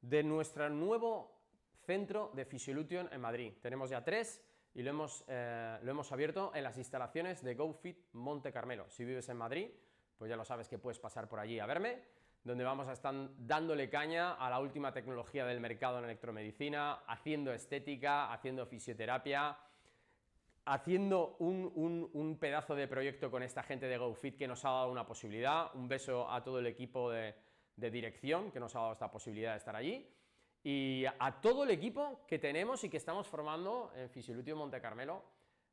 de nuestro nuevo centro de Physiolution en Madrid. Tenemos ya 3 y lo hemos abierto en las instalaciones de GoFit Monte Carmelo. Si vives en Madrid, pues ya lo sabes que puedes pasar por allí a verme, donde vamos a estar dándole caña a la última tecnología del mercado en electromedicina, haciendo estética, haciendo fisioterapia, haciendo un pedazo de proyecto con esta gente de GoFit que nos ha dado una posibilidad. Un beso a todo el equipo de dirección que nos ha dado esta posibilidad de estar allí, y a todo el equipo que tenemos y que estamos formando en Physiolution Monte Carmelo,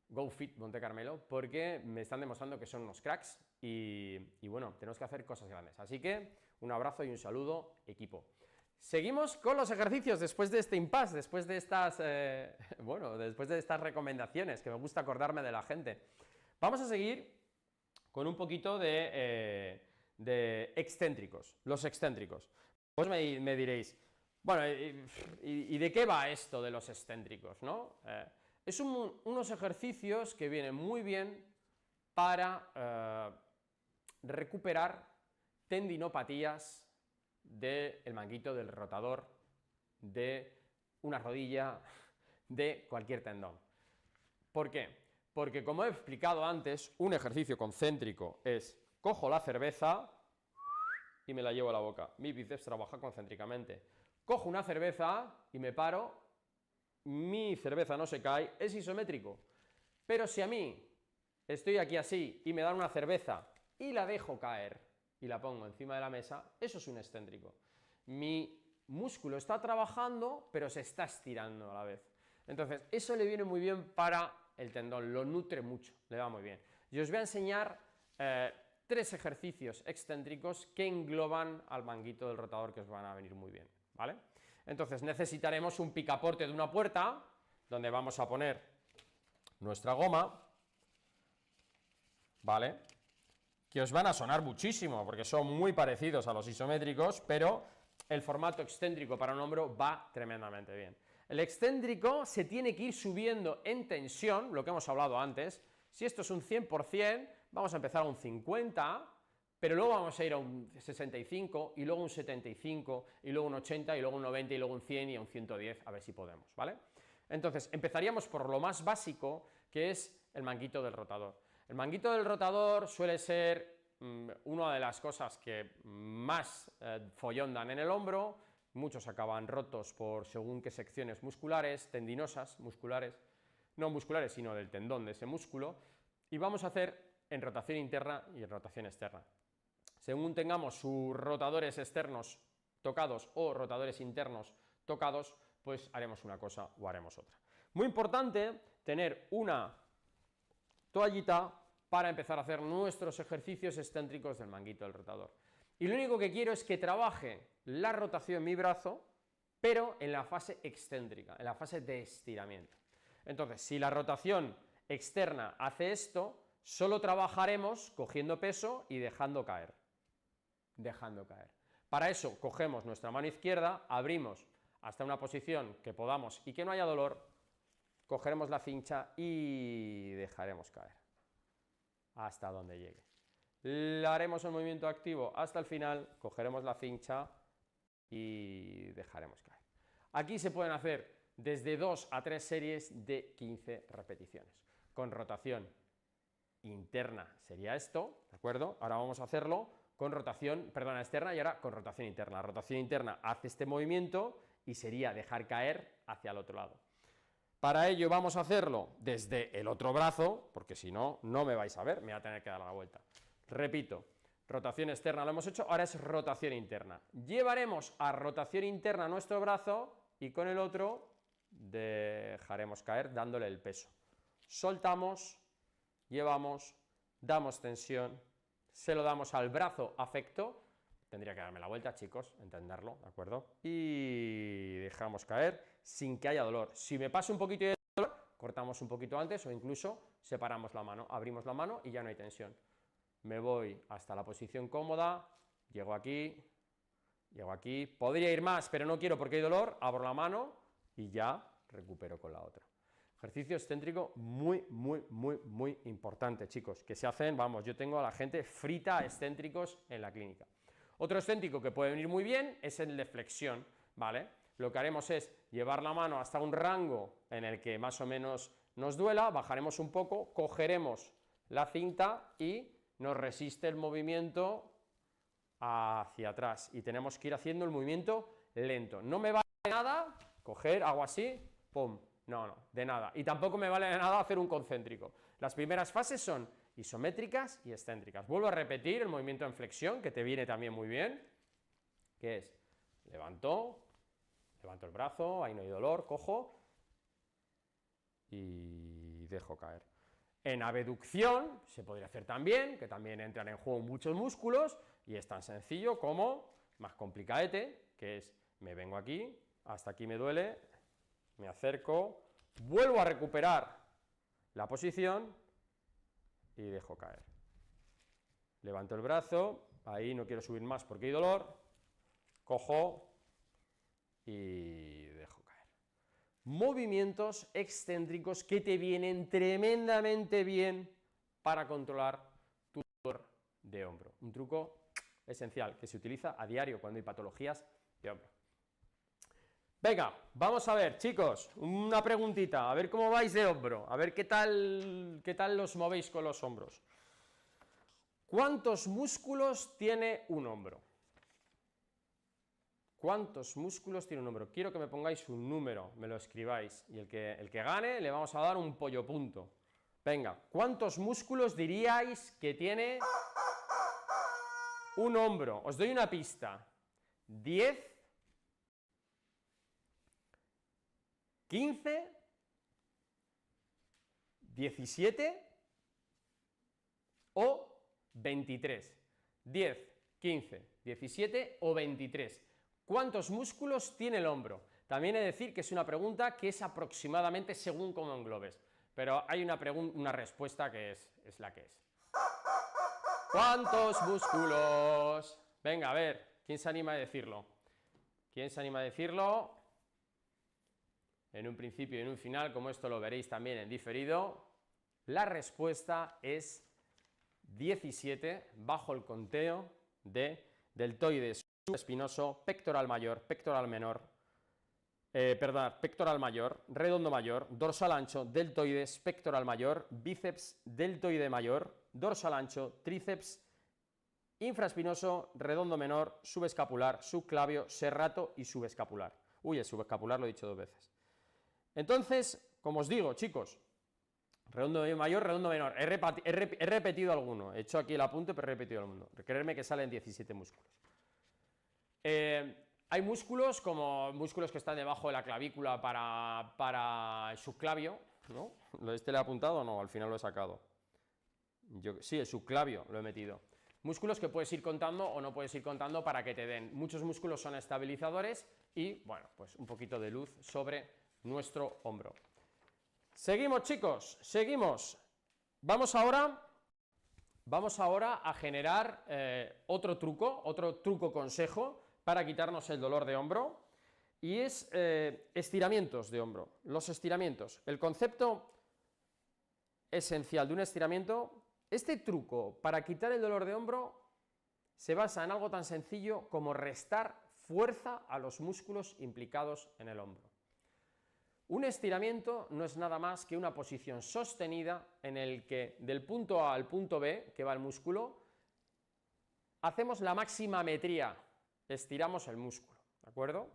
GoFit Monte Carmelo, porque me están demostrando que son unos cracks y bueno, tenemos que hacer cosas grandes. Así que un abrazo y un saludo, equipo. Seguimos con los ejercicios después de este impasse, después de estas, después de estas recomendaciones, que me gusta acordarme de la gente. Vamos a seguir con un poquito de excéntricos, los excéntricos. Pues me diréis, bueno, ¿y de qué va esto de los excéntricos, no? Es unos ejercicios que vienen muy bien para recuperar tendinopatías del manguito, del rotador, de una rodilla, de cualquier tendón. ¿Por qué? Porque, como he explicado antes, un ejercicio concéntrico es: cojo la cerveza y me la llevo a la boca. Mi bíceps trabaja concéntricamente. Cojo una cerveza y me paro, mi cerveza no se cae, es isométrico. Pero si a mí estoy aquí así y me dan una cerveza y la dejo caer y la pongo encima de la mesa, eso es un excéntrico. Mi músculo está trabajando, pero se está estirando a la vez. Entonces, eso le viene muy bien para el tendón, lo nutre mucho, le va muy bien. Y os voy a enseñar 3 ejercicios excéntricos que engloban al manguito del rotador, que os van a venir muy bien, ¿vale? Entonces necesitaremos un picaporte de una puerta, donde vamos a poner nuestra goma, ¿vale? Que os van a sonar muchísimo, porque son muy parecidos a los isométricos, pero el formato excéntrico para un hombro va tremendamente bien. El excéntrico se tiene que ir subiendo en tensión, lo que hemos hablado antes. Si esto es un 100%, vamos a empezar a un 50%, pero luego vamos a ir a un 65, y luego un 75, y luego un 80, y luego un 90, y luego un 100, y a un 110, a ver si podemos, ¿vale? Entonces, empezaríamos por lo más básico, que es el manguito del rotador. El manguito del rotador suele ser una de las cosas que más follón dan en el hombro. Muchos acaban rotos por según qué secciones musculares, tendinosas, musculares, no musculares, sino del tendón de ese músculo, y vamos a hacer en rotación interna y en rotación externa. Según tengamos sus rotadores externos tocados o rotadores internos tocados, pues haremos una cosa o haremos otra. Muy importante tener una toallita para empezar a hacer nuestros ejercicios excéntricos del manguito del rotador. Y lo único que quiero es que trabaje la rotación en mi brazo, pero en la fase excéntrica, en la fase de estiramiento. Entonces, si la rotación externa hace esto, solo trabajaremos cogiendo peso y dejando caer. Dejando caer. Para eso, cogemos nuestra mano izquierda, abrimos hasta una posición que podamos y que no haya dolor, cogeremos la cincha y dejaremos caer hasta donde llegue. Le haremos el movimiento activo hasta el final, cogeremos la cincha y dejaremos caer. Aquí se pueden hacer desde 2 a 3 series de 15 repeticiones. con rotación interna sería esto, ¿de acuerdo? Ahora vamos a hacerlo con rotación, perdona, externa y ahora con rotación interna. La rotación interna hace este movimiento y sería dejar caer hacia el otro lado. Para ello vamos a hacerlo desde el otro brazo, porque si no, no me vais a ver, me voy a tener que dar la vuelta. Repito, rotación externa lo hemos hecho, ahora es rotación interna. Llevaremos a rotación interna nuestro brazo y con el otro dejaremos caer dándole el peso. Soltamos, llevamos, damos tensión, se lo damos al brazo afecto, tendría que darme la vuelta, chicos, entenderlo, ¿de acuerdo? Y dejamos caer sin que haya dolor. Si me pasa un poquito de dolor, cortamos un poquito antes o incluso separamos la mano, abrimos la mano y ya no hay tensión. Me voy hasta la posición cómoda, llego aquí, podría ir más, pero no quiero porque hay dolor, abro la mano y ya recupero con la otra. Ejercicio excéntrico muy importante, chicos, que se hacen, vamos, yo tengo a la gente frita a excéntricos en la clínica. Otro excéntrico que puede venir muy bien es el de flexión, ¿vale? Lo que haremos es llevar la mano hasta un rango en el que más o menos nos duela, bajaremos un poco, cogeremos la cinta y nos resiste el movimiento hacia atrás y tenemos que ir haciendo el movimiento lento. No me vale de nada coger, hago así, pum, no, de nada. Y tampoco me vale de nada hacer un concéntrico. Las primeras fases son isométricas y excéntricas. Vuelvo a repetir el movimiento en flexión, que te viene también muy bien, que es levanto el brazo, ahí no hay dolor, cojo y dejo caer. En abducción se podría hacer también, que también entran en juego muchos músculos y es tan sencillo como, más complicadete, que es me vengo aquí, hasta aquí me duele, me acerco, vuelvo a recuperar la posición y dejo caer. Levanto el brazo, ahí no quiero subir más porque hay dolor, cojo y dejo caer. Movimientos excéntricos que te vienen tremendamente bien para controlar tu dolor de hombro. Un truco esencial que se utiliza a diario cuando hay patologías de hombro. Venga, vamos a ver, chicos, una preguntita, a ver cómo vais de hombro, a ver qué tal los movéis con los hombros. ¿Cuántos músculos tiene un hombro? ¿Cuántos músculos tiene un hombro? Quiero que me pongáis un número, me lo escribáis, y el que gane le vamos a dar un pollo punto. Venga, ¿cuántos músculos diríais que tiene un hombro? Os doy una pista. 10, 15, 17 o 23. 10, 15, 17 o 23. ¿Cuántos músculos tiene el hombro? También he de decir que es una pregunta que es aproximadamente según cómo englobes, pero hay una respuesta que es la que es. ¿Cuántos músculos? Venga, a ver, ¿quién se anima a decirlo? ¿Quién se anima a decirlo? En un principio y en un final, como esto lo veréis también en diferido, la respuesta es 17 bajo el conteo de deltoides subespinoso, pectoral mayor, pectoral menor, pectoral mayor, redondo mayor, dorsal ancho, deltoides, pectoral mayor, bíceps, deltoide mayor, dorsal ancho, tríceps, infraespinoso, redondo menor, subescapular, subclavio, serrato y subescapular. Uy, el subescapular lo he dicho 2 veces. Entonces, como os digo, chicos, redondo mayor, redondo menor, he repetido alguno, he hecho aquí el apunte, pero he repetido alguno. Creedme que salen 17 músculos. Hay músculos como músculos que están debajo de la clavícula para el subclavio, ¿no? ¿Este le he apuntado o no? Al final lo he sacado. Sí, el subclavio lo he metido. Músculos que puedes ir contando o no puedes ir contando para que te den. Muchos músculos son estabilizadores y, bueno, pues un poquito de luz sobre nuestro hombro. Seguimos, chicos, seguimos. Vamos ahora a generar otro truco consejo para quitarnos el dolor de hombro, y es estiramientos de hombro. Los estiramientos, el concepto esencial de un estiramiento, este truco para quitar el dolor de hombro se basa en algo tan sencillo como restar fuerza a los músculos implicados en el hombro. Un estiramiento no es nada más que una posición sostenida en el que del punto A al punto B, que va el músculo, hacemos la maximametría, estiramos el músculo, ¿de acuerdo?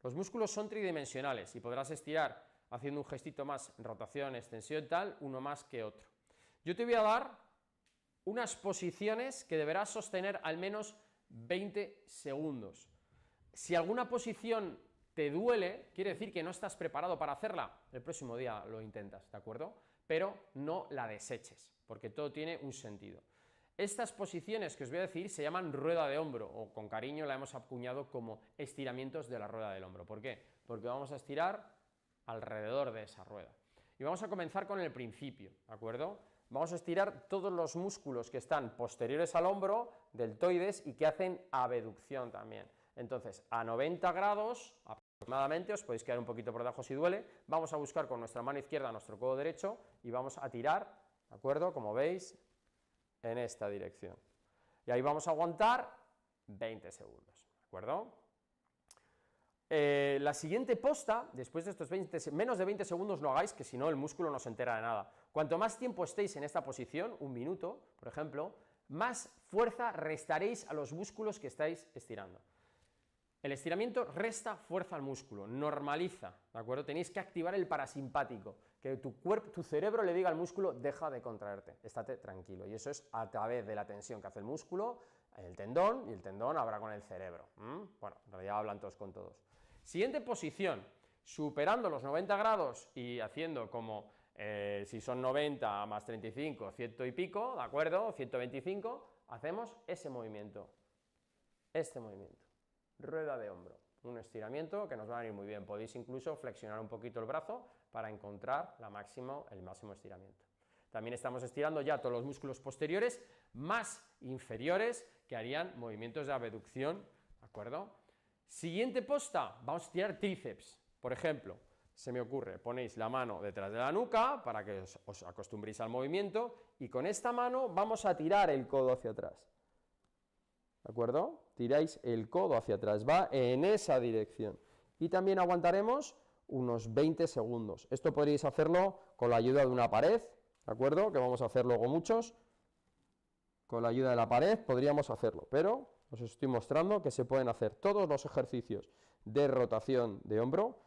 Los músculos son tridimensionales y podrás estirar haciendo un gestito más, rotación, extensión, tal, uno más que otro. Yo te voy a dar unas posiciones que deberás sostener al menos 20 segundos. Si alguna posición te duele, quiere decir que no estás preparado para hacerla, el próximo día lo intentas, ¿de acuerdo? Pero no la deseches, porque todo tiene un sentido. Estas posiciones que os voy a decir se llaman rueda de hombro, o con cariño la hemos acuñado como estiramientos de la rueda del hombro. ¿Por qué? Porque vamos a estirar alrededor de esa rueda. Y vamos a comenzar con el principio, ¿de acuerdo? Vamos a estirar todos los músculos que están posteriores al hombro, deltoides, y que hacen abducción también. Entonces, a 90 grados aproximadamente, os podéis quedar un poquito por debajo si duele, vamos a buscar con nuestra mano izquierda nuestro codo derecho y vamos a tirar, ¿de acuerdo? Como veis, en esta dirección. Y ahí vamos a aguantar 20 segundos, ¿de acuerdo? La siguiente posta, después de estos menos de 20 segundos no hagáis, que si no el músculo no se entera de nada. Cuanto más tiempo estéis en esta posición, un minuto, por ejemplo, más fuerza restaréis a los músculos que estáis estirando. El estiramiento resta fuerza al músculo, normaliza, ¿de acuerdo? Tenéis que activar el parasimpático, que tu cerebro le diga al músculo, deja de contraerte, estate tranquilo. Y eso es a través de la tensión que hace el músculo, el tendón, y el tendón habla con el cerebro. Bueno, en realidad hablan todos con todos. Siguiente posición, superando los 90 grados y haciendo como, si son 90 más 35, 100 y pico, ¿de acuerdo? 125, hacemos ese movimiento, este movimiento. Rueda de hombro, un estiramiento que nos va a venir muy bien. Podéis incluso flexionar un poquito el brazo para encontrar el máximo estiramiento. También estamos estirando ya todos los músculos posteriores más inferiores que harían movimientos de abducción, ¿de acuerdo? Siguiente posta, vamos a estirar tríceps. Por ejemplo, se me ocurre, ponéis la mano detrás de la nuca para que os acostumbréis al movimiento y con esta mano vamos a tirar el codo hacia atrás. ¿De acuerdo? Tiráis el codo hacia atrás, va en esa dirección. Y también aguantaremos unos 20 segundos. Esto podréis hacerlo con la ayuda de una pared, ¿de acuerdo? Que vamos a hacer luego muchos. Con la ayuda de la pared podríamos hacerlo, pero os estoy mostrando que se pueden hacer todos los ejercicios de rotación de hombro,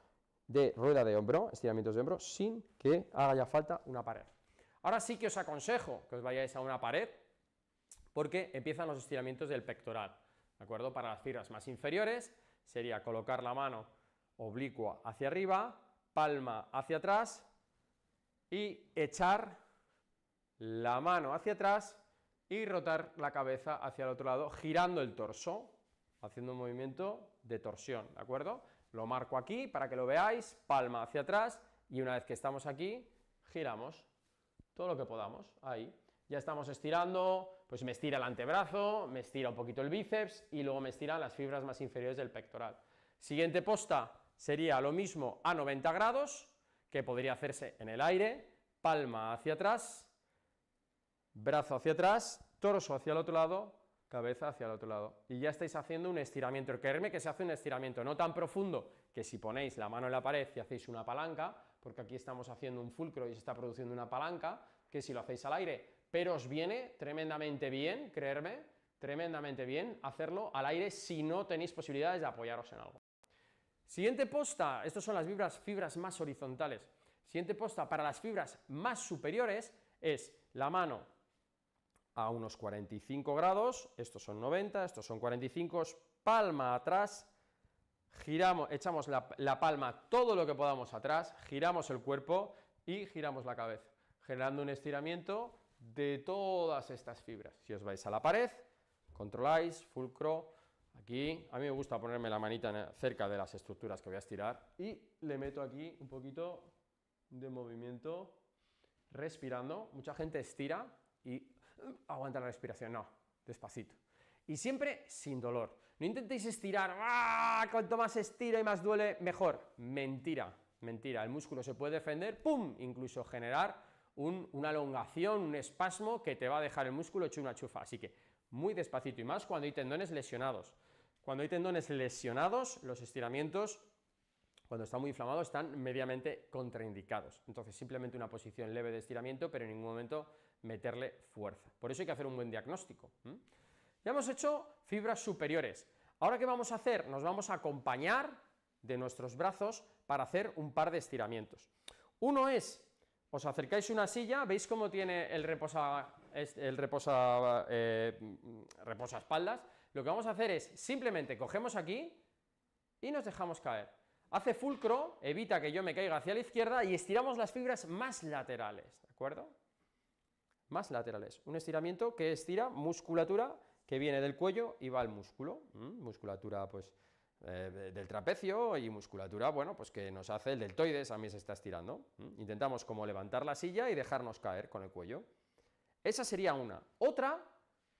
de rueda de hombro, estiramientos de hombro, sin que haga falta una pared. Ahora sí que os aconsejo que os vayáis a una pared, porque empiezan los estiramientos del pectoral, ¿de acuerdo? Para las fibras más inferiores sería colocar la mano oblicua hacia arriba, palma hacia atrás y echar la mano hacia atrás y rotar la cabeza hacia el otro lado, girando el torso, haciendo un movimiento de torsión, ¿de acuerdo? Lo marco aquí para que lo veáis, palma hacia atrás y una vez que estamos aquí, giramos todo lo que podamos, ahí. Ya estamos estirando, pues me estira el antebrazo, me estira un poquito el bíceps y luego me estiran las fibras más inferiores del pectoral. Siguiente posta sería lo mismo a 90 grados, que podría hacerse en el aire, palma hacia atrás, brazo hacia atrás, torso hacia el otro lado, cabeza hacia el otro lado. Y ya estáis haciendo un estiramiento. Creedme que se hace un estiramiento no tan profundo que si ponéis la mano en la pared y hacéis una palanca, porque aquí estamos haciendo un fulcro y se está produciendo una palanca, que si lo hacéis al aire, pero os viene tremendamente bien, creerme, tremendamente bien hacerlo al aire si no tenéis posibilidades de apoyaros en algo. Siguiente posta, estas son las fibras más horizontales. Siguiente posta para las fibras más superiores es la mano a unos 45 grados, estos son 90, estos son 45, palma atrás, giramos, echamos la palma todo lo que podamos atrás, giramos el cuerpo y giramos la cabeza, generando un estiramiento de todas estas fibras. Si os vais a la pared, controláis, fulcro, aquí, a mí me gusta ponerme la manita cerca de las estructuras que voy a estirar y le meto aquí un poquito de movimiento, respirando. Mucha gente estira y aguanta la respiración, no, despacito. Y siempre sin dolor. No intentéis estirar, ¡ah! Cuanto más estira y más duele, mejor. Mentira, mentira. El músculo se puede defender, ¡pum! Incluso generar una elongación, un espasmo que te va a dejar el músculo hecho una chufa. Así que muy despacito y más cuando hay tendones lesionados. Cuando hay tendones lesionados, los estiramientos cuando está muy inflamado, están mediamente contraindicados. Entonces, simplemente una posición leve de estiramiento, pero en ningún momento meterle fuerza. Por eso hay que hacer un buen diagnóstico. Ya hemos hecho fibras superiores. Ahora, ¿qué vamos a hacer? Nos vamos a acompañar de nuestros brazos para hacer un par de estiramientos. Uno es, os acercáis a una silla, ¿veis cómo tiene el reposaespaldas? Lo que vamos a hacer es, simplemente cogemos aquí y nos dejamos caer. Hace fulcro, evita que yo me caiga hacia la izquierda y estiramos las fibras más laterales, ¿de acuerdo? Más laterales. Un estiramiento que estira musculatura que viene del cuello y va al músculo. Musculatura, pues, del trapecio y musculatura, bueno, pues que nos hace el deltoides, a mí se está estirando. Intentamos como levantar la silla y dejarnos caer con el cuello. Esa sería una. Otra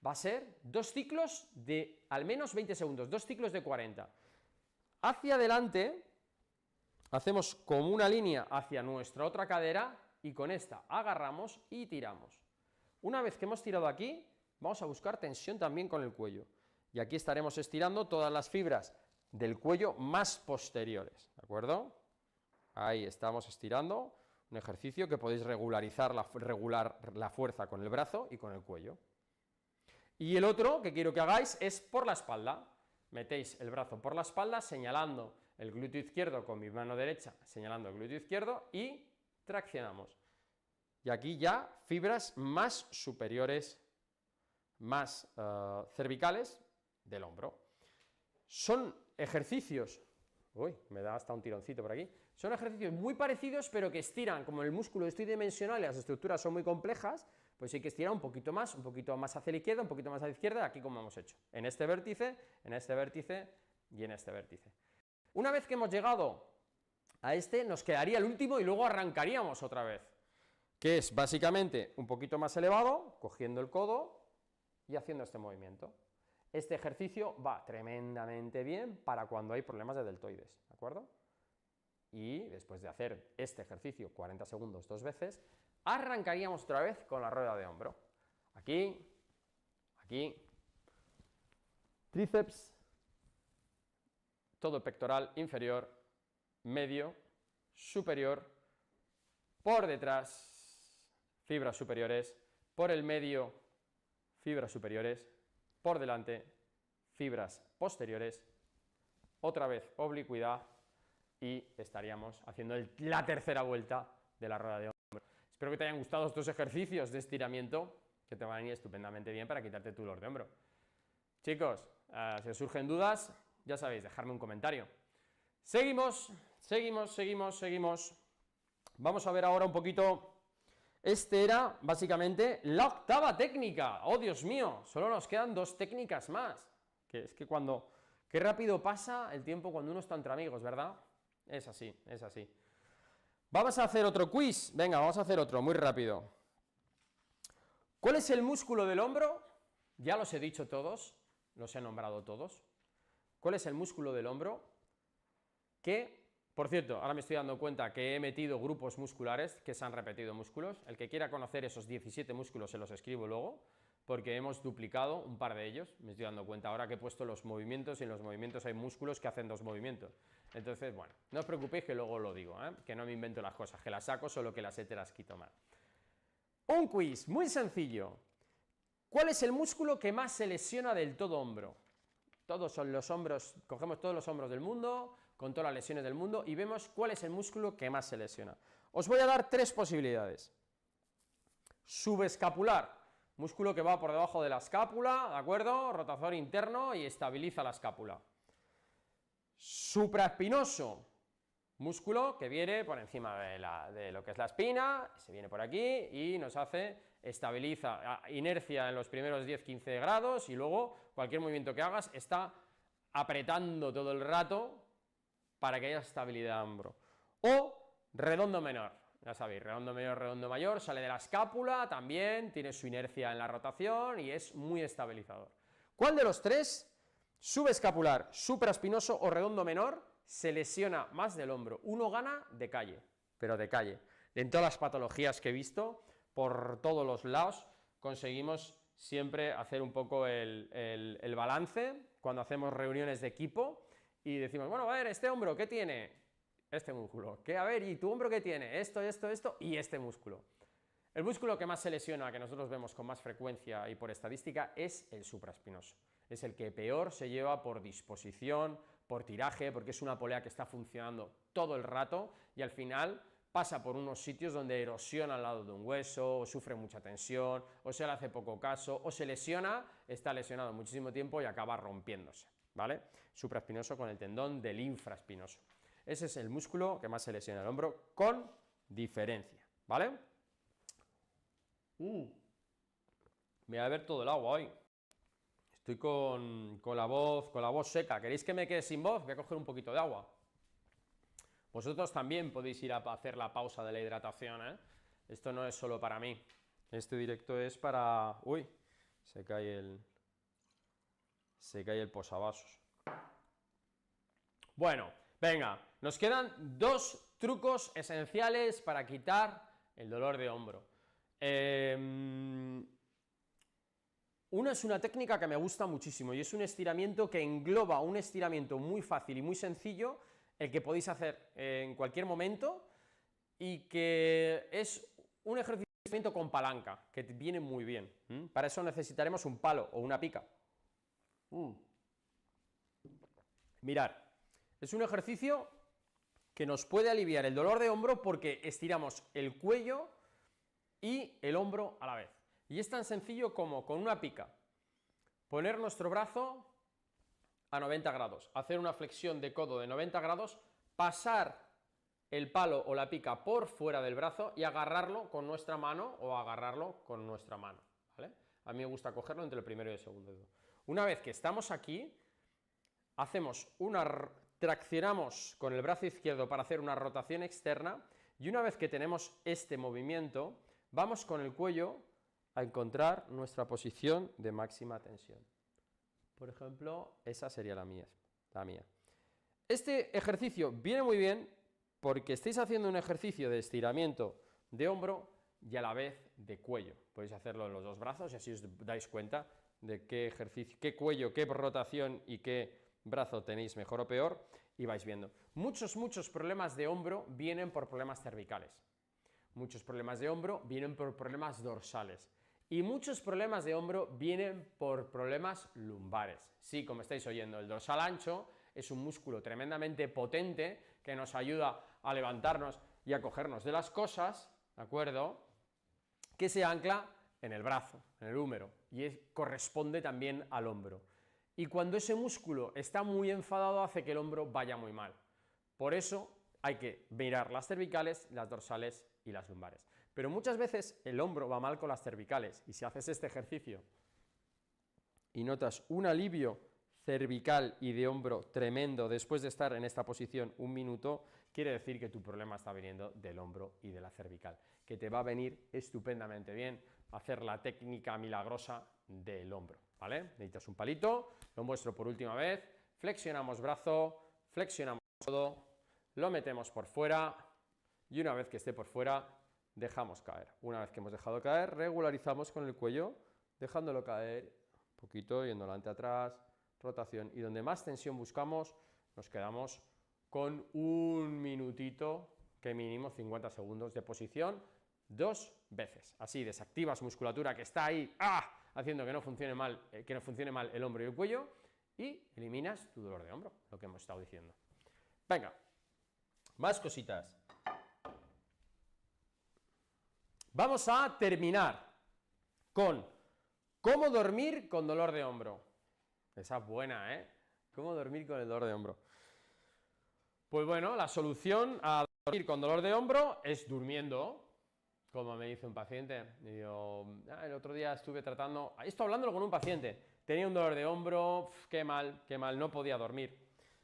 va a ser 2 ciclos de al menos 20 segundos, 2 ciclos de 40. Hacia adelante hacemos como una línea hacia nuestra otra cadera y con esta agarramos y tiramos. Una vez que hemos tirado aquí, vamos a buscar tensión también con el cuello. Y aquí estaremos estirando todas las fibras del cuello más posteriores, ¿de acuerdo? Ahí estamos estirando, un ejercicio que podéis regular la fuerza con el brazo y con el cuello. Y el otro que quiero que hagáis es por la espalda. Metéis el brazo por la espalda señalando el glúteo izquierdo con mi mano derecha, señalando el glúteo izquierdo y traccionamos. Y aquí ya fibras más superiores, más cervicales del hombro. Son ejercicios, uy, me da hasta un tironcito por aquí, son ejercicios muy parecidos pero que estiran, como el músculo es tridimensional y las estructuras son muy complejas, pues hay que estirar un poquito más hacia la izquierda, un poquito más a la izquierda, aquí como hemos hecho, en este vértice y en este vértice. Una vez que hemos llegado a este, nos quedaría el último y luego arrancaríamos otra vez, que es básicamente un poquito más elevado, cogiendo el codo y haciendo este movimiento. Este ejercicio va tremendamente bien para cuando hay problemas de deltoides, ¿de acuerdo? Y después de hacer este ejercicio 40 segundos 2 veces, arrancaríamos otra vez con la rueda de hombro. Aquí, aquí, tríceps, todo pectoral inferior, medio, superior, por detrás, fibras superiores, por el medio, fibras superiores, por delante, fibras posteriores, otra vez oblicuidad y estaríamos haciendo la tercera vuelta de la rueda de hombro. Espero que te hayan gustado estos ejercicios de estiramiento que te van a ir estupendamente bien para quitarte tu dolor de hombro. Chicos, si os surgen dudas, ya sabéis, dejarme un comentario. Seguimos. Vamos a ver ahora un poquito. Este era básicamente la octava técnica. ¡Oh, Dios mío! Solo nos quedan 2 técnicas más. Que es que qué rápido pasa el tiempo cuando uno está entre amigos, ¿verdad? Es así, es así. Vamos a hacer otro quiz. Venga, vamos a hacer otro, muy rápido. ¿Cuál es el músculo del hombro? Ya los he dicho todos, los he nombrado todos. ¿Cuál es el músculo del hombro? Que, por cierto, ahora me estoy dando cuenta que he metido grupos musculares, que se han repetido músculos. El que quiera conocer esos 17 músculos se los escribo luego, porque hemos duplicado un par de ellos. Me estoy dando cuenta ahora que he puesto los movimientos y en los movimientos hay músculos que hacen 2 movimientos. Entonces, bueno, no os preocupéis que luego lo digo, que no me invento las cosas, que las saco, solo que las las quito mal. Un quiz muy sencillo. ¿Cuál es el músculo que más se lesiona del todo hombro? Todos son los hombros, cogemos todos los hombros del mundo, con todas las lesiones del mundo, y vemos cuál es el músculo que más se lesiona. Os voy a dar 3 posibilidades. Subescapular, músculo que va por debajo de la escápula, ¿de acuerdo? Rotador interno y estabiliza la escápula. Supraespinoso, músculo que viene por encima de lo que es la espina, se viene por aquí y nos estabiliza, inercia en los primeros 10-15 grados y luego cualquier movimiento que hagas está apretando todo el rato para que haya estabilidad de hombro. O redondo menor, ya sabéis, redondo menor, redondo mayor, sale de la escápula, también tiene su inercia en la rotación y es muy estabilizador. ¿Cuál de los 3, subescapular, supraespinoso o redondo menor, se lesiona más del hombro? Uno gana de calle, pero de calle. En todas las patologías que he visto, por todos los lados, conseguimos siempre hacer un poco el balance cuando hacemos reuniones de equipo y decimos, bueno, a ver, este hombro, ¿qué tiene? este músculo. ¿Qué? A ver, ¿y tu hombro qué tiene? Esto y este músculo. El músculo que más se lesiona, que nosotros vemos con más frecuencia y por estadística, es el supraespinoso. Es el que peor se lleva por disposición, por tiraje, porque es una polea que está funcionando todo el rato y al final pasa por unos sitios donde erosiona al lado de un hueso, o sufre mucha tensión, o se le hace poco caso, o se lesiona, está lesionado muchísimo tiempo y acaba rompiéndose, ¿vale? Supraespinoso con el tendón del infraespinoso. Ese es el músculo que más se lesiona el hombro, con diferencia, ¿vale? Me voy a beber todo el agua hoy. Estoy con la voz seca. ¿Queréis que me quede sin voz? Voy a coger un poquito de agua. Vosotros también podéis ir a hacer la pausa de la hidratación, ¿eh? Esto no es solo para mí. Este directo es para... Uy, se cae el posavasos. Bueno, venga, nos quedan 2 trucos esenciales para quitar el dolor de hombro. Una es una técnica que me gusta muchísimo y es un estiramiento que engloba un estiramiento muy fácil y muy sencillo, el que podéis hacer en cualquier momento y que es un ejercicio con palanca, que viene muy bien. Para eso necesitaremos un palo o una pica. Mirad, es un ejercicio que nos puede aliviar el dolor de hombro porque estiramos el cuello y el hombro a la vez. Y es tan sencillo como con una pica poner nuestro brazo a 90 grados, hacer una flexión de codo de 90 grados, pasar el palo o la pica por fuera del brazo y agarrarlo con nuestra mano o agarrarlo con nuestra mano, ¿vale? A mí me gusta cogerlo entre el primero y el segundo dedo. Una vez que estamos aquí, traccionamos con el brazo izquierdo para hacer una rotación externa y una vez que tenemos este movimiento, vamos con el cuello a encontrar nuestra posición de máxima tensión. Por ejemplo, esa sería la mía. Este ejercicio viene muy bien porque estáis haciendo un ejercicio de estiramiento de hombro y a la vez de cuello. Podéis hacerlo en los 2 brazos y así os dais cuenta de qué ejercicio, qué cuello, qué rotación y qué brazo tenéis mejor o peor y vais viendo. Muchos problemas de hombro vienen por problemas cervicales. Muchos problemas de hombro vienen por problemas dorsales. Y muchos problemas de hombro vienen por problemas lumbares. Sí, como estáis oyendo, el dorsal ancho es un músculo tremendamente potente que nos ayuda a levantarnos y a cogernos de las cosas, ¿de acuerdo? Que se ancla en el brazo, en el húmero, y corresponde también al hombro. Y cuando ese músculo está muy enfadado hace que el hombro vaya muy mal. Por eso hay que mirar las cervicales, las dorsales y las lumbares. Pero muchas veces el hombro va mal con las cervicales y si haces este ejercicio y notas un alivio cervical y de hombro tremendo después de estar en esta posición 1 minuto, quiere decir que tu problema está viniendo del hombro y de la cervical, que te va a venir estupendamente bien hacer la técnica milagrosa del hombro, ¿vale? Necesitas un palito, lo muestro por última vez, flexionamos brazo, flexionamos codo, lo metemos por fuera y una vez que esté por fuera dejamos caer. Una vez que hemos dejado caer, regularizamos con el cuello, dejándolo caer un poquito, yendo adelante atrás, rotación. Y donde más tensión buscamos, nos quedamos con 1 minutito, que mínimo 50 segundos de posición, 2 veces. Así desactivas musculatura que está ahí, haciendo que no funcione mal el hombro y el cuello, y eliminas tu dolor de hombro, lo que hemos estado diciendo. Venga, más cositas. Vamos a terminar con cómo dormir con dolor de hombro. Esa es buena, ¿eh? ¿Cómo dormir con el dolor de hombro? Pues bueno, la solución a dormir con dolor de hombro es durmiendo, como me dice un paciente. Digo, el otro día estuve hablándolo con un paciente, tenía un dolor de hombro, qué mal, no podía dormir.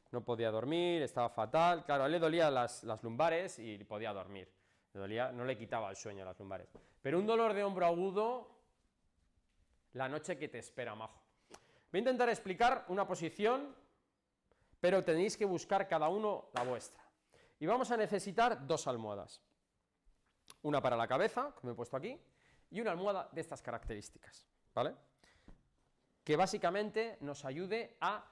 No podía dormir, estaba fatal. Claro, a él le dolían las lumbares y podía dormir. Le dolía, no le quitaba el sueño a las lumbares. Pero un dolor de hombro agudo, la noche que te espera, majo. Voy a intentar explicar una posición, pero tenéis que buscar cada uno la vuestra. Y vamos a necesitar 2 almohadas. Una para la cabeza, que me he puesto aquí, y una almohada de estas características, ¿vale? Que básicamente nos ayude a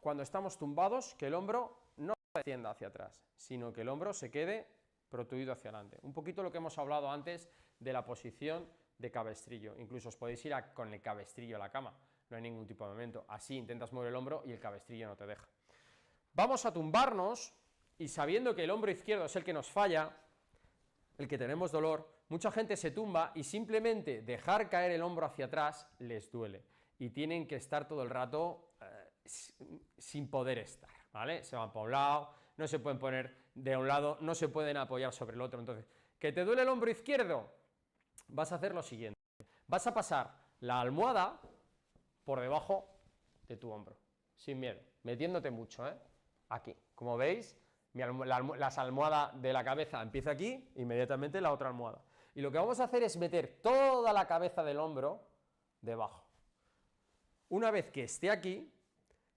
cuando estamos tumbados, que el hombro no descienda hacia atrás, sino que el hombro se quede protuido hacia adelante. Un poquito lo que hemos hablado antes de la posición de cabestrillo. Incluso os podéis ir con el cabestrillo a la cama, no hay ningún tipo de movimiento. Así intentas mover el hombro y el cabestrillo no te deja. Vamos a tumbarnos y sabiendo que el hombro izquierdo es el que nos falla, el que tenemos dolor, mucha gente se tumba y simplemente dejar caer el hombro hacia atrás les duele y tienen que estar todo el rato sin poder estar, ¿vale? Se van para un lado, no se pueden poner de un lado, no se pueden apoyar sobre el otro. Entonces, ¿que te duele el hombro izquierdo? Vas a hacer lo siguiente, vas a pasar la almohada por debajo de tu hombro, sin miedo, metiéndote mucho, aquí, como veis, la almohada de la cabeza empieza aquí, inmediatamente la otra almohada. Y lo que vamos a hacer es meter toda la cabeza del hombro debajo. Una vez que esté aquí,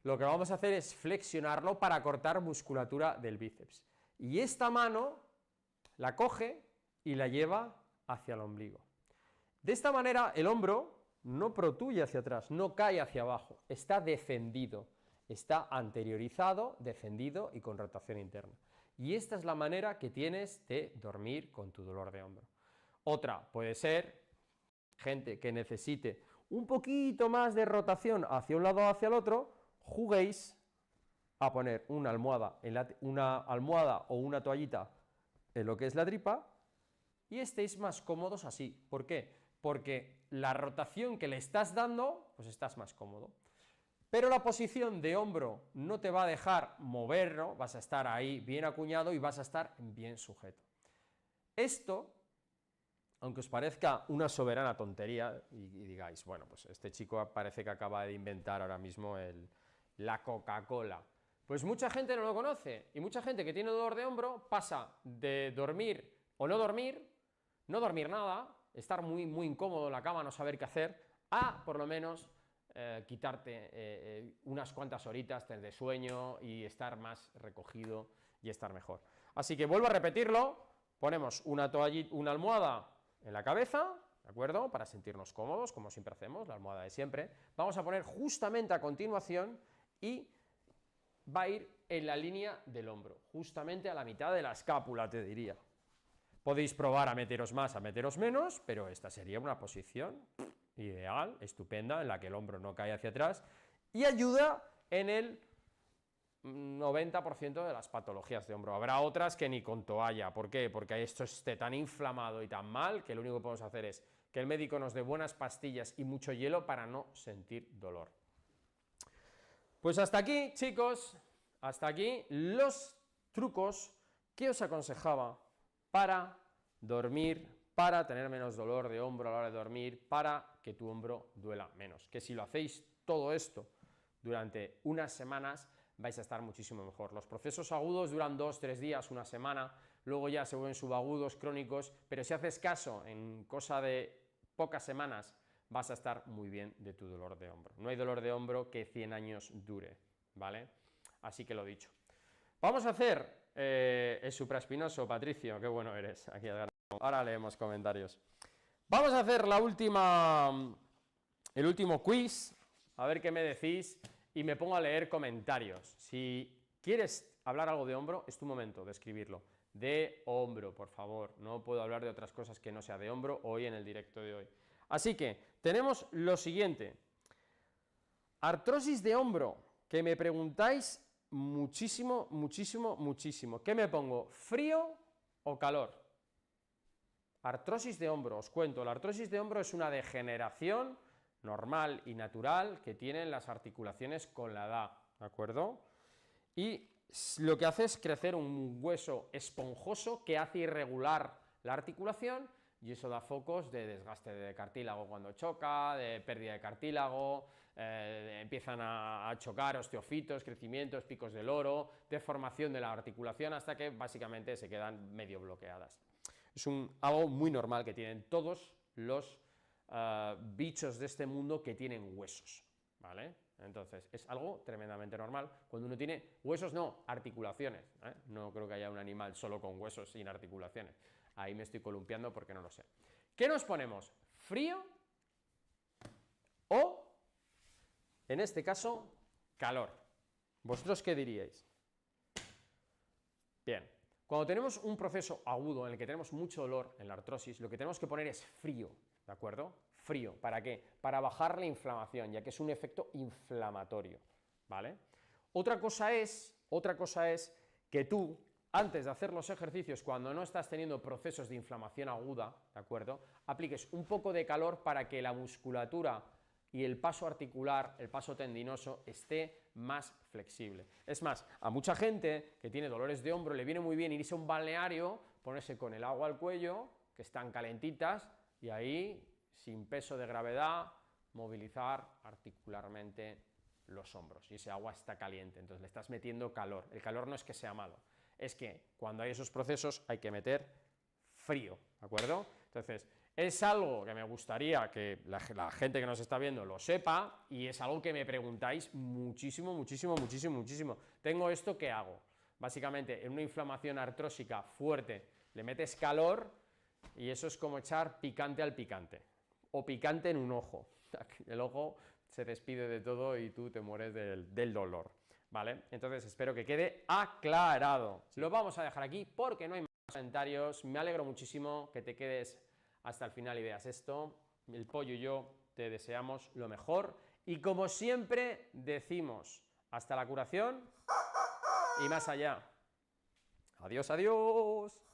lo que vamos a hacer es flexionarlo para cortar musculatura del bíceps. Y esta mano la coge y la lleva hacia el ombligo. De esta manera el hombro no protuye hacia atrás, no cae hacia abajo, está defendido. Está anteriorizado, defendido y con rotación interna. Y esta es la manera que tienes de dormir con tu dolor de hombro. Otra puede ser gente que necesite un poquito más de rotación hacia un lado o hacia el otro, juguéis a poner una almohada o una toallita en lo que es la tripa y estéis más cómodos así. ¿Por qué? Porque la rotación que le estás dando, pues estás más cómodo. Pero la posición de hombro no te va a dejar moverlo, vas a estar ahí bien acuñado y vas a estar bien sujeto. Esto, aunque os parezca una soberana tontería y digáis, bueno, pues este chico parece que acaba de inventar ahora mismo la Coca-Cola, pues mucha gente no lo conoce y mucha gente que tiene dolor de hombro pasa de dormir o no dormir nada, estar muy, muy incómodo en la cama, no saber qué hacer, a por lo menos quitarte unas cuantas horitas de sueño y estar más recogido y estar mejor. Así que vuelvo a repetirlo, ponemos una almohada en la cabeza, ¿de acuerdo? Para sentirnos cómodos, como siempre hacemos, la almohada de siempre. Vamos a poner justamente a continuación y va a ir en la línea del hombro, justamente a la mitad de la escápula, te diría. Podéis probar a meteros más, a meteros menos, pero esta sería una posición ideal, estupenda, en la que el hombro no cae hacia atrás y ayuda en el 90% de las patologías de hombro. Habrá otras que ni con toalla. ¿Por qué? Porque esto esté tan inflamado y tan mal que lo único que podemos hacer es que el médico nos dé buenas pastillas y mucho hielo para no sentir dolor. Pues hasta aquí, chicos, hasta aquí los trucos que os aconsejaba para dormir, para tener menos dolor de hombro a la hora de dormir, para que tu hombro duela menos. Que si lo hacéis todo esto durante unas semanas, vais a estar muchísimo mejor. Los procesos agudos duran 2-3 días, una semana, luego ya se vuelven subagudos, crónicos, pero si haces caso, en cosa de pocas semanas, vas a estar muy bien de tu dolor de hombro. No hay dolor de hombro que 100 años dure, ¿vale? Así que lo dicho. Vamos a hacer el supraespinoso, Patricio, qué bueno eres. Aquí ahora leemos comentarios. Vamos a hacer el último quiz, a ver qué me decís, y me pongo a leer comentarios. Si quieres hablar algo de hombro, es tu momento de escribirlo. De hombro, por favor. No puedo hablar de otras cosas que no sea de hombro hoy en el directo de hoy. Así que tenemos lo siguiente. Artrosis de hombro, que me preguntáis muchísimo, muchísimo, muchísimo. ¿Qué me pongo? ¿Frío o calor? Artrosis de hombro, os cuento. La artrosis de hombro es una degeneración normal y natural que tienen las articulaciones con la edad, ¿de acuerdo? Y lo que hace es crecer un hueso esponjoso que hace irregular la articulación y eso da focos de desgaste de cartílago cuando choca, de pérdida de cartílago, empiezan a chocar osteofitos, crecimientos, picos del loro, deformación de la articulación hasta que básicamente se quedan medio bloqueadas. Es algo muy normal que tienen todos los bichos de este mundo que tienen huesos, ¿vale? Entonces, es algo tremendamente normal cuando uno tiene huesos, no, articulaciones, ¿eh? No creo que haya un animal solo con huesos sin articulaciones. Ahí me estoy columpiando porque no lo sé. ¿Qué nos ponemos? ¿Frío o, en este caso, calor? ¿Vosotros qué diríais? Bien, cuando tenemos un proceso agudo en el que tenemos mucho dolor en la artrosis, lo que tenemos que poner es frío, ¿de acuerdo? Frío, ¿para qué? Para bajar la inflamación, ya que es un efecto inflamatorio, ¿vale? Otra cosa es que tú, antes de hacer los ejercicios, cuando no estás teniendo procesos de inflamación aguda, ¿de acuerdo?, apliques un poco de calor para que la musculatura y el paso articular, el paso tendinoso, esté más flexible. Es más, a mucha gente que tiene dolores de hombro le viene muy bien irse a un balneario, ponerse con el agua al cuello, que están calentitas, y ahí, sin peso de gravedad, movilizar articularmente los hombros. Y ese agua está caliente, entonces le estás metiendo calor. El calor no es que sea malo, es que cuando hay esos procesos hay que meter frío, ¿de acuerdo? Entonces, es algo que me gustaría que la gente que nos está viendo lo sepa, y es algo que me preguntáis muchísimo. Tengo esto, ¿qué hago? Básicamente, en una inflamación artrósica fuerte le metes calor y eso es como echar picante al picante, o picante en un ojo. El ojo se despide de todo y tú te mueres del dolor, ¿vale? Entonces, espero que quede aclarado. Lo vamos a dejar aquí porque no hay más comentarios. Me alegro muchísimo que te quedes hasta el final y veas esto. El Pollo y yo te deseamos lo mejor y, como siempre decimos, hasta la curación y más allá. Adiós, adiós.